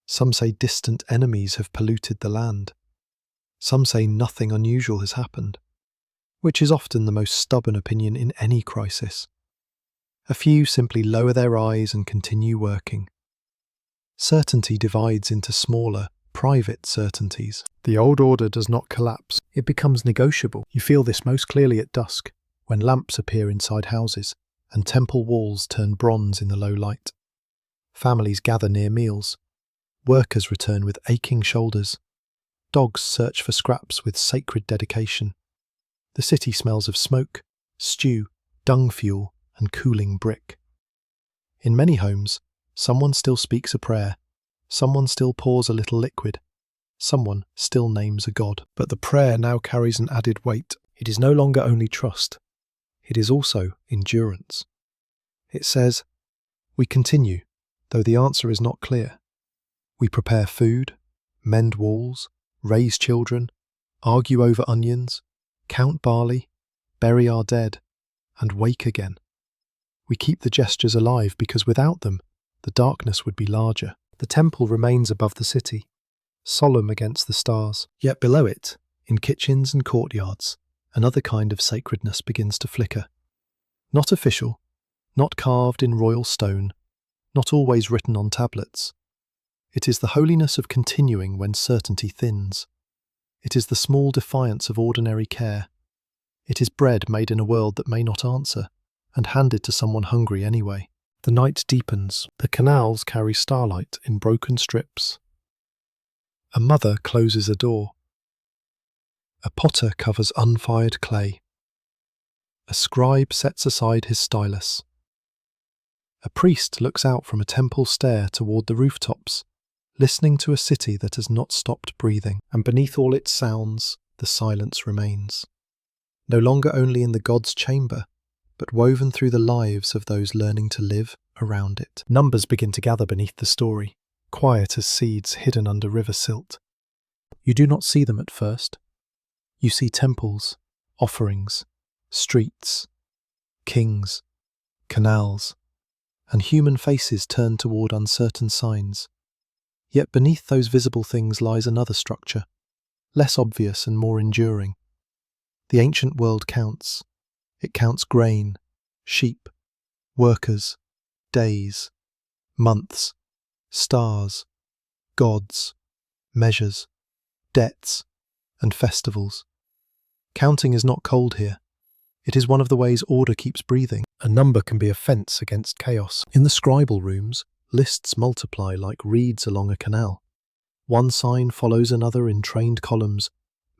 Some say distant enemies have polluted the land. Some say nothing unusual has happened, which is often the most stubborn opinion in any crisis. A few simply lower their eyes and continue working. Certainty divides into smaller, private certainties. The old order does not collapse, it becomes negotiable. You feel this most clearly at dusk, when lamps appear inside houses, and temple walls turn bronze in the low light. Families gather near meals. Workers return with aching shoulders. Dogs search for scraps with sacred dedication. The city smells of smoke, stew, dung fuel, and cooling brick. In many homes, someone still speaks a prayer, someone still pours a little liquid, someone still names a god. But the prayer now carries an added weight. It is no longer only trust, it is also endurance. It says, we continue, though the answer is not clear. We prepare food, mend walls, raise children, argue over onions, count barley, bury our dead, and wake again. We keep the gestures alive because without them, the darkness would be larger. The temple remains above the city, solemn against the stars. Yet below it, in kitchens and courtyards, another kind of sacredness begins to flicker. Not official, not carved in royal stone, not always written on tablets. It is the holiness of continuing when certainty thins. It is the small defiance of ordinary care. It is bread made in a world that may not answer, and handed to someone hungry anyway. The night deepens. The canals carry starlight in broken strips. A mother closes a door. A potter covers unfired clay. A scribe sets aside his stylus. A priest looks out from a temple stair toward the rooftops, listening to a city that has not stopped breathing, and beneath all its sounds, the silence remains. No longer only in the god's chamber, but woven through the lives of those learning to live around it. Numbers begin to gather beneath the story, quiet as seeds hidden under river silt. You do not see them at first. You see temples, offerings, streets, kings, canals, and human faces turned toward uncertain signs. Yet beneath those visible things lies another structure, less obvious and more enduring. The ancient world counts. It counts grain, sheep, workers, days, months, stars, gods, measures, debts, and festivals. Counting is not cold here. It is one of the ways order keeps breathing. A number can be a fence against chaos. In the scribal rooms, lists multiply like reeds along a canal. One sign follows another in trained columns.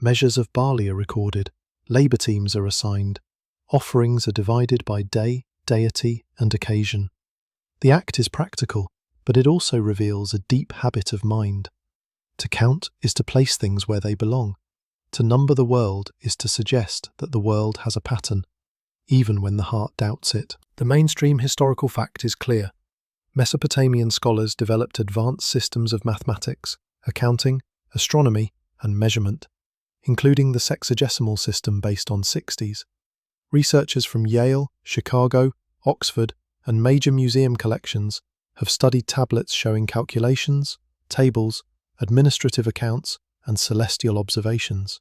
Measures of barley are recorded. Labour teams are assigned. Offerings are divided by day, deity, and occasion. The act is practical, but it also reveals a deep habit of mind. To count is to place things where they belong. To number the world is to suggest that the world has a pattern, even when the heart doubts it. The mainstream historical fact is clear. Mesopotamian scholars developed advanced systems of mathematics, accounting, astronomy, and measurement, including the sexagesimal system based on 60s. Researchers from Yale, Chicago, Oxford, and major museum collections have studied tablets showing calculations, tables, administrative accounts, and celestial observations.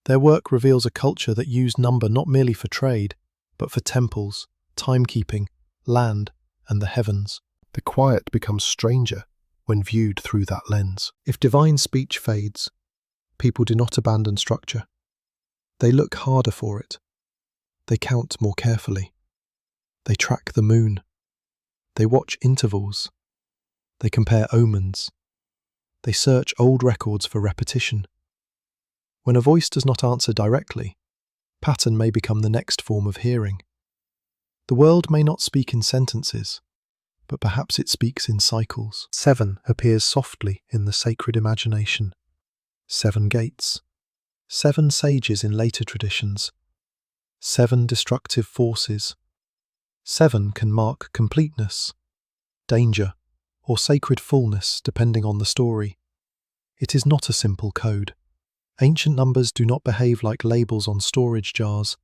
Their work reveals a culture that used number not merely for trade, but for temples, timekeeping, land, and the heavens. The quiet becomes stranger when viewed through that lens. If divine speech fades, people do not abandon structure. They look harder for it. They count more carefully. They track the moon. They watch intervals. They compare omens. They search old records for repetition. When a voice does not answer directly, pattern may become the next form of hearing. The world may not speak in sentences, but perhaps it speaks in cycles. 7 appears softly in the sacred imagination. 7 gates. 7 sages in later traditions. 7 destructive forces. 7 can mark completeness, danger, or sacred fullness depending on the story. It is not a simple code. Ancient numbers do not behave like labels on storage jars.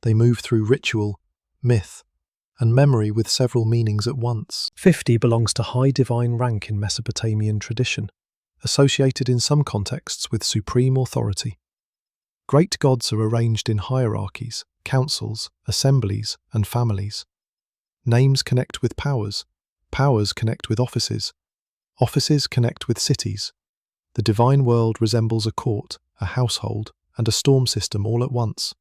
They move through ritual, myth, and memory with several meanings at once. 50 belongs to high divine rank in Mesopotamian tradition, associated in some contexts with supreme authority. Great gods are arranged in hierarchies, councils, assemblies, and families. Names connect with powers. Powers connect with offices. Offices connect with cities. The divine world resembles a court, a household, and a storm system all at once.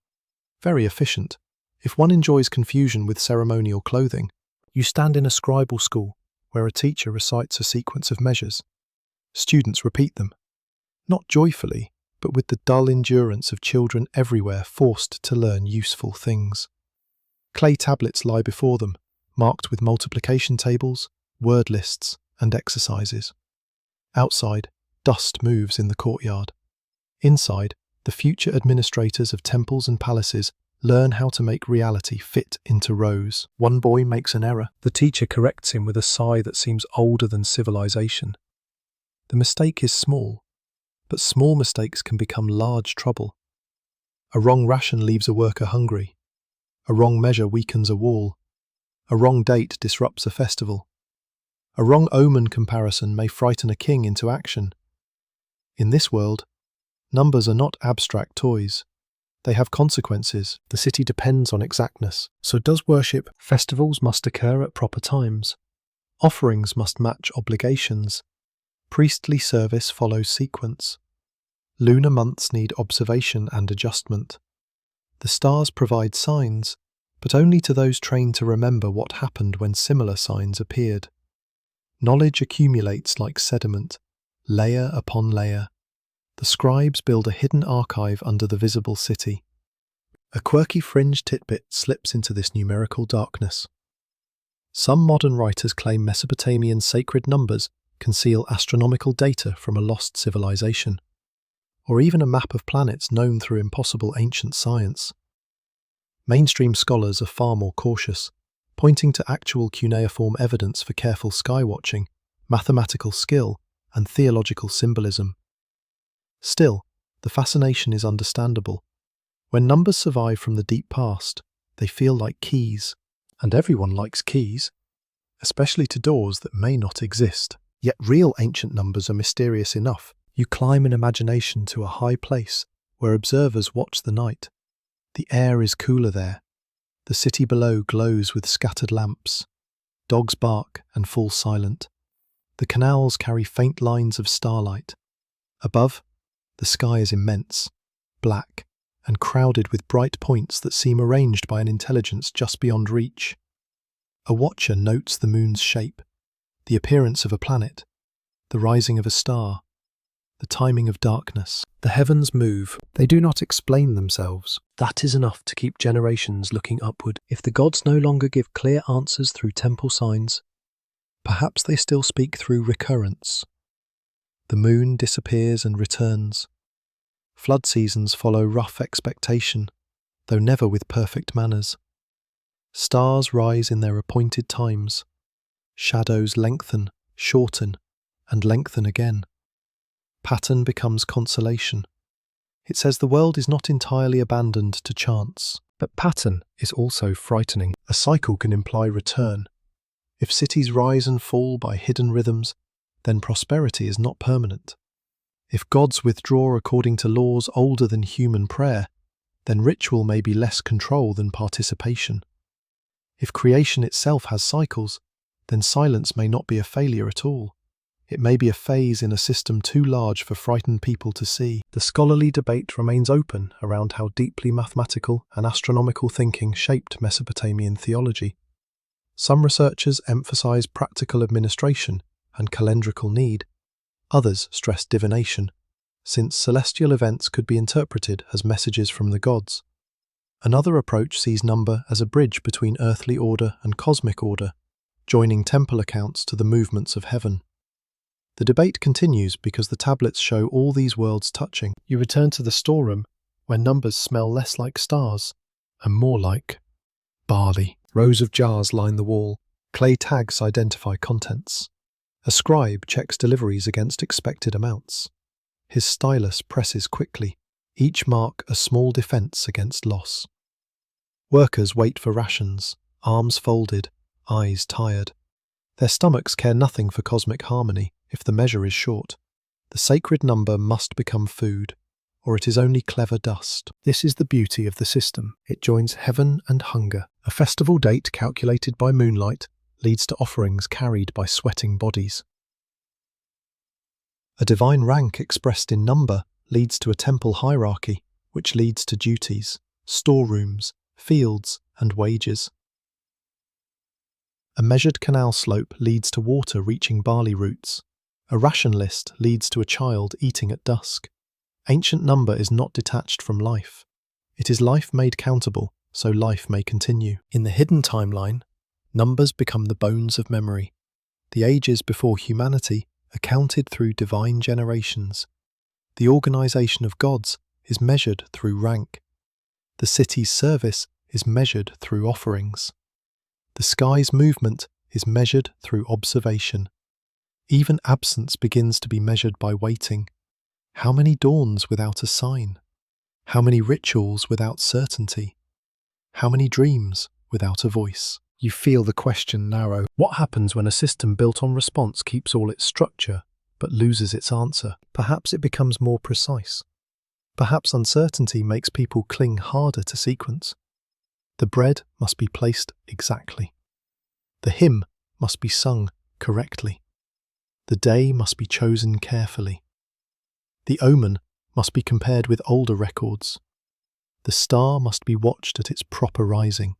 Very efficient. If one enjoys confusion with ceremonial clothing, you stand in a scribal school where a teacher recites a sequence of measures. Students repeat them, not joyfully, but with the dull endurance of children everywhere forced to learn useful things. Clay tablets lie before them, marked with multiplication tables, word lists, and exercises. Outside, dust moves in the courtyard. Inside, the future administrators of temples and palaces learn how to make reality fit into rows. One boy makes an error. The teacher corrects him with a sigh that seems older than civilization. The mistake is small, but small mistakes can become large trouble. A wrong ration leaves a worker hungry. A wrong measure weakens a wall. A wrong date disrupts a festival. A wrong omen comparison may frighten a king into action. In this world, numbers are not abstract toys. They have consequences. The city depends on exactness. So does worship. Festivals must occur at proper times. Offerings must match obligations. Priestly service follows sequence. Lunar months need observation and adjustment. The stars provide signs, but only to those trained to remember what happened when similar signs appeared. Knowledge accumulates like sediment, layer upon layer. The scribes build a hidden archive under the visible city. A quirky fringe tidbit slips into this numerical darkness. Some modern writers claim Mesopotamian sacred numbers conceal astronomical data from a lost civilization, or even a map of planets known through impossible ancient science. Mainstream scholars are far more cautious, pointing to actual cuneiform evidence for careful skywatching, mathematical skill, and theological symbolism. Still, the fascination is understandable. When numbers survive from the deep past, they feel like keys, and everyone likes keys, especially to doors that may not exist. Yet real ancient numbers are mysterious enough. You climb in imagination to a high place where observers watch the night. The air is cooler there. The city below glows with scattered lamps. Dogs bark and fall silent. The canals carry faint lines of starlight. Above, the sky is immense, black, and crowded with bright points that seem arranged by an intelligence just beyond reach. A watcher notes the moon's shape, the appearance of a planet, the rising of a star, the timing of darkness. The heavens move. They do not explain themselves. That is enough to keep generations looking upward. If the gods no longer give clear answers through temple signs, perhaps they still speak through recurrence. The moon disappears and returns. Flood seasons follow rough expectation, though never with perfect manners. Stars rise in their appointed times. Shadows lengthen, shorten, and lengthen again. Pattern becomes consolation. It says the world is not entirely abandoned to chance. But pattern is also frightening. A cycle can imply return. If cities rise and fall by hidden rhythms, then prosperity is not permanent. If gods withdraw according to laws older than human prayer, then ritual may be less control than participation. If creation itself has cycles, then silence may not be a failure at all. It may be a phase in a system too large for frightened people to see. The scholarly debate remains open around how deeply mathematical and astronomical thinking shaped Mesopotamian theology. Some researchers emphasize practical administration and calendrical need. Others stress divination, since celestial events could be interpreted as messages from the gods. Another approach sees number as a bridge between earthly order and cosmic order, joining temple accounts to the movements of heaven. The debate continues because the tablets show all these worlds touching. You return to the storeroom, where numbers smell less like stars and more like barley. Rows of jars line the wall. Clay tags identify contents. A scribe checks deliveries against expected amounts. His stylus presses quickly, each mark a small defense against loss. Workers wait for rations, arms folded, eyes tired. Their stomachs care nothing for cosmic harmony if the measure is short. The sacred number must become food, or it is only clever dust. This is the beauty of the system. It joins heaven and hunger. A festival date calculated by moonlight leads to offerings carried by sweating bodies. A divine rank expressed in number leads to a temple hierarchy, which leads to duties, storerooms, fields, and wages. A measured canal slope leads to water reaching barley roots. A ration list leads to a child eating at dusk. Ancient number is not detached from life. It is life made countable, so life may continue. In the hidden timeline, numbers become the bones of memory. The ages before humanity are counted through divine generations. The organization of gods is measured through rank. The city's service is measured through offerings. The sky's movement is measured through observation. Even absence begins to be measured by waiting. How many dawns without a sign? How many rituals without certainty? How many dreams without a voice? You feel the question narrow. What happens when a system built on response keeps all its structure, but loses its answer? Perhaps it becomes more precise. Perhaps uncertainty makes people cling harder to sequence. The bread must be placed exactly. The hymn must be sung correctly. The day must be chosen carefully. The omen must be compared with older records. The star must be watched at its proper rising.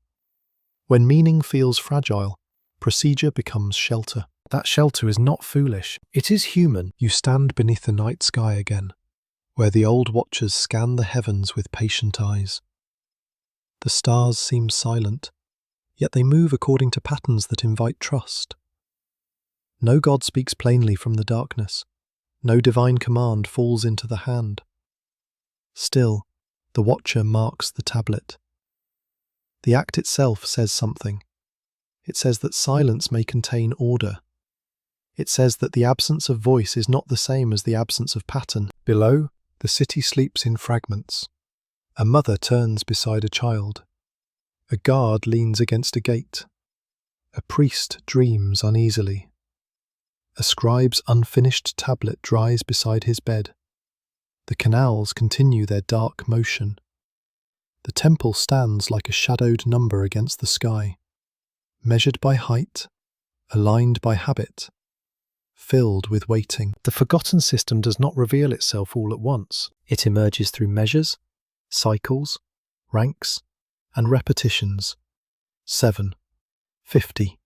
When meaning feels fragile, procedure becomes shelter. That shelter is not foolish, it is human. You stand beneath the night sky again, where the old watchers scan the heavens with patient eyes. The stars seem silent, yet they move according to patterns that invite trust. No god speaks plainly from the darkness. No divine command falls into the hand. Still, the watcher marks the tablet. The act itself says something. It says that silence may contain order. It says that the absence of voice is not the same as the absence of pattern. Below, the city sleeps in fragments. A mother turns beside a child. A guard leans against a gate. A priest dreams uneasily. A scribe's unfinished tablet dries beside his bed. The canals continue their dark motion. The temple stands like a shadowed number against the sky, measured by height, aligned by habit, filled with waiting. The forgotten system does not reveal itself all at once. It emerges through measures, cycles, ranks, and repetitions. 7, 50,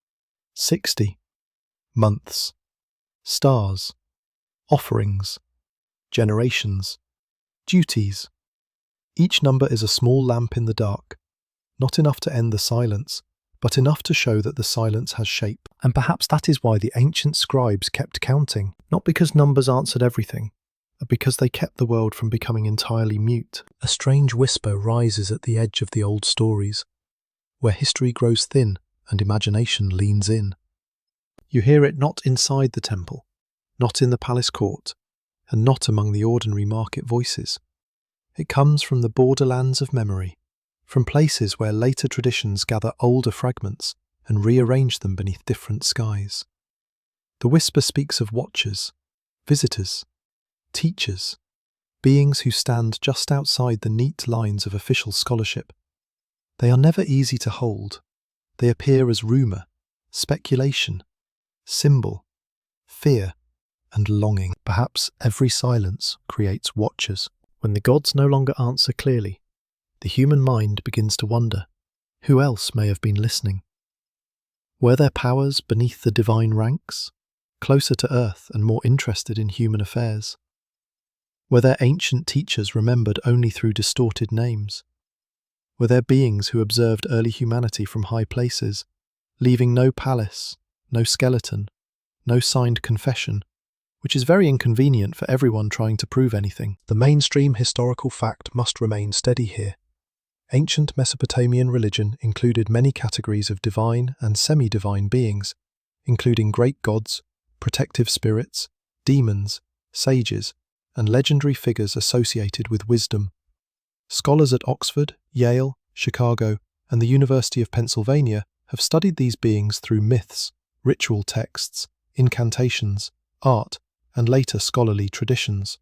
60, months, stars, offerings, generations, duties. Each number is a small lamp in the dark, not enough to end the silence, but enough to show that the silence has shape. And perhaps that is why the ancient scribes kept counting, not because numbers answered everything, but because they kept the world from becoming entirely mute. A strange whisper rises at the edge of the old stories, where history grows thin and imagination leans in. You hear it not inside the temple, not in the palace court, and not among the ordinary market voices. It comes from the borderlands of memory, from places where later traditions gather older fragments and rearrange them beneath different skies. The whisper speaks of watchers, visitors, teachers, beings who stand just outside the neat lines of official scholarship. They are never easy to hold. They appear as rumour, speculation, symbol, fear, and longing. Perhaps every silence creates watchers. When the gods no longer answer clearly, the human mind begins to wonder, who else may have been listening? Were their powers beneath the divine ranks, closer to earth and more interested in human affairs? Were there ancient teachers remembered only through distorted names? Were there beings who observed early humanity from high places, leaving no palace, no skeleton, no signed confession, which is very inconvenient for everyone trying to prove anything? The mainstream historical fact must remain steady here. Ancient Mesopotamian religion included many categories of divine and semi-divine beings, including great gods, protective spirits, demons, sages, and legendary figures associated with wisdom. Scholars at Oxford, Yale, Chicago, and the University of Pennsylvania have studied these beings through myths, ritual texts, incantations, art, and later scholarly traditions.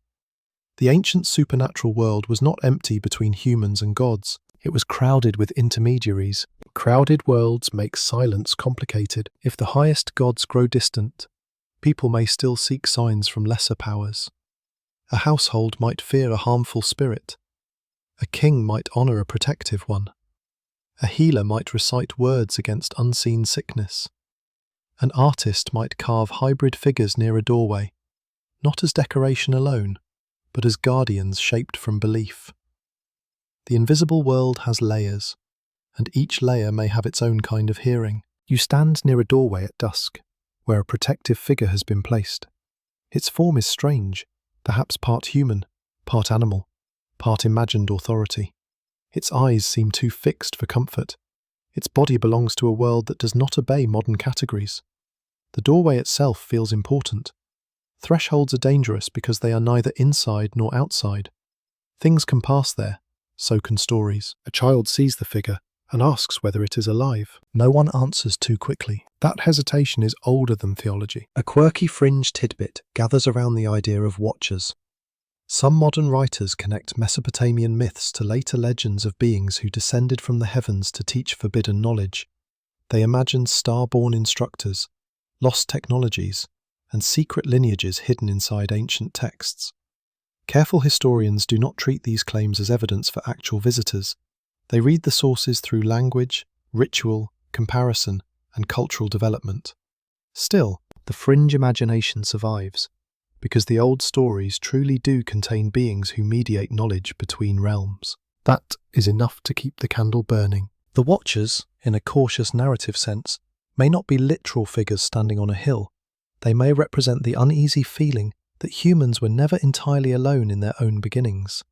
The ancient supernatural world was not empty between humans and gods. It was crowded with intermediaries. Crowded worlds make silence complicated. If the highest gods grow distant, people may still seek signs from lesser powers. A household might fear a harmful spirit. A king might honour a protective one. A healer might recite words against unseen sickness. An artist might carve hybrid figures near a doorway, not as decoration alone, but as guardians shaped from belief. The invisible world has layers, and each layer may have its own kind of hearing. You stand near a doorway at dusk, where a protective figure has been placed. Its form is strange, perhaps part human, part animal, part imagined authority. Its eyes seem too fixed for comfort. Its body belongs to a world that does not obey modern categories. The doorway itself feels important. Thresholds are dangerous because they are neither inside nor outside. Things can pass there, so can stories. A child sees the figure and asks whether it is alive. No one answers too quickly. That hesitation is older than theology. A quirky fringe tidbit gathers around the idea of watchers. Some modern writers connect Mesopotamian myths to later legends of beings who descended from the heavens to teach forbidden knowledge. They imagine star-born instructors, lost technologies, and secret lineages hidden inside ancient texts. Careful historians do not treat these claims as evidence for actual visitors. They read the sources through language, ritual, comparison, and cultural development. Still, the fringe imagination survives, because the old stories truly do contain beings who mediate knowledge between realms. That is enough to keep the candle burning. The Watchers, in a cautious narrative sense, may not be literal figures standing on a hill. They may represent the uneasy feeling that humans were never entirely alone in their own beginnings.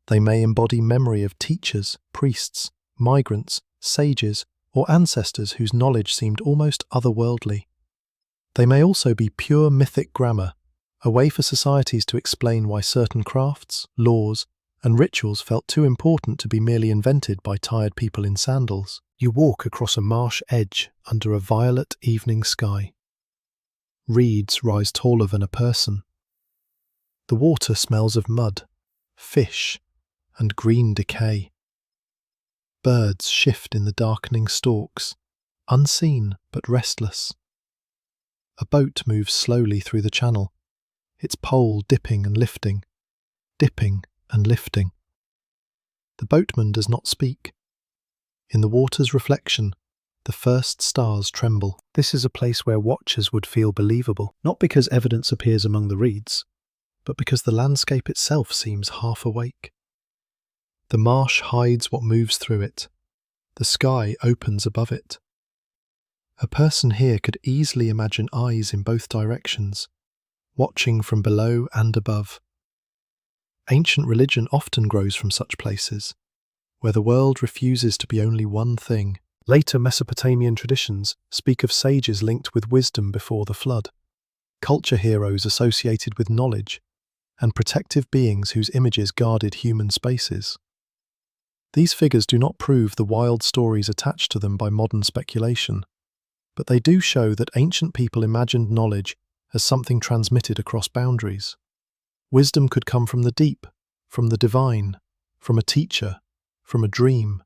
They may embody memory of teachers, priests, migrants, sages, or ancestors whose knowledge seemed almost otherworldly. They may also be pure mythic grammar, a way for societies to explain why certain crafts, laws, and rituals felt too important to be merely invented by tired people in sandals. You walk across a marsh edge under a violet evening sky. Reeds rise taller than a person. The water smells of mud, fish, and green decay. Birds shift in the darkening stalks, unseen but restless. A boat moves slowly through the channel, its pole dipping and lifting, dipping and lifting. The boatman does not speak. In the water's reflection, the first stars tremble. This is a place where watchers would feel believable, not because evidence appears among the reeds, but because the landscape itself seems half awake. The marsh hides what moves through it. The sky opens above it. A person here could easily imagine eyes in both directions, watching from below and above. Ancient religion often grows from such places, where the world refuses to be only one thing. Later Mesopotamian traditions speak of sages linked with wisdom before the flood, culture heroes associated with knowledge, and protective beings whose images guarded human spaces. These figures do not prove the wild stories attached to them by modern speculation, but they do show that ancient people imagined knowledge as something transmitted across boundaries. Wisdom could come from the deep, from the divine, from a teacher, from a dream,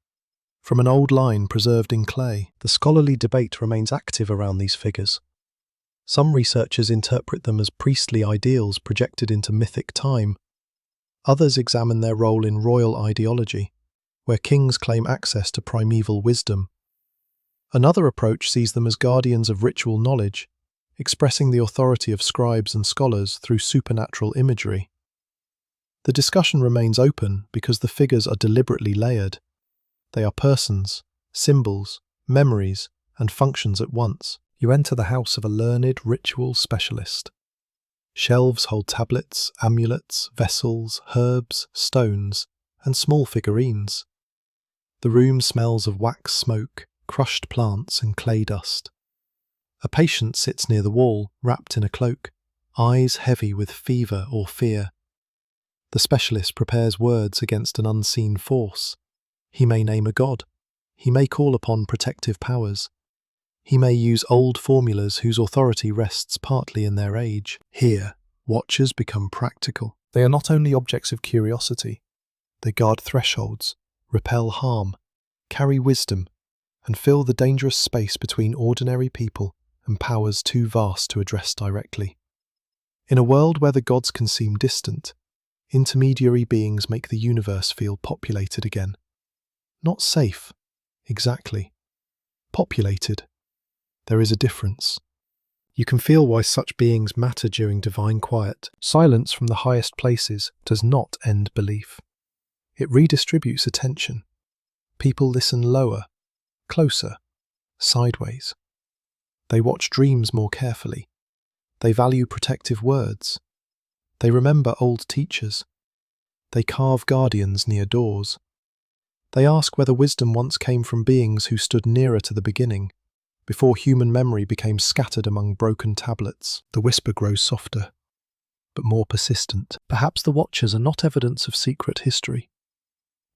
from an old line preserved in clay. The scholarly debate remains active around these figures. Some researchers interpret them as priestly ideals projected into mythic time. Others examine their role in royal ideology, where kings claim access to primeval wisdom. Another approach sees them as guardians of ritual knowledge, expressing the authority of scribes and scholars through supernatural imagery. The discussion remains open because the figures are deliberately layered. They are persons, symbols, memories, and functions at once. You enter the house of a learned ritual specialist. Shelves hold tablets, amulets, vessels, herbs, stones, and small figurines. The room smells of wax smoke, crushed plants, and clay dust. A patient sits near the wall, wrapped in a cloak, eyes heavy with fever or fear. The specialist prepares words against an unseen force. He may name a god. He may call upon protective powers. He may use old formulas whose authority rests partly in their age. Here, watchers become practical. They are not only objects of curiosity. They guard thresholds, repel harm, carry wisdom, and fill the dangerous space between ordinary people and powers too vast to address directly. In a world where the gods can seem distant, intermediary beings make the universe feel populated again. Not safe, exactly. Populated. There is a difference. You can feel why such beings matter during divine quiet. Silence from the highest places does not end belief. It redistributes attention. People listen lower, closer, sideways. They watch dreams more carefully. They value protective words. They remember old teachers. They carve guardians near doors. They ask whether wisdom once came from beings who stood nearer to the beginning, before human memory became scattered among broken tablets. The whisper grows softer, but more persistent. Perhaps the watchers are not evidence of secret history.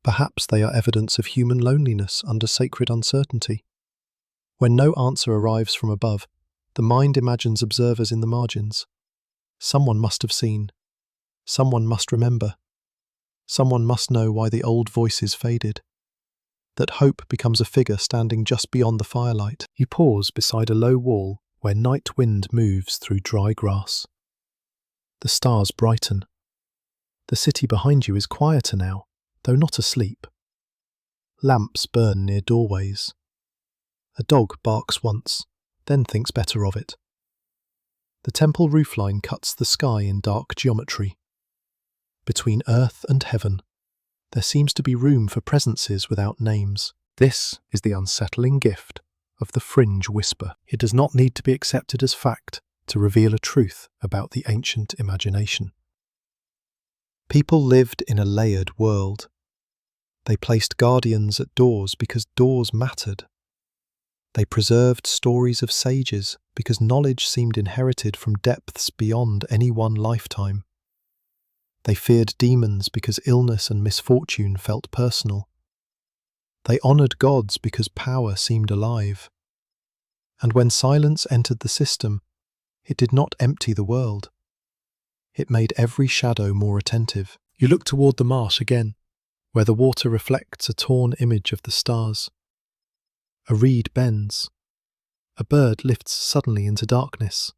Perhaps they are evidence of human loneliness under sacred uncertainty. When no answer arrives from above, the mind imagines observers in the margins. Someone must have seen. Someone must remember. Someone must know why the old voices faded. That hope becomes a figure standing just beyond the firelight. You pause beside a low wall where night wind moves through dry grass. The stars brighten. The city behind you is quieter now, though not asleep. Lamps burn near doorways. A dog barks once, then thinks better of it. The temple roofline cuts the sky in dark geometry. Between earth and heaven, there seems to be room for presences without names. This is the unsettling gift of the fringe whisper. It does not need to be accepted as fact to reveal a truth about the ancient imagination. People lived in a layered world. They placed guardians at doors because doors mattered. They preserved stories of sages because knowledge seemed inherited from depths beyond any one lifetime. They feared demons because illness and misfortune felt personal. They honoured gods because power seemed alive. And when silence entered the system, it did not empty the world. It made every shadow more attentive. You look toward the marsh again, where the water reflects a torn image of the stars. A reed bends. A bird lifts suddenly into darkness.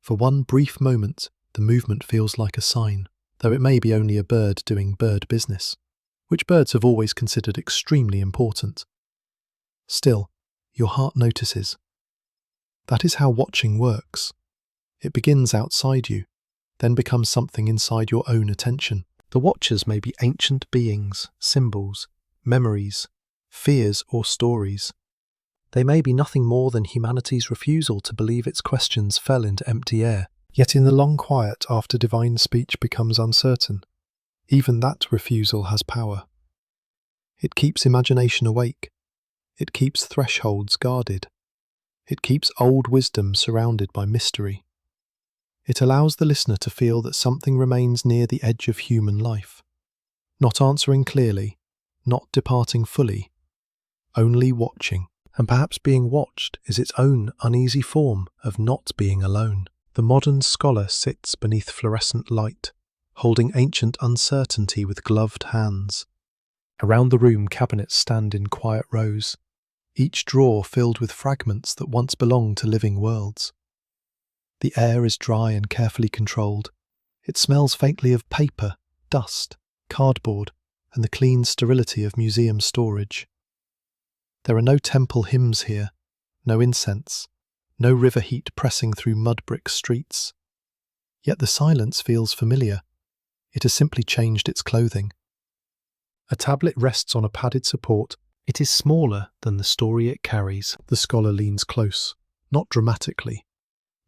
For one brief moment, the movement feels like a sign, though it may be only a bird doing bird business, which birds have always considered extremely important. Still, your heart notices. That is how watching works. It begins outside you, then becomes something inside your own attention. The watchers may be ancient beings, symbols, memories, fears or stories. They may be nothing more than humanity's refusal to believe its questions fell into empty air. Yet in the long quiet after divine speech becomes uncertain, even that refusal has power. It keeps imagination awake. It keeps thresholds guarded. It keeps old wisdom surrounded by mystery. It allows the listener to feel that something remains near the edge of human life, not answering clearly, not departing fully, only watching. And perhaps being watched is its own uneasy form of not being alone. The modern scholar sits beneath fluorescent light, holding ancient uncertainty with gloved hands. Around the room, cabinets stand in quiet rows, each drawer filled with fragments that once belonged to living worlds. The air is dry and carefully controlled. It smells faintly of paper, dust, cardboard, and the clean sterility of museum storage. There are no temple hymns here, no incense, no river heat pressing through mud-brick streets. Yet the silence feels familiar. It has simply changed its clothing. A tablet rests on a padded support. It is smaller than the story it carries. The scholar leans close, not dramatically,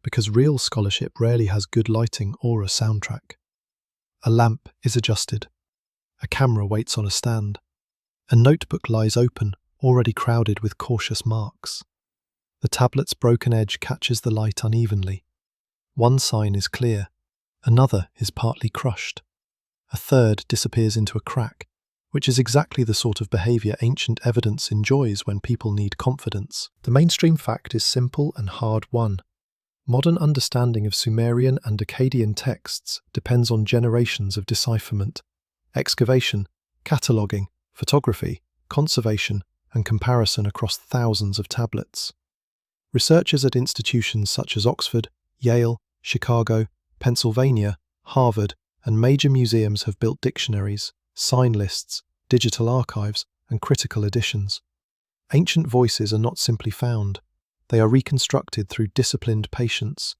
because real scholarship rarely has good lighting or a soundtrack. A lamp is adjusted. A camera waits on a stand. A notebook lies open, already crowded with cautious marks. The tablet's broken edge catches the light unevenly. One sign is clear, another is partly crushed. A third disappears into a crack, which is exactly the sort of behaviour ancient evidence enjoys when people need confidence. The mainstream fact is simple and hard-won. Modern understanding of Sumerian and Akkadian texts depends on generations of decipherment, excavation, cataloguing, photography, conservation, and comparison across thousands of tablets. Researchers at institutions such as Oxford, Yale, Chicago, Pennsylvania, Harvard, and major museums have built dictionaries, sign lists, digital archives, and critical editions. Ancient voices are not simply found, they are reconstructed through disciplined patience.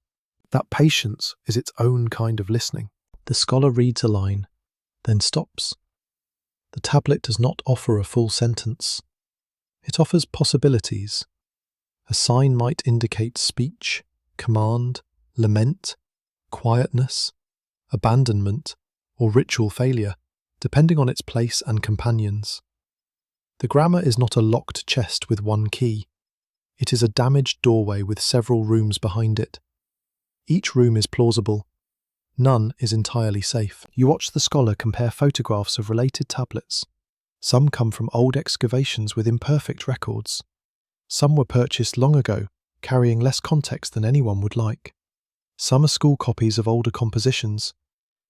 That patience is its own kind of listening. The scholar reads a line, then stops. The tablet does not offer a full sentence. It offers possibilities. A sign might indicate speech, command, lament, quietness, abandonment, or ritual failure, depending on its place and companions. The grammar is not a locked chest with one key. It is a damaged doorway with several rooms behind it. Each room is plausible. None is entirely safe. You watch the scholar compare photographs of related tablets. Some come from old excavations with imperfect records. Some were purchased long ago, carrying less context than anyone would like. Some are school copies of older compositions.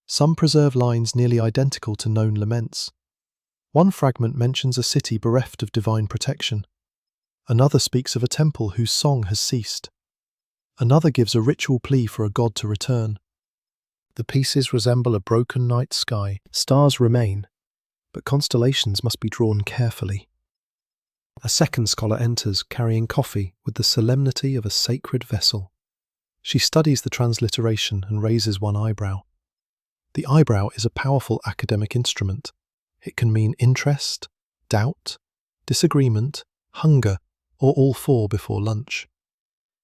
Some preserve lines nearly identical to known laments. One fragment mentions a city bereft of divine protection. Another speaks of a temple whose song has ceased. Another gives a ritual plea for a god to return. The pieces resemble a broken night sky. Stars remain, but constellations must be drawn carefully. A second scholar enters, carrying coffee with the solemnity of a sacred vessel. She studies the transliteration and raises one eyebrow. The eyebrow is a powerful academic instrument. It can mean interest, doubt, disagreement, hunger, or all four before lunch.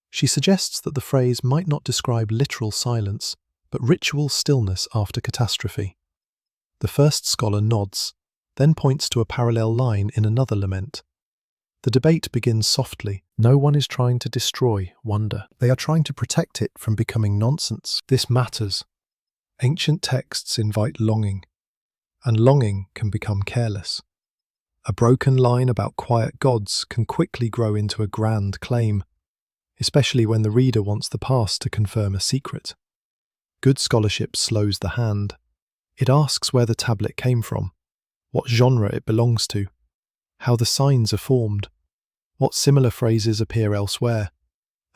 She suggests that the phrase might not describe literal silence, but ritual stillness after catastrophe. The first scholar nods, then points to a parallel line in another lament. The debate begins softly. No one is trying to destroy wonder. They are trying to protect it from becoming nonsense. This matters. Ancient texts invite longing, and longing can become careless. A broken line about quiet gods can quickly grow into a grand claim, especially when the reader wants the past to confirm a secret. Good scholarship slows the hand. It asks where the tablet came from, what genre it belongs to, how the signs are formed, what similar phrases appear elsewhere,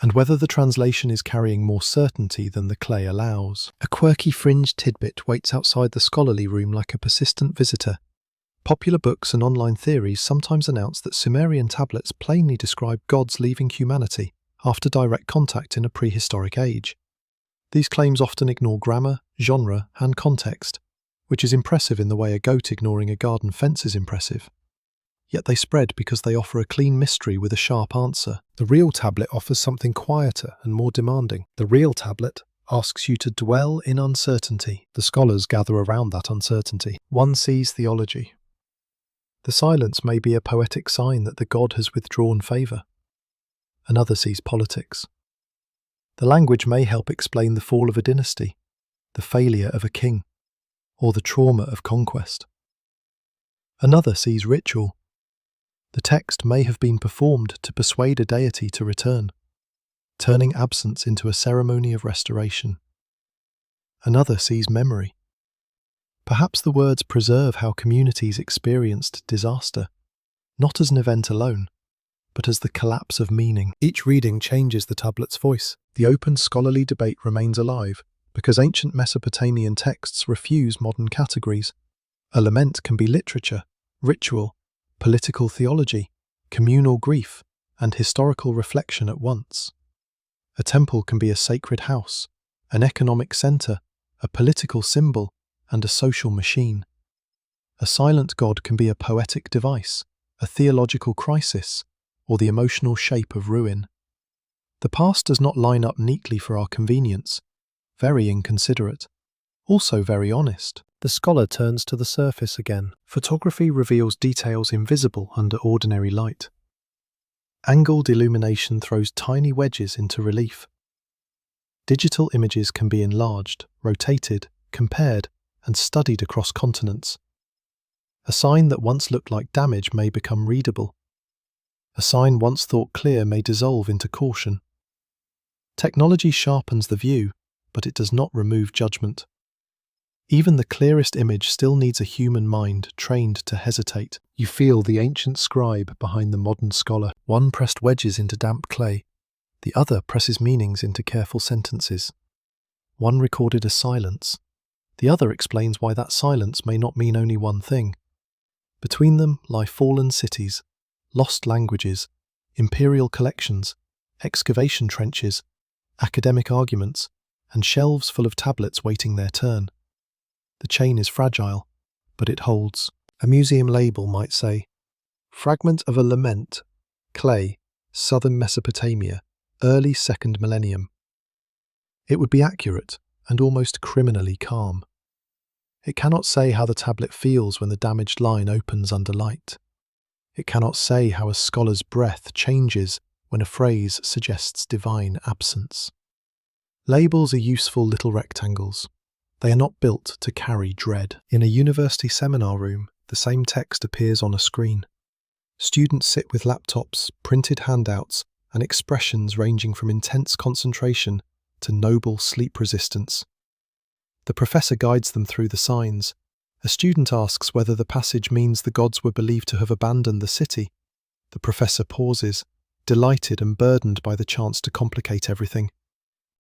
and whether the translation is carrying more certainty than the clay allows. A quirky fringe tidbit waits outside the scholarly room like a persistent visitor. Popular books and online theories sometimes announce that Sumerian tablets plainly describe gods leaving humanity after direct contact in a prehistoric age. These claims often ignore grammar, genre, and context, which is impressive in the way a goat ignoring a garden fence is impressive. Yet they spread because they offer a clean mystery with a sharp answer. The real tablet offers something quieter and more demanding. The real tablet asks you to dwell in uncertainty. The scholars gather around that uncertainty. One sees theology. The silence may be a poetic sign that the god has withdrawn favour. Another sees politics. The language may help explain the fall of a dynasty, the failure of a king, or the trauma of conquest. Another sees ritual. The text may have been performed to persuade a deity to return, turning absence into a ceremony of restoration. Another sees memory. Perhaps the words preserve how communities experienced disaster, not as an event alone, but as the collapse of meaning. Each reading changes the tablet's voice. The open scholarly debate remains alive because ancient Mesopotamian texts refuse modern categories. A lament can be literature, ritual, political theology, communal grief, and historical reflection at once. A temple can be a sacred house, an economic centre, a political symbol, and a social machine. A silent god can be a poetic device, a theological crisis, or the emotional shape of ruin. The past does not line up neatly for our convenience, very inconsiderate, also very honest. The scholar turns to the surface again. Photography reveals details invisible under ordinary light. Angled illumination throws tiny wedges into relief. Digital images can be enlarged, rotated, compared, and studied across continents. A sign that once looked like damage may become readable. A sign once thought clear may dissolve into caution. Technology sharpens the view, but it does not remove judgment. Even the clearest image still needs a human mind trained to hesitate. You feel the ancient scribe behind the modern scholar. One pressed wedges into damp clay. The other presses meanings into careful sentences. One recorded a silence. The other explains why that silence may not mean only one thing. Between them lie fallen cities, lost languages, imperial collections, excavation trenches, academic arguments, and shelves full of tablets waiting their turn. The chain is fragile, but it holds. A museum label might say, "Fragment of a lament, clay, southern Mesopotamia, early 2nd millennium." It would be accurate and almost criminally calm. It cannot say how the tablet feels when the damaged line opens under light. It cannot say how a scholar's breath changes when a phrase suggests divine absence. Labels are useful little rectangles. They are not built to carry dread. In a university seminar room, the same text appears on a screen. Students sit with laptops, printed handouts, and expressions ranging from intense concentration to noble sleep resistance. The professor guides them through the signs. A student asks whether the passage means the gods were believed to have abandoned the city. The professor pauses, delighted and burdened by the chance to complicate everything.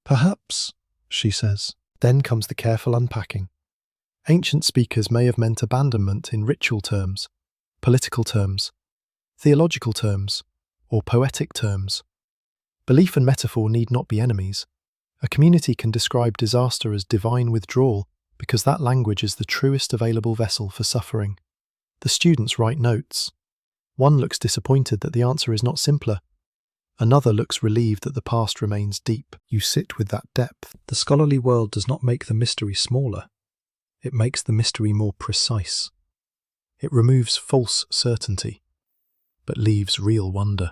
Perhaps, she says. Then comes the careful unpacking. Ancient speakers may have meant abandonment in ritual terms, political terms, theological terms, or poetic terms. Belief and metaphor need not be enemies. A community can describe disaster as divine withdrawal because that language is the truest available vessel for suffering. The students write notes. One looks disappointed that the answer is not simpler. Another looks relieved that the past remains deep. You sit with that depth. The scholarly world does not make the mystery smaller. It makes the mystery more precise. It removes false certainty, but leaves real wonder.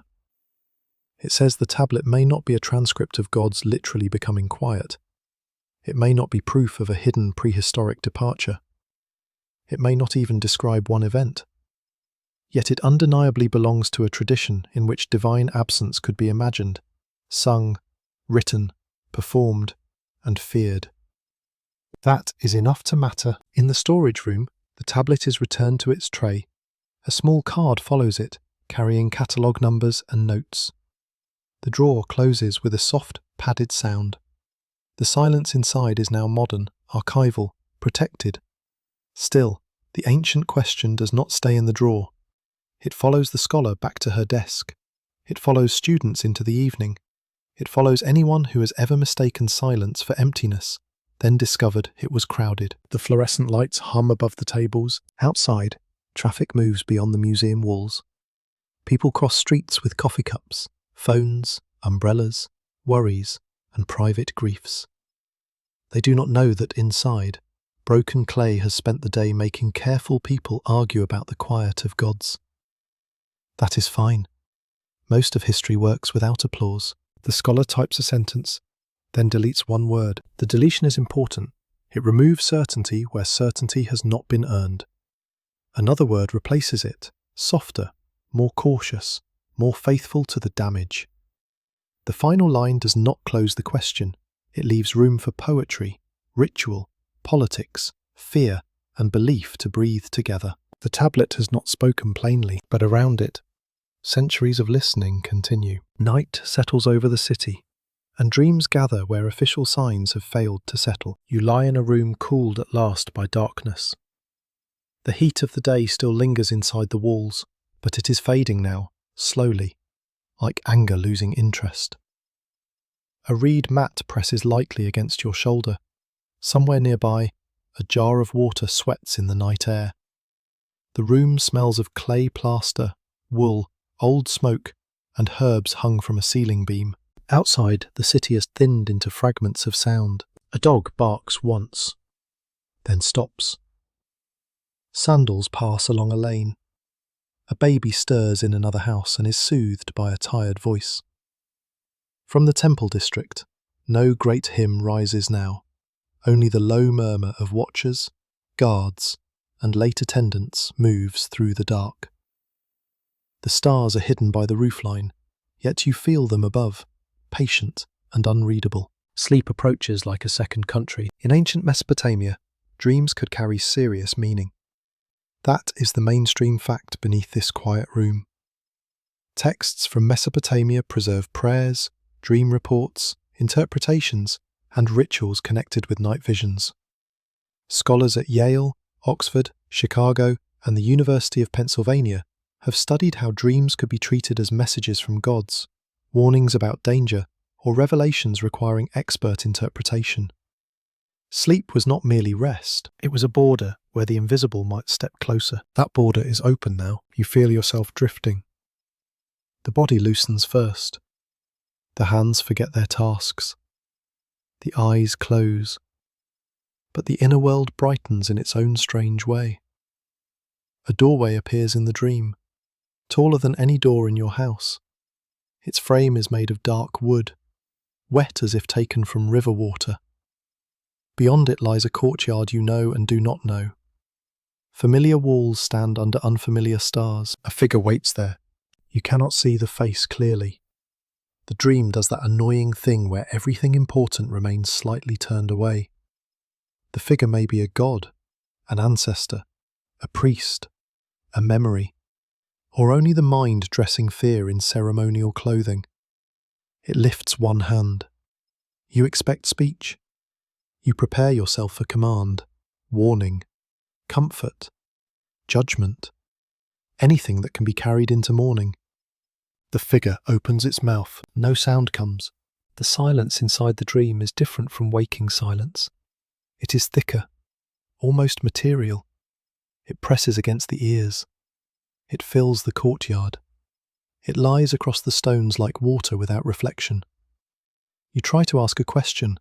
It says the tablet may not be a transcript of gods literally becoming quiet. It may not be proof of a hidden prehistoric departure. It may not even describe one event. Yet it undeniably belongs to a tradition in which divine absence could be imagined, sung, written, performed, and feared. That is enough to matter. In the storage room, the tablet is returned to its tray. A small card follows it, carrying catalogue numbers and notes. The drawer closes with a soft, padded sound. The silence inside is now modern, archival, protected. Still, the ancient question does not stay in the drawer. It follows the scholar back to her desk. It follows students into the evening. It follows anyone who has ever mistaken silence for emptiness, then discovered it was crowded. The fluorescent lights hum above the tables. Outside, traffic moves beyond the museum walls. People cross streets with coffee cups, phones, umbrellas, worries, and private griefs. They do not know that inside, broken clay has spent the day making careful people argue about the quiet of gods. That is fine. Most of history works without applause. The scholar types a sentence, then deletes one word. The deletion is important. It removes certainty where certainty has not been earned. Another word replaces it, softer, more cautious, more faithful to the damage. The final line does not close the question. It leaves room for poetry, ritual, politics, fear, and belief to breathe together. The tablet has not spoken plainly, but around it, centuries of listening continue. Night settles over the city, and dreams gather where official signs have failed to settle. You lie in a room cooled at last by darkness. The heat of the day still lingers inside the walls, but it is fading now, slowly, like anger losing interest. A reed mat presses lightly against your shoulder. Somewhere nearby, a jar of water sweats in the night air. The room smells of clay plaster, wool, old smoke, and herbs hung from a ceiling beam. Outside, the city has thinned into fragments of sound. A dog barks once, then stops. Sandals pass along a lane. A baby stirs in another house and is soothed by a tired voice. From the temple district, no great hymn rises now, only the low murmur of watchers, guards, and late attendants moves through the dark. The stars are hidden by the roofline, yet you feel them above, patient and unreadable. Sleep approaches like a second country. In ancient Mesopotamia, dreams could carry serious meaning. That is the mainstream fact beneath this quiet room. Texts from Mesopotamia preserve prayers, dream reports, interpretations, and rituals connected with night visions. Scholars at Yale, Oxford, Chicago, and the University of Pennsylvania have studied how dreams could be treated as messages from gods, warnings about danger, or revelations requiring expert interpretation. Sleep was not merely rest, it was a border where the invisible might step closer. That border is open now. You feel yourself drifting. The body loosens first. The hands forget their tasks. The eyes close. But the inner world brightens in its own strange way. A doorway appears in the dream, taller than any door in your house. Its frame is made of dark wood, wet as if taken from river water. Beyond it lies a courtyard you know and do not know. Familiar walls stand under unfamiliar stars. A figure waits there. You cannot see the face clearly. The dream does that annoying thing where everything important remains slightly turned away. The figure may be a god, an ancestor, a priest, a memory, or only the mind dressing fear in ceremonial clothing. It lifts one hand. You expect speech. You prepare yourself for command, warning, comfort, judgment, anything that can be carried into morning. The figure opens its mouth. No sound comes. The silence inside the dream is different from waking silence. It is thicker, almost material. It presses against the ears. It fills the courtyard. It lies across the stones like water without reflection. You try to ask a question,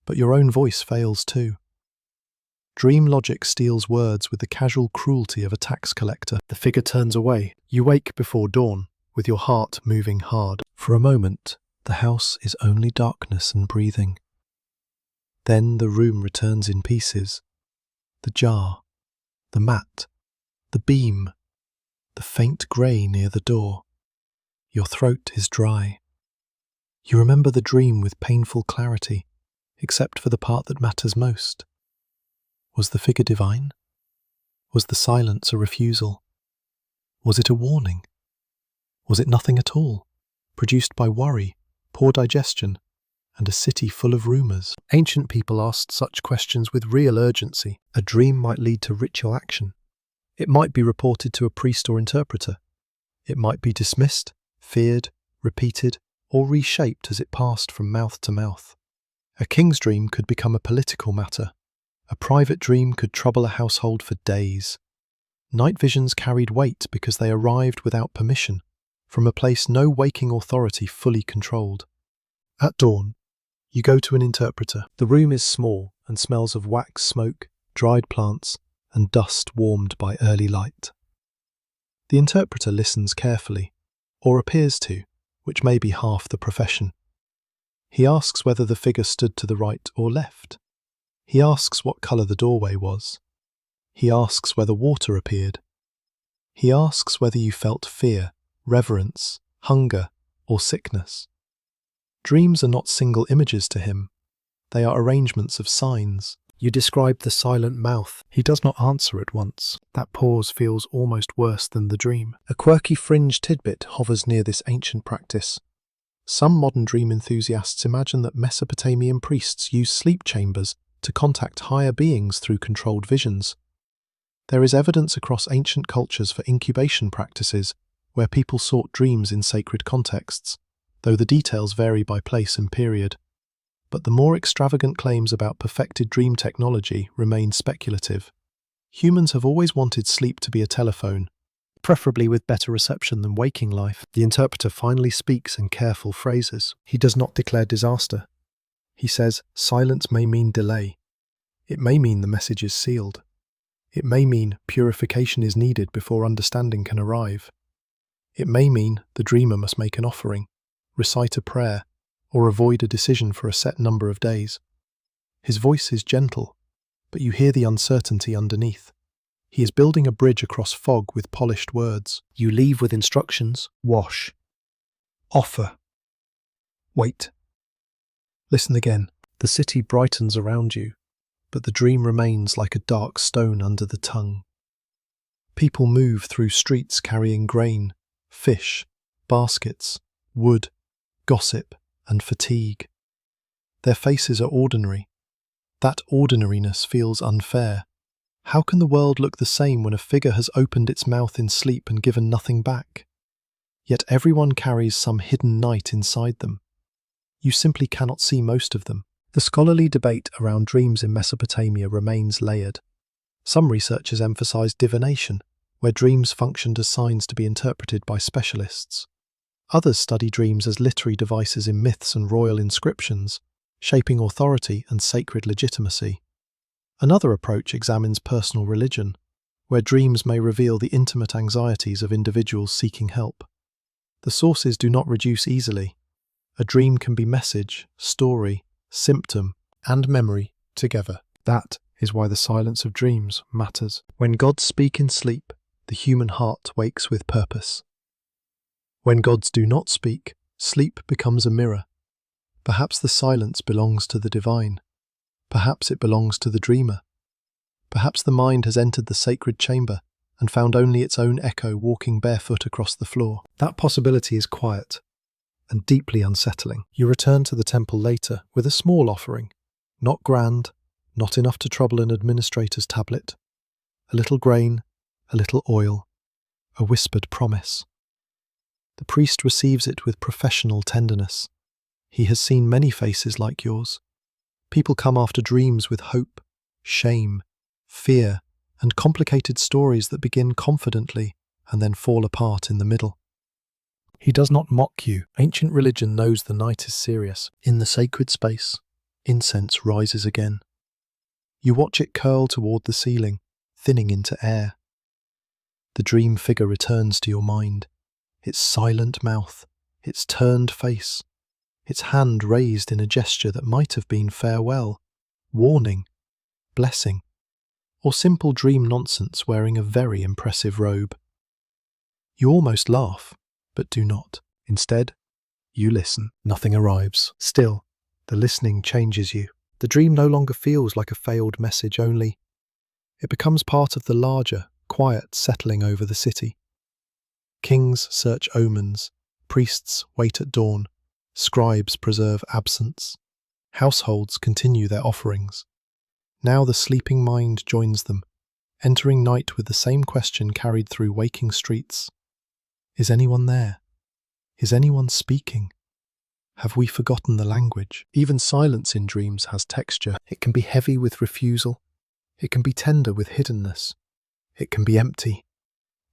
but your own voice fails too. Dream logic steals words with the casual cruelty of a tax collector. The figure turns away. You wake before dawn, with your heart moving hard. For a moment, the house is only darkness and breathing. Then the room returns in pieces. The jar, the mat, the beam, the faint grey near the door. Your throat is dry. You remember the dream with painful clarity, except for the part that matters most. Was the figure divine? Was the silence a refusal? Was it a warning? Was it nothing at all, produced by worry, poor digestion, and a city full of rumours? Ancient people asked such questions with real urgency. A dream might lead to ritual action. It might be reported to a priest or interpreter. It might be dismissed, feared, repeated, or reshaped as it passed from mouth to mouth. A king's dream could become a political matter. A private dream could trouble a household for days. Night visions carried weight because they arrived without permission, from a place no waking authority fully controlled. At dawn, you go to an interpreter. The room is small and smells of wax smoke, dried plants, and dust warmed by early light. The interpreter listens carefully, or appears to, which may be half the profession. He asks whether the figure stood to the right or left. He asks what colour the doorway was. He asks whether water appeared. He asks whether you felt fear, reverence, hunger, or sickness. Dreams are not single images to him. They are arrangements of signs. You describe the silent mouth. He does not answer at once. That pause feels almost worse than the dream. A quirky fringe tidbit hovers near this ancient practice. Some modern dream enthusiasts imagine that Mesopotamian priests used sleep chambers to contact higher beings through controlled visions. There is evidence across ancient cultures for incubation practices where people sought dreams in sacred contexts, though the details vary by place and period. But the more extravagant claims about perfected dream technology remain speculative. Humans have always wanted sleep to be a telephone, preferably with better reception than waking life. The interpreter finally speaks in careful phrases. He does not declare disaster. He says, silence may mean delay. It may mean the message is sealed. It may mean purification is needed before understanding can arrive. It may mean the dreamer must make an offering, recite a prayer, or avoid a decision for a set number of days. His voice is gentle, but you hear the uncertainty underneath. He is building a bridge across fog with polished words. You leave with instructions. Wash. Offer. Wait. Listen again. The city brightens around you, but the dream remains like a dark stone under the tongue. People move through streets carrying grain, fish, baskets, wood, gossip, and fatigue. Their faces are ordinary. That ordinariness feels unfair. How can the world look the same when a figure has opened its mouth in sleep and given nothing back? Yet everyone carries some hidden night inside them. You simply cannot see most of them. The scholarly debate around dreams in Mesopotamia remains layered. Some researchers emphasize divination, where dreams functioned as signs to be interpreted by specialists. Others study dreams as literary devices in myths and royal inscriptions, shaping authority and sacred legitimacy. Another approach examines personal religion, where dreams may reveal the intimate anxieties of individuals seeking help. The sources do not reduce easily. A dream can be message, story, symptom, and memory together. That is why the silence of dreams matters. When gods speak in sleep, the human heart wakes with purpose. When gods do not speak, sleep becomes a mirror. Perhaps the silence belongs to the divine. Perhaps it belongs to the dreamer. Perhaps the mind has entered the sacred chamber and found only its own echo walking barefoot across the floor. That possibility is quiet, and deeply unsettling. You return to the temple later with a small offering, not grand, not enough to trouble an administrator's tablet. A little grain, a little oil, a whispered promise. The priest receives it with professional tenderness. He has seen many faces like yours. People come after dreams with hope, shame, fear, and complicated stories that begin confidently and then fall apart in the middle. He does not mock you. Ancient religion knows the night is serious. In the sacred space, incense rises again. You watch it curl toward the ceiling, thinning into air. The dream figure returns to your mind, its silent mouth, its turned face, its hand raised in a gesture that might have been farewell, warning, blessing, or simple dream nonsense wearing a very impressive robe. You almost laugh, but do not. Instead, you listen. Nothing arrives. Still, the listening changes you. The dream no longer feels like a failed message only. It becomes part of the larger, quiet settling over the city. Kings search omens, priests wait at dawn, scribes preserve absence. Households continue their offerings. Now the sleeping mind joins them, entering night with the same question carried through waking streets. Is anyone there? Is anyone speaking? Have we forgotten the language? Even silence in dreams has texture. It can be heavy with refusal. It can be tender with hiddenness. It can be empty.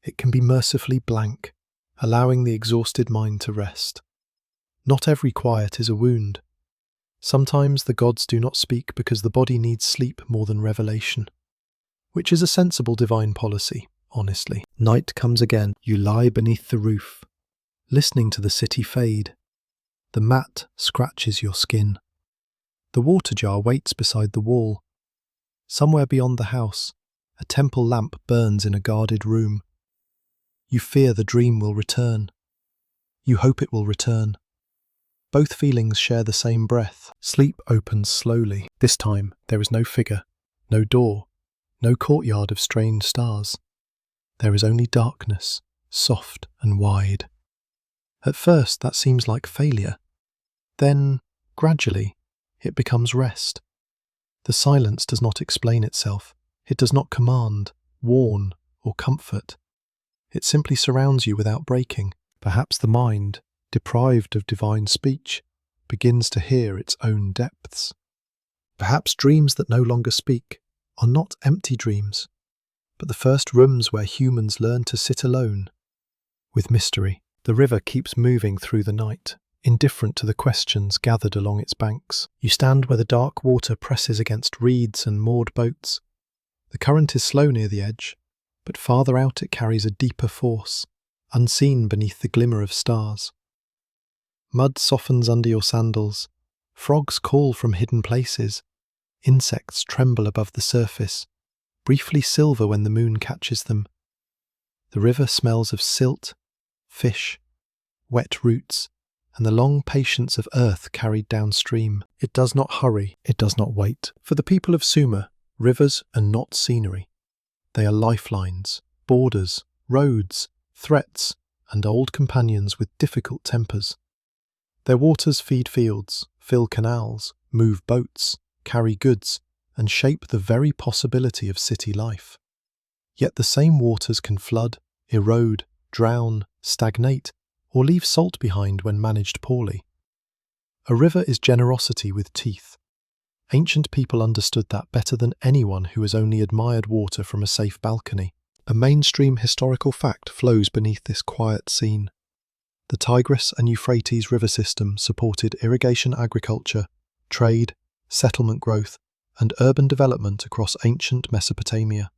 It can be mercifully blank, allowing the exhausted mind to rest. Not every quiet is a wound. Sometimes the gods do not speak because the body needs sleep more than revelation, which is a sensible divine policy, honestly. Night comes again. You lie beneath the roof, listening to the city fade. The mat scratches your skin. The water jar waits beside the wall. Somewhere beyond the house, a temple lamp burns in a guarded room. You fear the dream will return. You hope it will return. Both feelings share the same breath. Sleep opens slowly. This time, there is no figure, no door, no courtyard of strange stars. There is only darkness, soft and wide. At first, that seems like failure. Then, gradually, it becomes rest. The silence does not explain itself. It does not command, warn, or comfort. It simply surrounds you without breaking. Perhaps the mind, deprived of divine speech, begins to hear its own depths. Perhaps dreams that no longer speak are not empty dreams, but the first rooms where humans learn to sit alone with mystery. The river keeps moving through the night, indifferent to the questions gathered along its banks. You stand where the dark water presses against reeds and moored boats. The current is slow near the edge, but farther out it carries a deeper force, unseen beneath the glimmer of stars. Mud softens under your sandals, frogs call from hidden places, insects tremble above the surface, briefly silver when the moon catches them. The river smells of silt, fish, wet roots, and the long patience of earth carried downstream. It does not hurry, it does not wait. For the people of Sumer, rivers are not scenery. They are lifelines, borders, roads, threats, and old companions with difficult tempers. Their waters feed fields, fill canals, move boats, carry goods, and shape the very possibility of city life. Yet the same waters can flood, erode, drown, stagnate, or leave salt behind when managed poorly. A river is generosity with teeth. Ancient people understood that better than anyone who has only admired water from a safe balcony. A mainstream historical fact flows beneath this quiet scene. The Tigris and Euphrates river system supported irrigation agriculture, trade, settlement growth, and urban development across ancient Mesopotamia.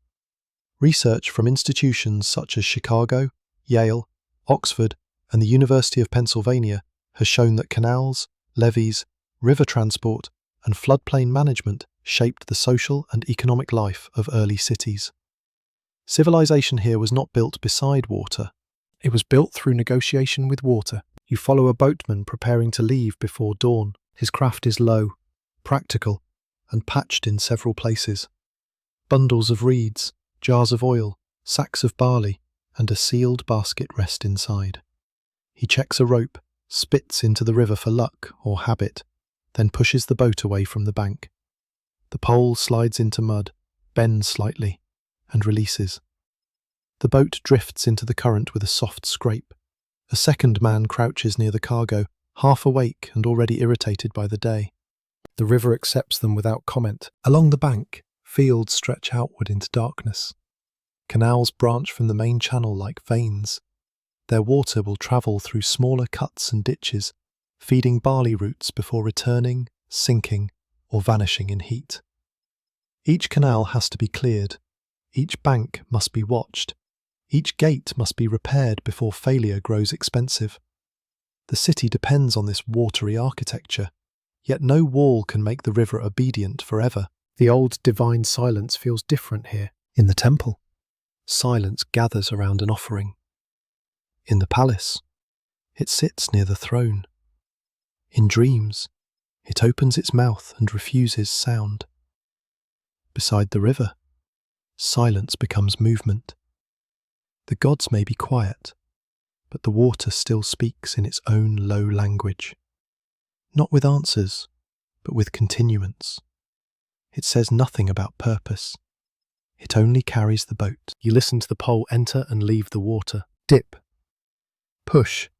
Research from institutions such as Chicago, Yale, Oxford, and the University of Pennsylvania has shown that canals, levees, river transport, and floodplain management shaped the social and economic life of early cities. Civilization here was not built beside water. It was built through negotiation with water. You follow a boatman preparing to leave before dawn. His craft is low, practical, and patched in several places. Bundles of reeds, jars of oil, sacks of barley, and a sealed basket rest inside. He checks a rope, spits into the river for luck or habit, then pushes the boat away from the bank. The pole slides into mud, bends slightly, and releases. The boat drifts into the current with a soft scrape. A second man crouches near the cargo, half awake and already irritated by the day. The river accepts them without comment. Along the bank, fields stretch outward into darkness. Canals branch from the main channel like veins. Their water will travel through smaller cuts and ditches, feeding barley roots before returning, sinking, or vanishing in heat. Each canal has to be cleared. Each bank must be watched. Each gate must be repaired before failure grows expensive. The city depends on this watery architecture, yet no wall can make the river obedient forever. The old divine silence feels different here. In the temple, silence gathers around an offering. In the palace, it sits near the throne. In dreams, it opens its mouth and refuses sound. Beside the river, silence becomes movement. The gods may be quiet, but the water still speaks in its own low language. Not with answers, but with continuance. It says nothing about purpose. It only carries the boat. You listen to the pole enter and leave the water. Dip. Push.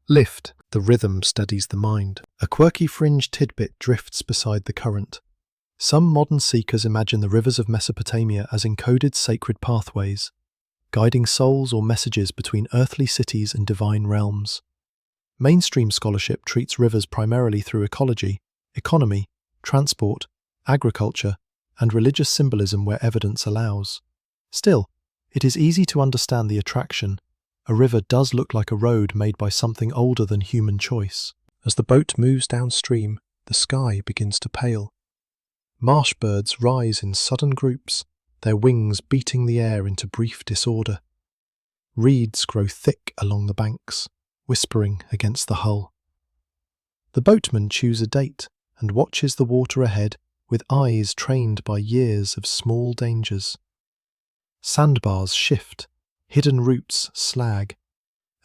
Lift. The rhythm steadies the mind. A quirky fringe tidbit drifts beside the current. Some modern seekers imagine the rivers of Mesopotamia as encoded sacred pathways, guiding souls or messages between earthly cities and divine realms. Mainstream scholarship treats rivers primarily through ecology, economy, transport, agriculture, and religious symbolism where evidence allows. Still, it is easy to understand the attraction. A river does look like a road made by something older than human choice. As the boat moves downstream, the sky begins to pale. Marsh birds rise in sudden groups, their wings beating the air into brief disorder. Reeds grow thick along the banks, whispering against the hull. The boatman chews a date and watches the water ahead with eyes trained by years of small dangers. Sandbars shift, hidden roots slag.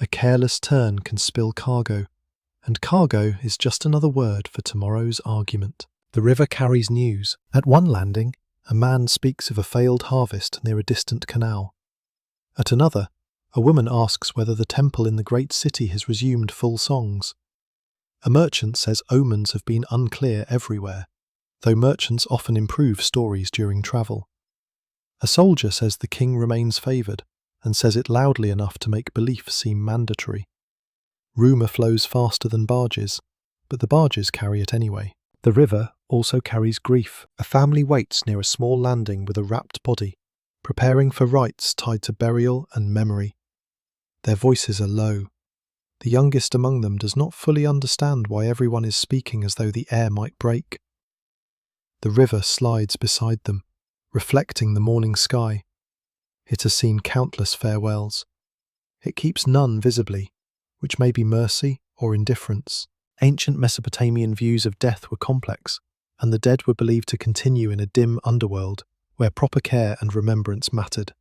A careless turn can spill cargo, and cargo is just another word for tomorrow's argument. The river carries news. At one landing, a man speaks of a failed harvest near a distant canal. At another, a woman asks whether the temple in the great city has resumed full songs. A merchant says omens have been unclear everywhere, though merchants often improve stories during travel. A soldier says the king remains favoured, and says it loudly enough to make belief seem mandatory. Rumour flows faster than barges, but the barges carry it anyway. The river also carries grief. A family waits near a small landing with a wrapped body, preparing for rites tied to burial and memory. Their voices are low. The youngest among them does not fully understand why everyone is speaking as though the air might break. The river slides beside them, reflecting the morning sky. It has seen countless farewells. It keeps none visibly, which may be mercy or indifference. Ancient Mesopotamian views of death were complex, and the dead were believed to continue in a dim underworld where proper care and remembrance mattered.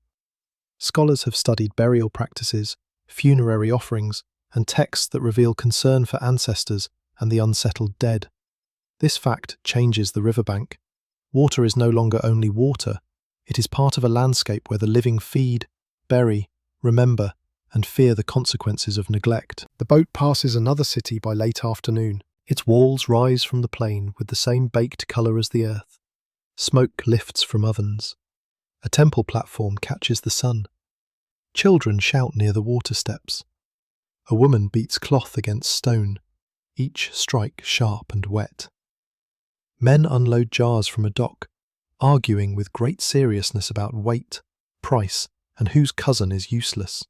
Scholars have studied burial practices, funerary offerings, and texts that reveal concern for ancestors and the unsettled dead. This fact changes the riverbank. Water is no longer only water, it is part of a landscape where the living feed, bury, remember, and fear the consequences of neglect. The boat passes another city by late afternoon. Its walls rise from the plain with the same baked colour as the earth. Smoke lifts from ovens. A temple platform catches the sun. Children shout near the water steps. A woman beats cloth against stone, each strike sharp and wet. Men unload jars from a dock, arguing with great seriousness about weight, price, and whose cousin is useless.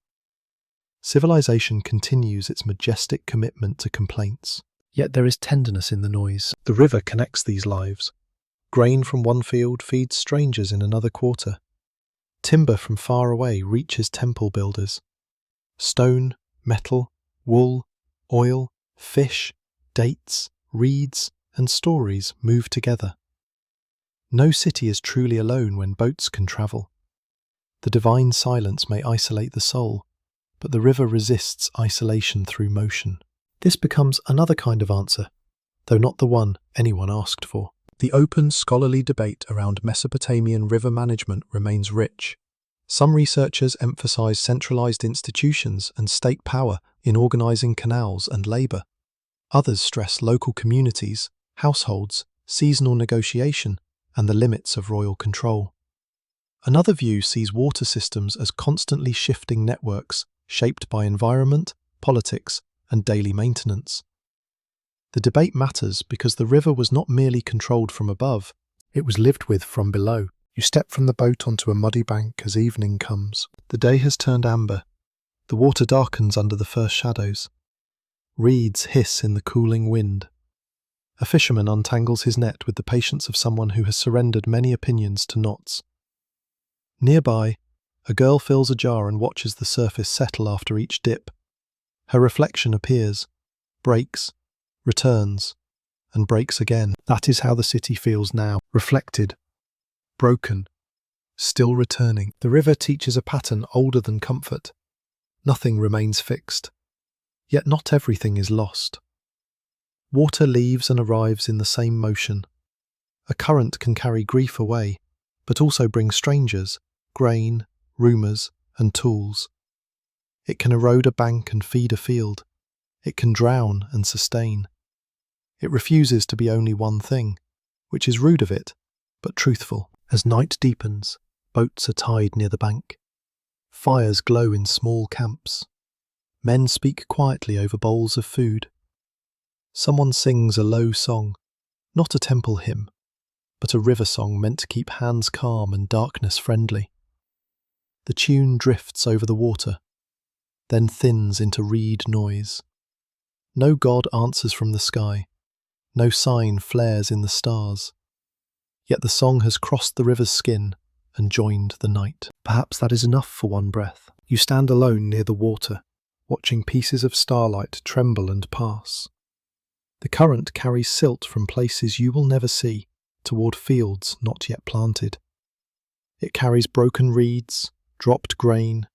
Civilization continues its majestic commitment to complaints. Yet there is tenderness in the noise. The river connects these lives. Grain from one field feeds strangers in another quarter. Timber from far away reaches temple builders. Stone, metal, wool, oil, fish, dates, reeds, and stories move together. No city is truly alone when boats can travel. The divine silence may isolate the soul, but the river resists isolation through motion. This becomes another kind of answer, though not the one anyone asked for. The open scholarly debate around Mesopotamian river management remains rich. Some researchers emphasize centralized institutions and state power in organizing canals and labor. Others stress local communities, households, seasonal negotiation, and the limits of royal control. Another view sees water systems as constantly shifting networks shaped by environment, politics, and daily maintenance. The debate matters because the river was not merely controlled from above, it was lived with from below. You step from the boat onto a muddy bank as evening comes. The day has turned amber. The water darkens under the first shadows. Reeds hiss in the cooling wind. A fisherman untangles his net with the patience of someone who has surrendered many opinions to knots. Nearby, a girl fills a jar and watches the surface settle after each dip. Her reflection appears, breaks, returns, and breaks again. That is how the city feels now, reflected, broken, still returning. The river teaches a pattern older than comfort. Nothing remains fixed. Yet not everything is lost. Water leaves and arrives in the same motion. A current can carry grief away, but also bring strangers, grain, rumours, and tools. It can erode a bank and feed a field. It can drown and sustain. It refuses to be only one thing, which is rude of it, but truthful. As night deepens, boats are tied near the bank. Fires glow in small camps. Men speak quietly over bowls of food. Someone sings a low song, not a temple hymn, but a river song meant to keep hands calm and darkness friendly. The tune drifts over the water, then thins into reed noise. No god answers from the sky, no sign flares in the stars. Yet the song has crossed the river's skin and joined the night. Perhaps that is enough for one breath. You stand alone near the water, watching pieces of starlight tremble and pass. The current carries silt from places you will never see toward fields not yet planted. It carries broken reeds, dropped grain,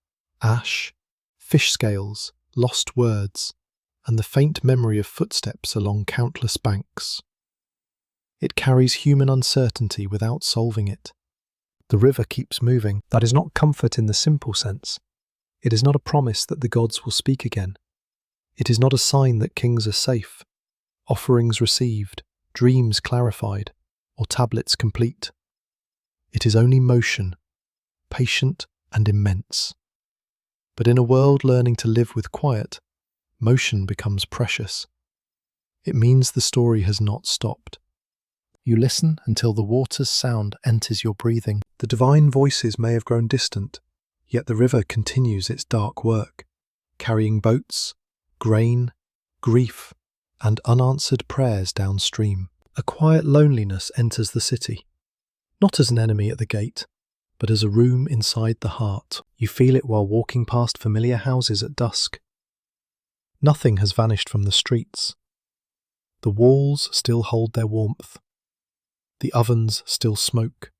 ash, fish scales, lost words, and the faint memory of footsteps along countless banks. It carries human uncertainty without solving it. The river keeps moving. That is not comfort in the simple sense. It is not a promise that the gods will speak again. It is not a sign that kings are safe, offerings received, dreams clarified, or tablets complete. It is only motion, patient and immense. But in a world learning to live with quiet, motion becomes precious. It means the story has not stopped. You listen until the water's sound enters your breathing. The divine voices may have grown distant, yet the river continues its dark work, carrying boats, grain, grief, and unanswered prayers downstream. A quiet loneliness enters the city, not as an enemy at the gate, but as a room inside the heart. You feel it while walking past familiar houses at dusk. Nothing has vanished from the streets. The walls still hold their warmth. The ovens still smoke.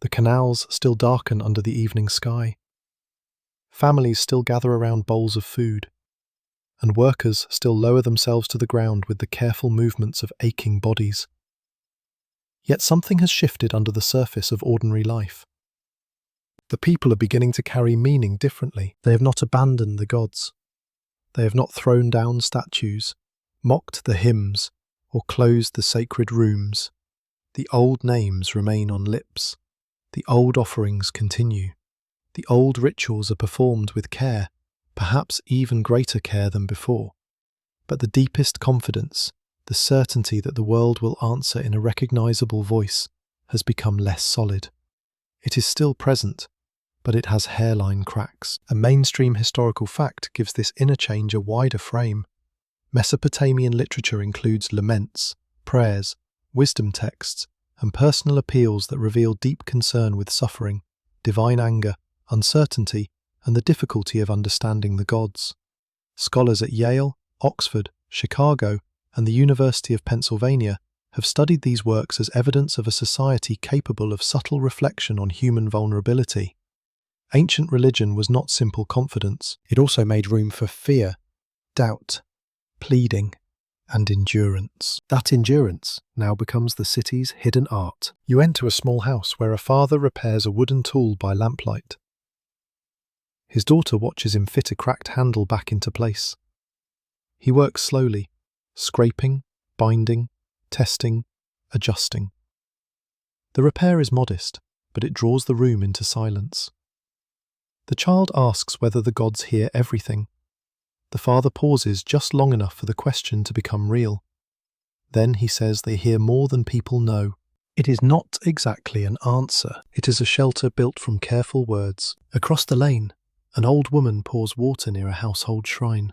The canals still darken under the evening sky. Families still gather around bowls of food, and workers still lower themselves to the ground with the careful movements of aching bodies. Yet something has shifted under the surface of ordinary life. The people are beginning to carry meaning differently. They have not abandoned the gods. They have not thrown down statues, mocked the hymns, or closed the sacred rooms. The old names remain on lips. The old offerings continue. The old rituals are performed with care, perhaps even greater care than before. But the deepest confidence, the certainty that the world will answer in a recognizable voice, has become less solid. It is still present, but it has hairline cracks. A mainstream historical fact gives this interchange a wider frame. Mesopotamian literature includes laments, prayers, wisdom texts, and personal appeals that reveal deep concern with suffering, divine anger, uncertainty, and the difficulty of understanding the gods. Scholars at Yale, Oxford, Chicago, and the University of Pennsylvania have studied these works as evidence of a society capable of subtle reflection on human vulnerability. Ancient religion was not simple confidence. It also made room for fear, doubt, pleading, and endurance. That endurance now becomes the city's hidden art. You enter a small house where a father repairs a wooden tool by lamplight. His daughter watches him fit a cracked handle back into place. He works slowly, scraping, binding, testing, adjusting. The repair is modest, but it draws the room into silence. The child asks whether the gods hear everything. The father pauses just long enough for the question to become real. Then he says they hear more than people know. It is not exactly an answer. It is a shelter built from careful words. Across the lane, an old woman pours water near a household shrine.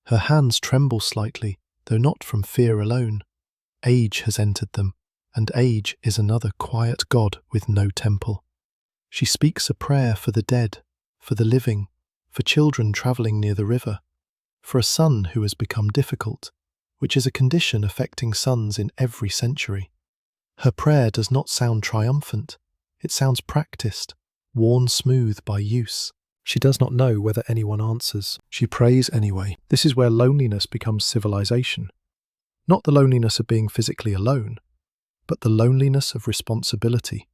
Her hands tremble slightly, though not from fear alone. Age has entered them, and age is another quiet god with no temple. She speaks a prayer for the dead, for the living, for children travelling near the river, for a son who has become difficult, which is a condition affecting sons in every century. Her prayer does not sound triumphant. It sounds practiced, worn smooth by use. She does not know whether anyone answers. She prays anyway. This is where loneliness becomes civilization. Not the loneliness of being physically alone, but the loneliness of responsibility.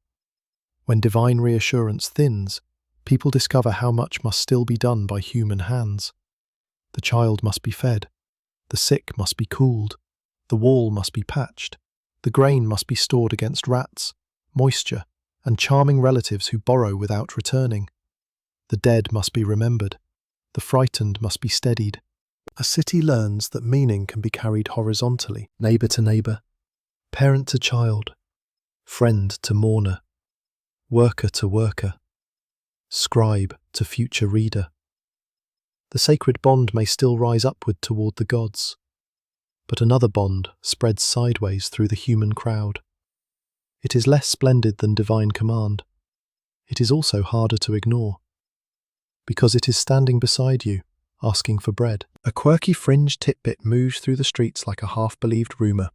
When divine reassurance thins, people discover how much must still be done by human hands. The child must be fed, the sick must be cooled, the wall must be patched, the grain must be stored against rats, moisture, and charming relatives who borrow without returning. The dead must be remembered, the frightened must be steadied. A city learns that meaning can be carried horizontally, neighbour to neighbour, parent to child, friend to mourner, worker to worker, scribe to future reader. The sacred bond may still rise upward toward the gods, but another bond spreads sideways through the human crowd. It is less splendid than divine command. It is also harder to ignore, because it is standing beside you, asking for bread. A quirky fringe tidbit moves through the streets like a half-believed rumour.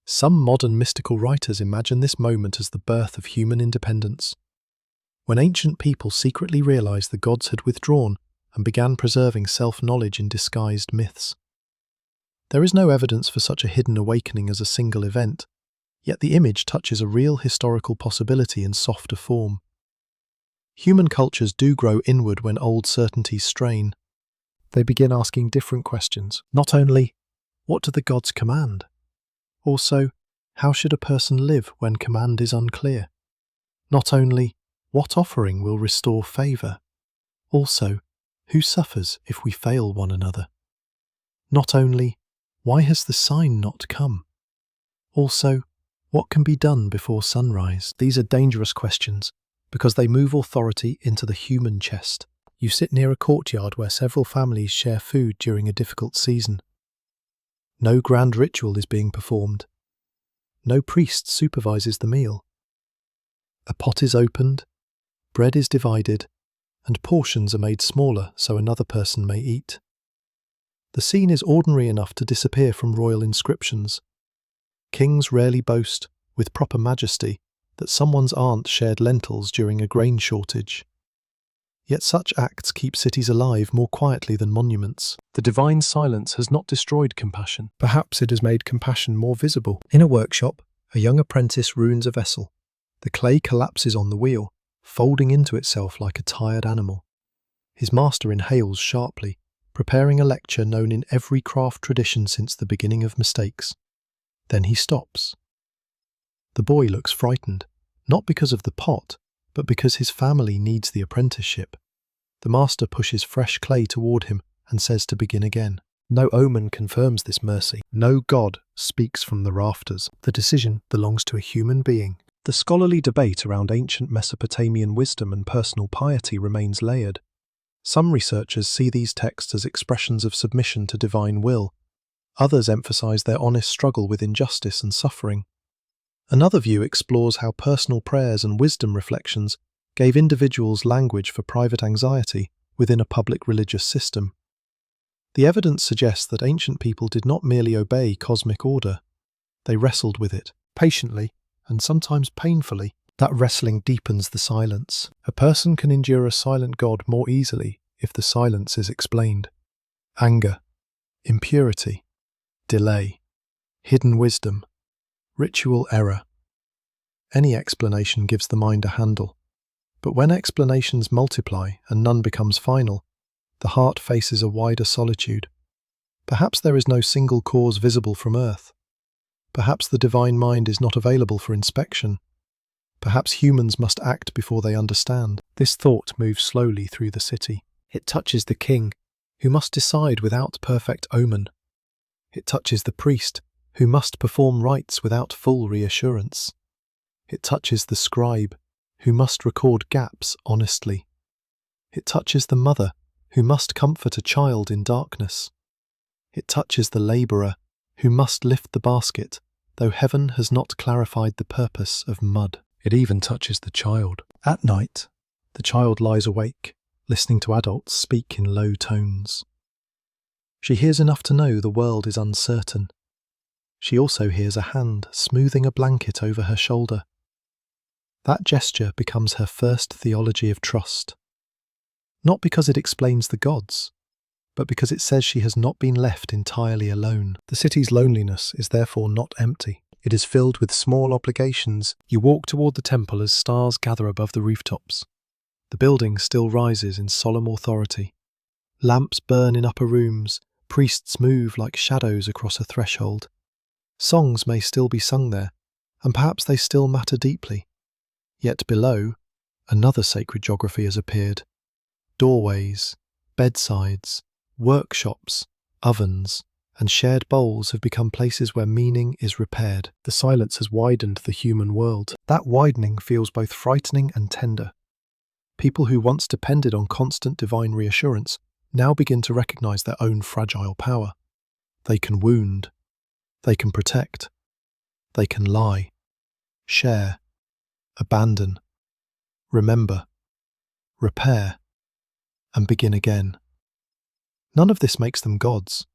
Some modern mystical writers imagine this moment as the birth of human independence, when ancient people secretly realised the gods had withdrawn and began preserving self-knowledge in disguised myths. There is no evidence for such a hidden awakening as a single event, yet the image touches a real historical possibility in softer form. Human cultures do grow inward when old certainties strain. They begin asking different questions. Not only, what do the gods command? Also, how should a person live when command is unclear? Not only, what offering will restore favour? Also, who suffers if we fail one another? Not only, why has the sign not come? Also, what can be done before sunrise? These are dangerous questions, because they move authority into the human chest. You sit near a courtyard where several families share food during a difficult season. No grand ritual is being performed. No priest supervises the meal. A pot is opened, bread is divided, and portions are made smaller so another person may eat. The scene is ordinary enough to disappear from royal inscriptions. Kings rarely boast, with proper majesty, that someone's aunt shared lentils during a grain shortage. Yet such acts keep cities alive more quietly than monuments. The divine silence has not destroyed compassion. Perhaps it has made compassion more visible. In a workshop, a young apprentice ruins a vessel. The clay collapses on the wheel, folding into itself like a tired animal. His master inhales sharply, preparing a lecture known in every craft tradition since the beginning of mistakes. Then he stops. The boy looks frightened, not because of the pot, but because his family needs the apprenticeship. The master pushes fresh clay toward him and says to begin again. No omen confirms this mercy. No god speaks from the rafters. The decision belongs to a human being. The scholarly debate around ancient Mesopotamian wisdom and personal piety remains layered. Some researchers see these texts as expressions of submission to divine will. Others emphasize their honest struggle with injustice and suffering. Another view explores how personal prayers and wisdom reflections gave individuals language for private anxiety within a public religious system. The evidence suggests that ancient people did not merely obey cosmic order. They wrestled with it, patiently, and sometimes painfully. That wrestling deepens the silence. A person can endure a silent God more easily if the silence is explained. Anger, impurity, delay, hidden wisdom, ritual error. Any explanation gives the mind a handle. But when explanations multiply and none becomes final, the heart faces a wider solitude. Perhaps there is no single cause visible from earth. Perhaps the divine mind is not available for inspection. Perhaps humans must act before they understand. This thought moves slowly through the city. It touches the king, who must decide without perfect omen. It touches the priest, who must perform rites without full reassurance. It touches the scribe, who must record gaps honestly. It touches the mother, who must comfort a child in darkness. It touches the labourer, who must lift the basket, though heaven has not clarified the purpose of mud. It even touches the child. At night, the child lies awake, listening to adults speak in low tones. She hears enough to know the world is uncertain. She also hears a hand smoothing a blanket over her shoulder. That gesture becomes her first theology of trust. Not because it explains the gods, but because it says she has not been left entirely alone. The city's loneliness is therefore not empty. It is filled with small obligations. You walk toward the temple as stars gather above the rooftops. The building still rises in solemn authority. Lamps burn in upper rooms. Priests move like shadows across a threshold. Songs may still be sung there, and perhaps they still matter deeply. Yet below, another sacred geography has appeared. Doorways, bedsides, workshops, ovens, and shared bowls have become places where meaning is repaired. The silence has widened the human world. That widening feels both frightening and tender. People who once depended on constant divine reassurance now begin to recognize their own fragile power. They can wound. They can protect. They can lie. Share. Abandon. Remember. Repair. And begin again. None of this makes them gods.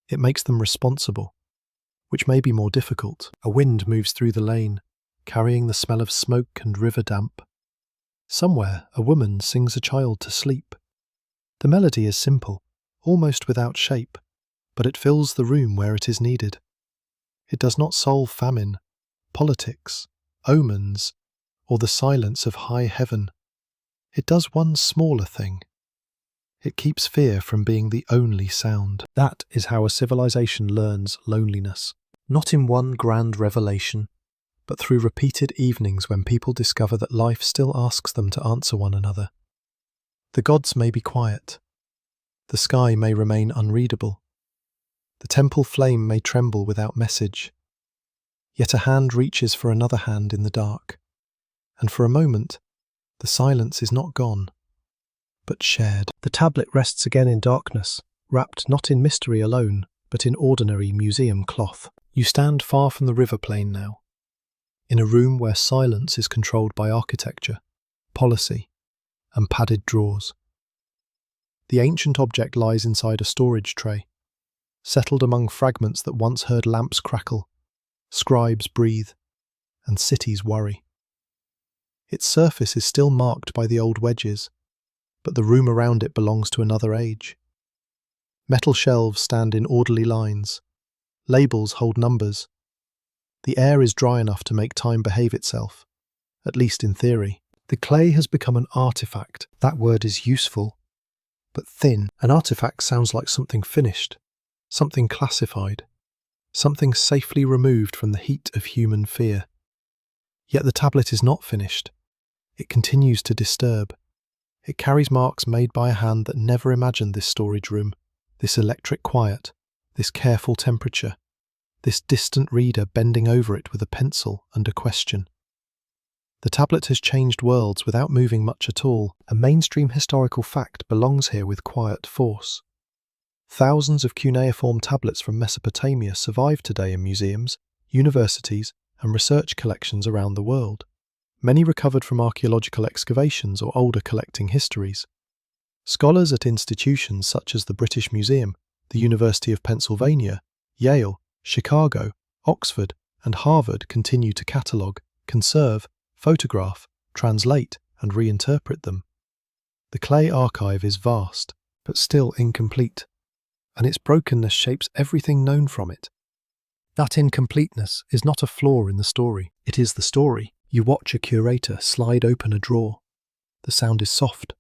It makes them responsible, which may be more difficult. A wind moves through the lane, carrying the smell of smoke and river damp. Somewhere, a woman sings a child to sleep. The melody is simple, almost without shape, but it fills the room where it is needed. It does not solve famine, politics, omens, or the silence of high heaven. It does one smaller thing. It keeps fear from being the only sound. That is how a civilization learns loneliness. Not in one grand revelation, but through repeated evenings when people discover that life still asks them to answer one another. The gods may be quiet. The sky may remain unreadable. The temple flame may tremble without message. Yet a hand reaches for another hand in the dark. And for a moment, the silence is not gone, but shared. The tablet rests again in darkness, wrapped not in mystery alone, but in ordinary museum cloth. You stand far from the river plain now, in a room where silence is controlled by architecture, policy, and padded drawers. The ancient object lies inside a storage tray, settled among fragments that once heard lamps crackle, scribes breathe, and cities worry. Its surface is still marked by the old wedges, but the room around it belongs to another age. Metal shelves stand in orderly lines. Labels hold numbers. The air is dry enough to make time behave itself, at least in theory. The clay has become an artifact. That word is useful, but thin. An artifact sounds like something finished, something classified, something safely removed from the heat of human fear. Yet the tablet is not finished. It continues to disturb. It carries marks made by a hand that never imagined this storage room, this electric quiet, this careful temperature, this distant reader bending over it with a pencil and a question. The tablet has changed worlds without moving much at all. A mainstream historical fact belongs here with quiet force. Thousands of cuneiform tablets from Mesopotamia survive today in museums, universities, and research collections around the world. Many recovered from archaeological excavations or older collecting histories. Scholars at institutions such as the British Museum, the University of Pennsylvania, Yale, Chicago, Oxford, and Harvard continue to catalogue, conserve, photograph, translate, and reinterpret them. The clay archive is vast, but still incomplete. and its brokenness shapes everything known from it. That incompleteness is not a flaw in the story, it is the story. You watch a curator slide open a drawer. The sound is soft,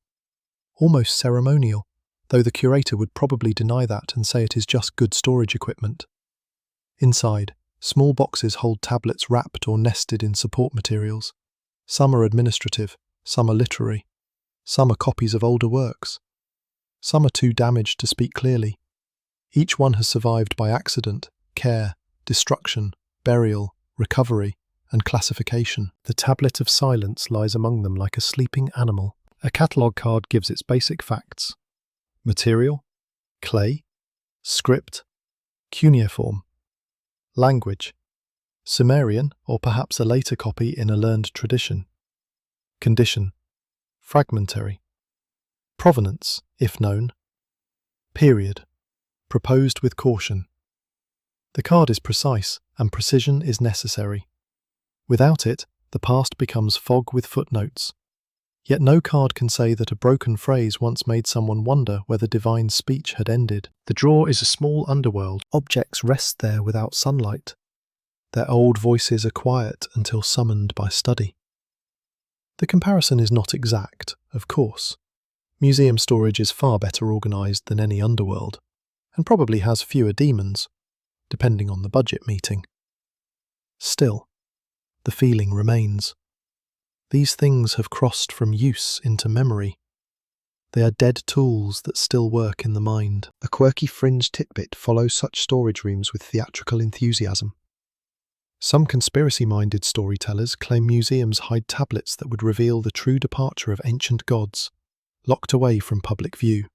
almost ceremonial, though the curator would probably deny that and say it is just good storage equipment. Inside, small boxes hold tablets wrapped or nested in support materials. Some are administrative, some are literary, some are copies of older works. Some are too damaged to speak clearly. Each one has survived by accident, care, destruction, burial, recovery, and classification. The tablet of silence lies among them like a sleeping animal. A catalogue card gives its basic facts. Material, clay, script, cuneiform. Language, Sumerian or perhaps a later copy in a learned tradition. Condition, fragmentary. Provenance, if known. Period, proposed with caution. The card is precise, and precision is necessary. Without it, the past becomes fog with footnotes. Yet no card can say that a broken phrase once made someone wonder whether divine speech had ended. The drawer is a small underworld. Objects rest there without sunlight. Their old voices are quiet until summoned by study. The comparison is not exact, of course. Museum storage is far better organised than any underworld, and probably has fewer demons, depending on the budget meeting. Still, the feeling remains. These things have crossed from use into memory. They are dead tools that still work in the mind. A quirky fringe tidbit follows such storage rooms with theatrical enthusiasm. Some conspiracy-minded storytellers claim museums hide tablets that would reveal the true departure of ancient gods, locked away from public view.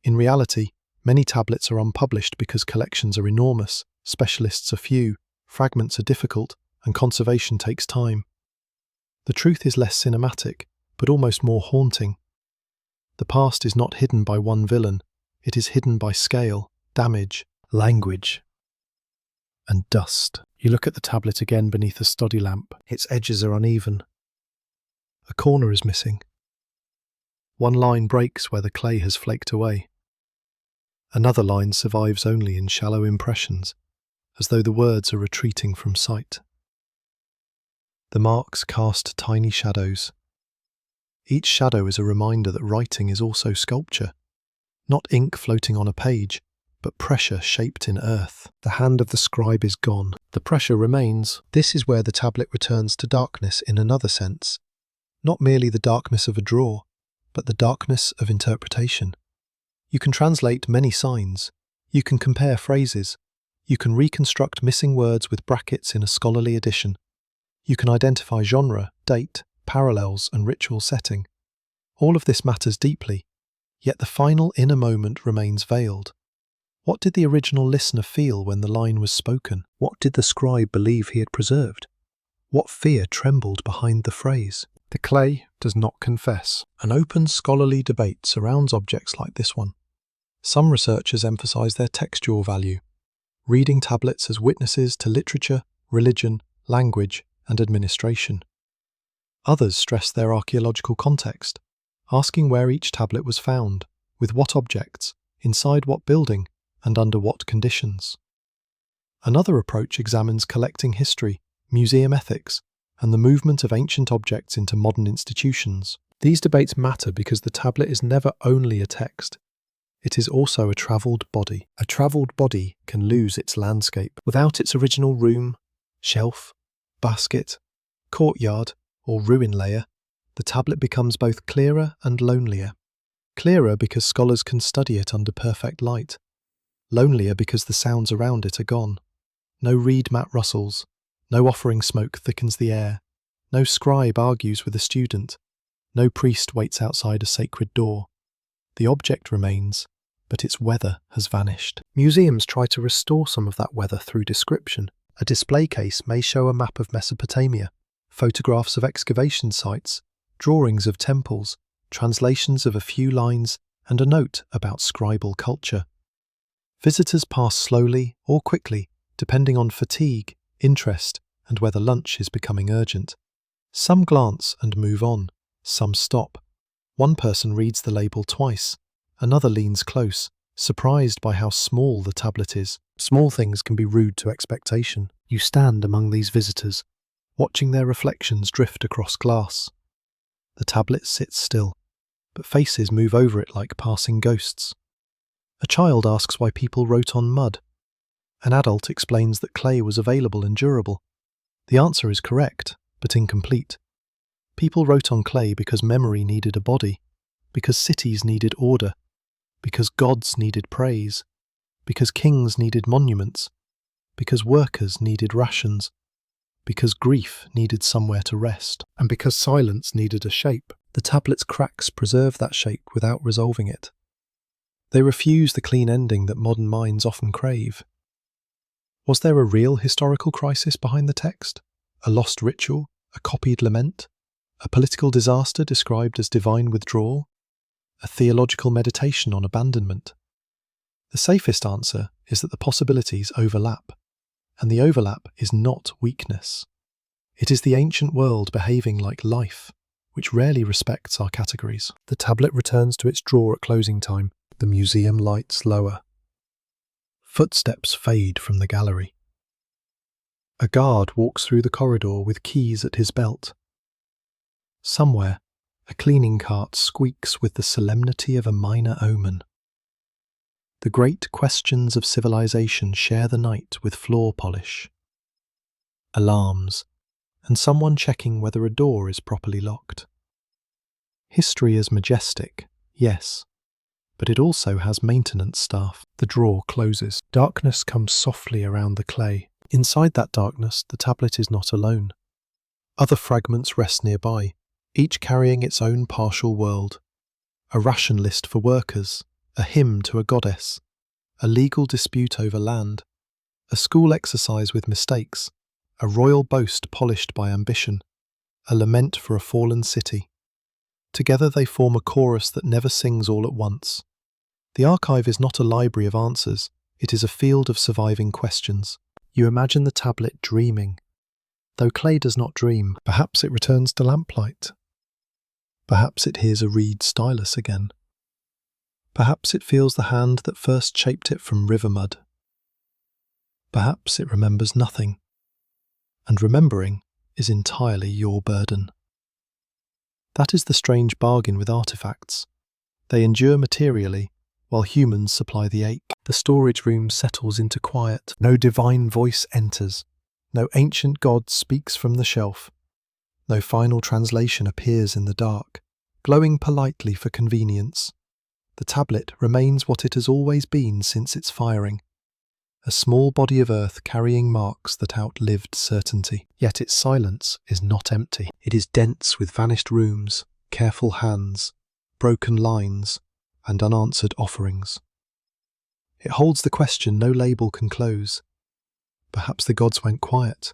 In reality, many tablets are unpublished because collections are enormous, specialists are few, fragments are difficult, and conservation takes time. The truth is less cinematic, but almost more haunting. The past is not hidden by one villain, it is hidden by scale, damage, language, and dust. You look at the tablet again beneath a study lamp. Its edges are uneven. A corner is missing. One line breaks where the clay has flaked away. Another line survives only in shallow impressions, as though the words are retreating from sight. The marks cast tiny shadows. Each shadow is a reminder that writing is also sculpture, not ink floating on a page, but pressure shaped in earth. The hand of the scribe is gone. The pressure remains. This is where the tablet returns to darkness in another sense. Not merely the darkness of a drawer, but the darkness of interpretation. You can translate many signs. You can compare phrases. You can reconstruct missing words with brackets in a scholarly edition. You can identify genre, date, parallels, and ritual setting. All of this matters deeply, yet the final inner moment remains veiled. What did the original listener feel when the line was spoken? What did the scribe believe he had preserved? What fear trembled behind the phrase? The clay does not confess. An open scholarly debate surrounds objects like this one. Some researchers emphasize their textual value, reading tablets as witnesses to literature, religion, language, and administration. Others stress their archaeological context, asking where each tablet was found, with what objects, inside what building, and under what conditions. Another approach examines collecting history, museum ethics, and the movement of ancient objects into modern institutions. These debates matter because the tablet is never only a text. It is also a travelled body. A travelled body can lose its landscape. Without its original room, shelf, basket, courtyard, or ruin layer, the tablet becomes both clearer and lonelier. Clearer because scholars can study it under perfect light. Lonelier because the sounds around it are gone. No reed mat rustles. No offering smoke thickens the air. No scribe argues with a student. No priest waits outside a sacred door. The object remains, but its weather has vanished. Museums try to restore some of that weather through description. A display case may show a map of Mesopotamia, photographs of excavation sites, drawings of temples, translations of a few lines, and a note about scribal culture. Visitors pass slowly or quickly, depending on fatigue, interest, and whether lunch is becoming urgent. Some glance and move on, some stop. One person reads the label twice, another leans close, surprised by how small the tablet is. Small things can be rude to expectation. You stand among these visitors, watching their reflections drift across glass. The tablet sits still, but faces move over it like passing ghosts. A child asks why people wrote on mud. An adult explains that clay was available and durable. The answer is correct, but incomplete. People wrote on clay because memory needed a body, because cities needed order, because gods needed praise, because kings needed monuments, because workers needed rations, because grief needed somewhere to rest, and because silence needed a shape. The tablet's cracks preserve that shape without resolving it. They refuse the clean ending that modern minds often crave. Was there a real historical crisis behind the text? A lost ritual? A copied lament? A political disaster described as divine withdrawal? A theological meditation on abandonment? The safest answer is that the possibilities overlap, and the overlap is not weakness. It is the ancient world behaving like life, which rarely respects our categories. The tablet returns to its drawer at closing time. The museum lights lower. Footsteps fade from the gallery. A guard walks through the corridor with keys at his belt. Somewhere, a cleaning cart squeaks with the solemnity of a minor omen. The great questions of civilization share the night with floor polish, alarms, and someone checking whether a door is properly locked. History is majestic, yes, but it also has maintenance staff. The drawer closes. Darkness comes softly around the clay. Inside that darkness, the tablet is not alone. Other fragments rest nearby, each carrying its own partial world. A ration list for workers, a hymn to a goddess, a legal dispute over land, a school exercise with mistakes, a royal boast polished by ambition, a lament for a fallen city. Together they form a chorus that never sings all at once. The archive is not a library of answers, it is a field of surviving questions. You imagine the tablet dreaming. Though clay does not dream, perhaps it returns to lamplight. Perhaps it hears a reed stylus again. Perhaps it feels the hand that first shaped it from river mud. Perhaps it remembers nothing. And remembering is entirely your burden. That is the strange bargain with artifacts. They endure materially, while humans supply the ache. The storage room settles into quiet. No divine voice enters. No ancient god speaks from the shelf. No final translation appears in the dark, glowing politely for convenience. The tablet remains what it has always been since its firing. A small body of earth carrying marks that outlived certainty. Yet its silence is not empty. It is dense with vanished rooms, careful hands, broken lines, and unanswered offerings. It holds the question no label can close. Perhaps the gods went quiet.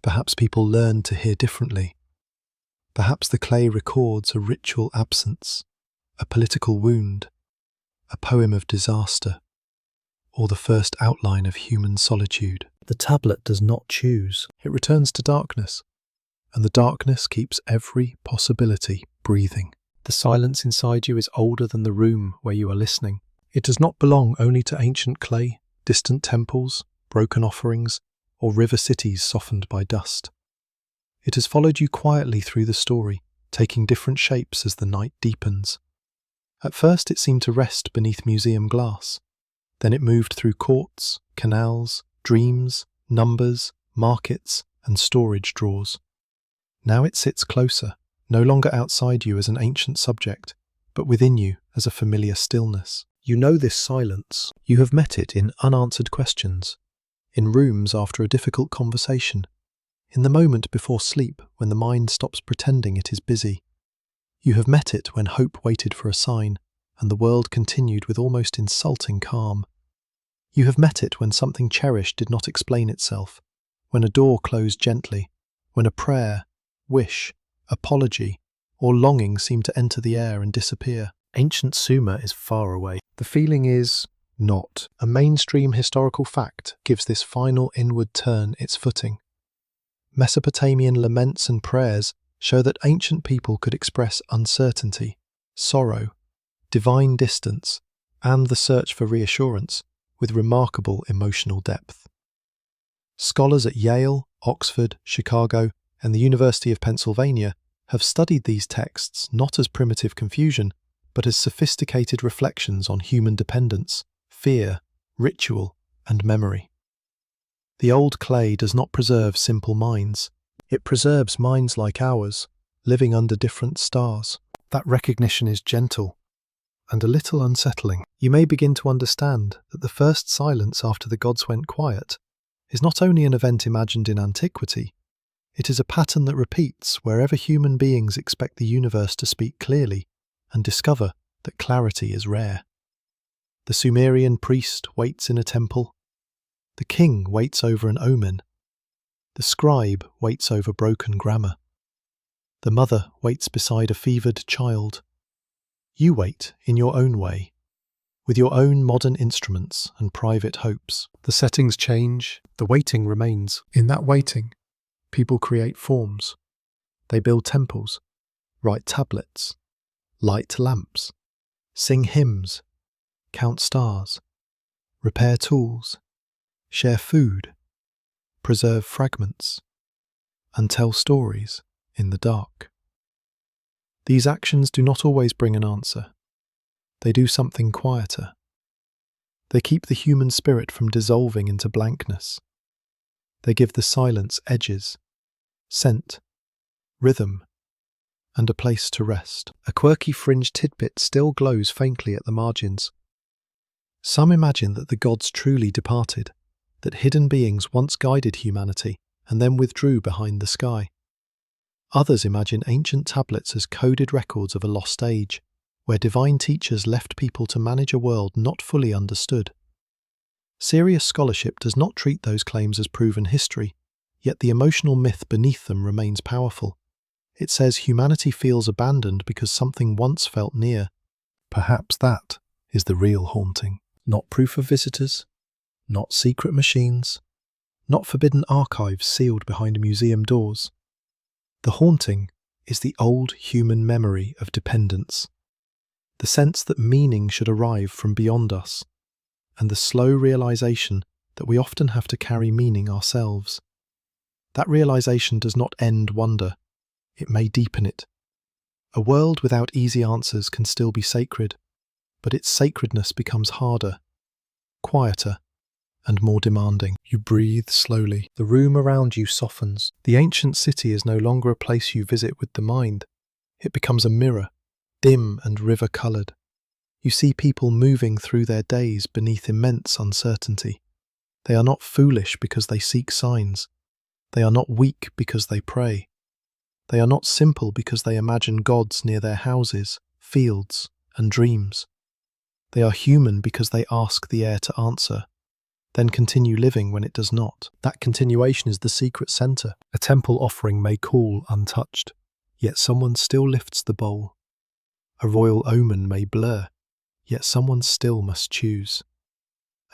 Perhaps people learned to hear differently. Perhaps the clay records a ritual absence, a political wound, a poem of disaster, or the first outline of human solitude. The tablet does not choose. It returns to darkness, and the darkness keeps every possibility breathing. The silence inside you is older than the room where you are listening. It does not belong only to ancient clay, distant temples, broken offerings, or river cities softened by dust. It has followed you quietly through the story, taking different shapes as the night deepens. At first it seemed to rest beneath museum glass. Then it moved through courts, canals, dreams, numbers, markets, and storage drawers. Now it sits closer, no longer outside you as an ancient subject, but within you as a familiar stillness. You know this silence. You have met it in unanswered questions, in rooms after a difficult conversation, in the moment before sleep when the mind stops pretending it is busy. You have met it when hope waited for a sign, and the world continued with almost insulting calm. You have met it when something cherished did not explain itself, when a door closed gently, when a prayer, wish, apology, or longing seemed to enter the air and disappear. Ancient Sumer is far away. The feeling is not. A mainstream historical fact gives this final inward turn its footing. Mesopotamian laments and prayers show that ancient people could express uncertainty, sorrow, divine distance, and the search for reassurance with remarkable emotional depth. Scholars at Yale, Oxford, Chicago, and the University of Pennsylvania have studied these texts not as primitive confusion, but as sophisticated reflections on human dependence, fear, ritual, and memory. The old clay does not preserve simple minds. It preserves minds like ours, living under different stars. That recognition is gentle and a little unsettling. You may begin to understand that the first silence after the gods went quiet is not only an event imagined in antiquity, it is a pattern that repeats wherever human beings expect the universe to speak clearly and discover that clarity is rare. The Sumerian priest waits in a temple. The king waits over an omen. The scribe waits over broken grammar. The mother waits beside a fevered child. You wait in your own way, with your own modern instruments and private hopes. The settings change, the waiting remains. In that waiting, people create forms. They build temples, write tablets, light lamps, sing hymns, count stars, repair tools, share food, preserve fragments, and tell stories in the dark. These actions do not always bring an answer. They do something quieter. They keep the human spirit from dissolving into blankness. They give the silence edges, scent, rhythm, and a place to rest. A quirky fringe tidbit still glows faintly at the margins. Some imagine that the gods truly departed, that hidden beings once guided humanity and then withdrew behind the sky. Others imagine ancient tablets as coded records of a lost age, where divine teachers left people to manage a world not fully understood. Serious scholarship does not treat those claims as proven history, yet the emotional myth beneath them remains powerful. It says humanity feels abandoned because something once felt near. Perhaps that is the real haunting. Not proof of visitors, not secret machines, not forbidden archives sealed behind museum doors. The haunting is the old human memory of dependence, the sense that meaning should arrive from beyond us, and the slow realization that we often have to carry meaning ourselves. That realization does not end wonder, it may deepen it. A world without easy answers can still be sacred, but its sacredness becomes harder, quieter, and more demanding. You breathe slowly. The room around you softens. The ancient city is no longer a place you visit with the mind. It becomes a mirror, dim and river-coloured. You see people moving through their days beneath immense uncertainty. They are not foolish because they seek signs. They are not weak because they pray. They are not simple because they imagine gods near their houses, fields, and dreams. They are human because they ask the air to answer, then continue living when it does not. That continuation is the secret centre. A temple offering may cool untouched, yet someone still lifts the bowl. A royal omen may blur, yet someone still must choose.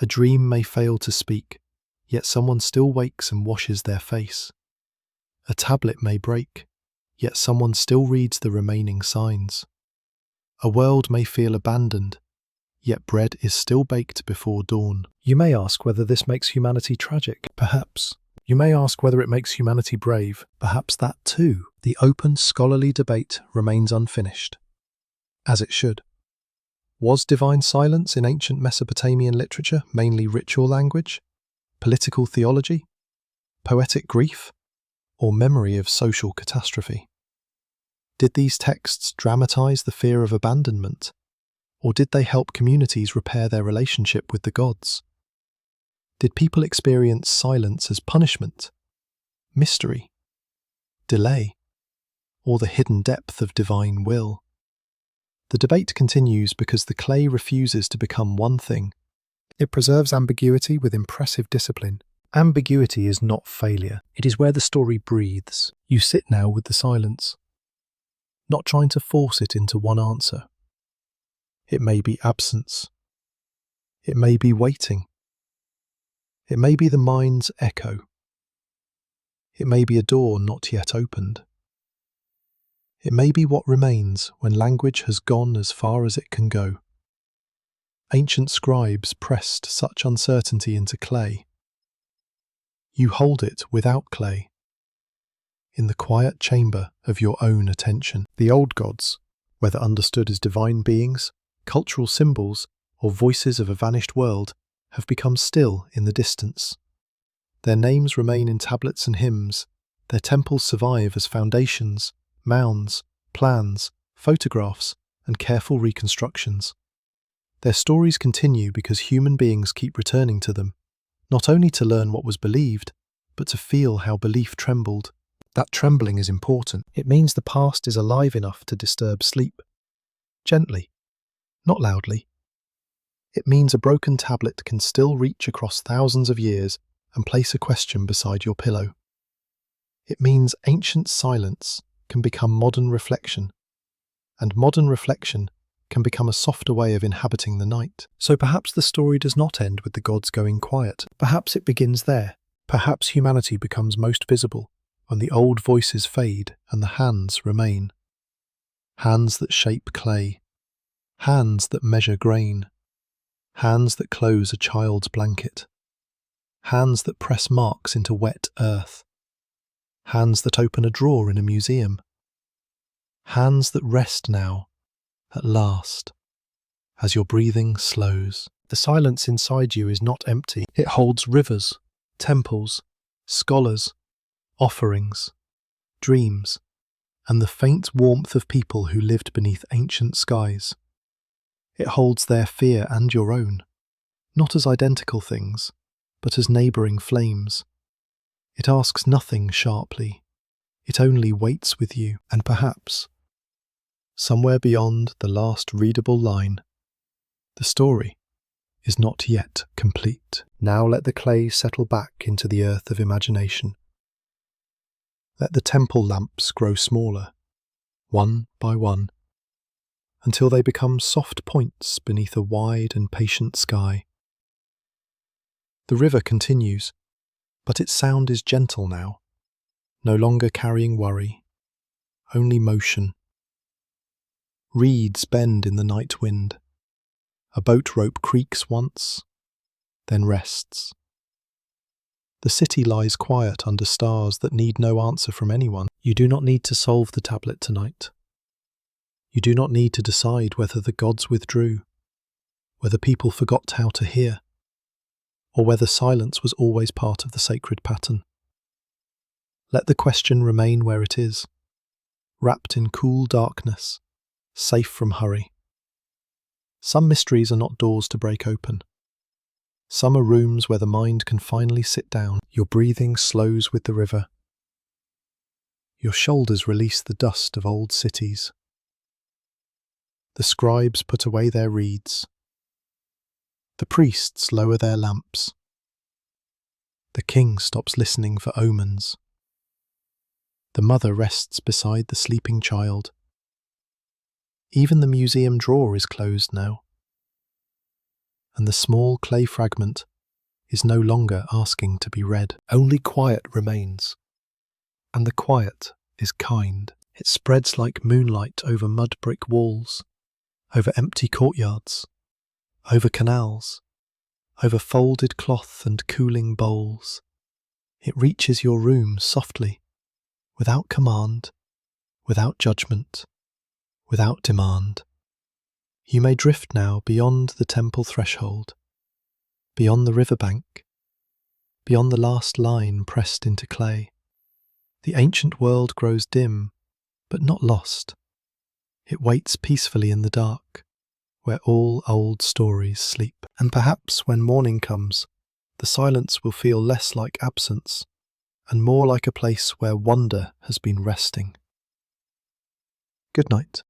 A dream may fail to speak, yet someone still wakes and washes their face. A tablet may break, yet someone still reads the remaining signs. A world may feel abandoned, yet bread is still baked before dawn. You may ask whether this makes humanity tragic. Perhaps. You may ask whether it makes humanity brave. Perhaps that too. The open scholarly debate remains unfinished. As it should. Was divine silence in ancient Mesopotamian literature mainly ritual language, political theology, poetic grief, or memory of social catastrophe? Did these texts dramatize the fear of abandonment? Or did they help communities repair their relationship with the gods? Did people experience silence as punishment, mystery, delay, or the hidden depth of divine will? The debate continues because the clay refuses to become one thing. It preserves ambiguity with impressive discipline. Ambiguity is not failure. It is where the story breathes. You sit now with the silence, not trying to force it into one answer. It may be absence. It may be waiting. It may be the mind's echo. It may be a door not yet opened. It may be what remains when language has gone as far as it can go. Ancient scribes pressed such uncertainty into clay. You hold it without clay, in the quiet chamber of your own attention. The old gods, whether understood as divine beings, cultural symbols, or voices of a vanished world, have become still in the distance. Their names remain in tablets and hymns. Their temples survive as foundations, mounds, plans, photographs, and careful reconstructions. Their stories continue because human beings keep returning to them, not only to learn what was believed, but to feel how belief trembled. That trembling is important. It means the past is alive enough to disturb sleep. Gently, not loudly. It means a broken tablet can still reach across thousands of years and place a question beside your pillow. It means ancient silence can become modern reflection, and modern reflection can become a softer way of inhabiting the night. So perhaps the story does not end with the gods going quiet. Perhaps it begins there. Perhaps humanity becomes most visible when the old voices fade and the hands remain. Hands that shape clay. Hands that measure grain. Hands that close a child's blanket. Hands that press marks into wet earth. Hands that open a drawer in a museum. Hands that rest now, at last, as your breathing slows. The silence inside you is not empty. It holds rivers, temples, scholars, offerings, dreams, and the faint warmth of people who lived beneath ancient skies. It holds their fear and your own, not as identical things, but as neighbouring flames. It asks nothing sharply. It only waits with you, and perhaps, somewhere beyond the last readable line, the story is not yet complete. Now let the clay settle back into the earth of imagination. Let the temple lamps grow smaller, one by one, until they become soft points beneath a wide and patient sky. The river continues, but its sound is gentle now, no longer carrying worry, only motion. Reeds bend in the night wind. A boat rope creaks once, then rests. The city lies quiet under stars that need no answer from anyone. You do not need to solve the tablet tonight. You do not need to decide whether the gods withdrew, whether people forgot how to hear, or whether silence was always part of the sacred pattern. Let the question remain where it is, wrapped in cool darkness, safe from hurry. Some mysteries are not doors to break open. Some are rooms where the mind can finally sit down. Your breathing slows with the river. Your shoulders release the dust of old cities. The scribes put away their reeds. The priests lower their lamps. The king stops listening for omens. The mother rests beside the sleeping child. Even the museum drawer is closed now, and the small clay fragment is no longer asking to be read. Only quiet remains, and the quiet is kind. It spreads like moonlight over mud brick walls, over empty courtyards, over canals, over folded cloth and cooling bowls. It reaches your room softly, without command, without judgment, without demand. You may drift now beyond the temple threshold, beyond the riverbank, beyond the last line pressed into clay. The ancient world grows dim, but not lost. It waits peacefully in the dark, where all old stories sleep. And perhaps when morning comes, the silence will feel less like absence, and more like a place where wonder has been resting. Good night.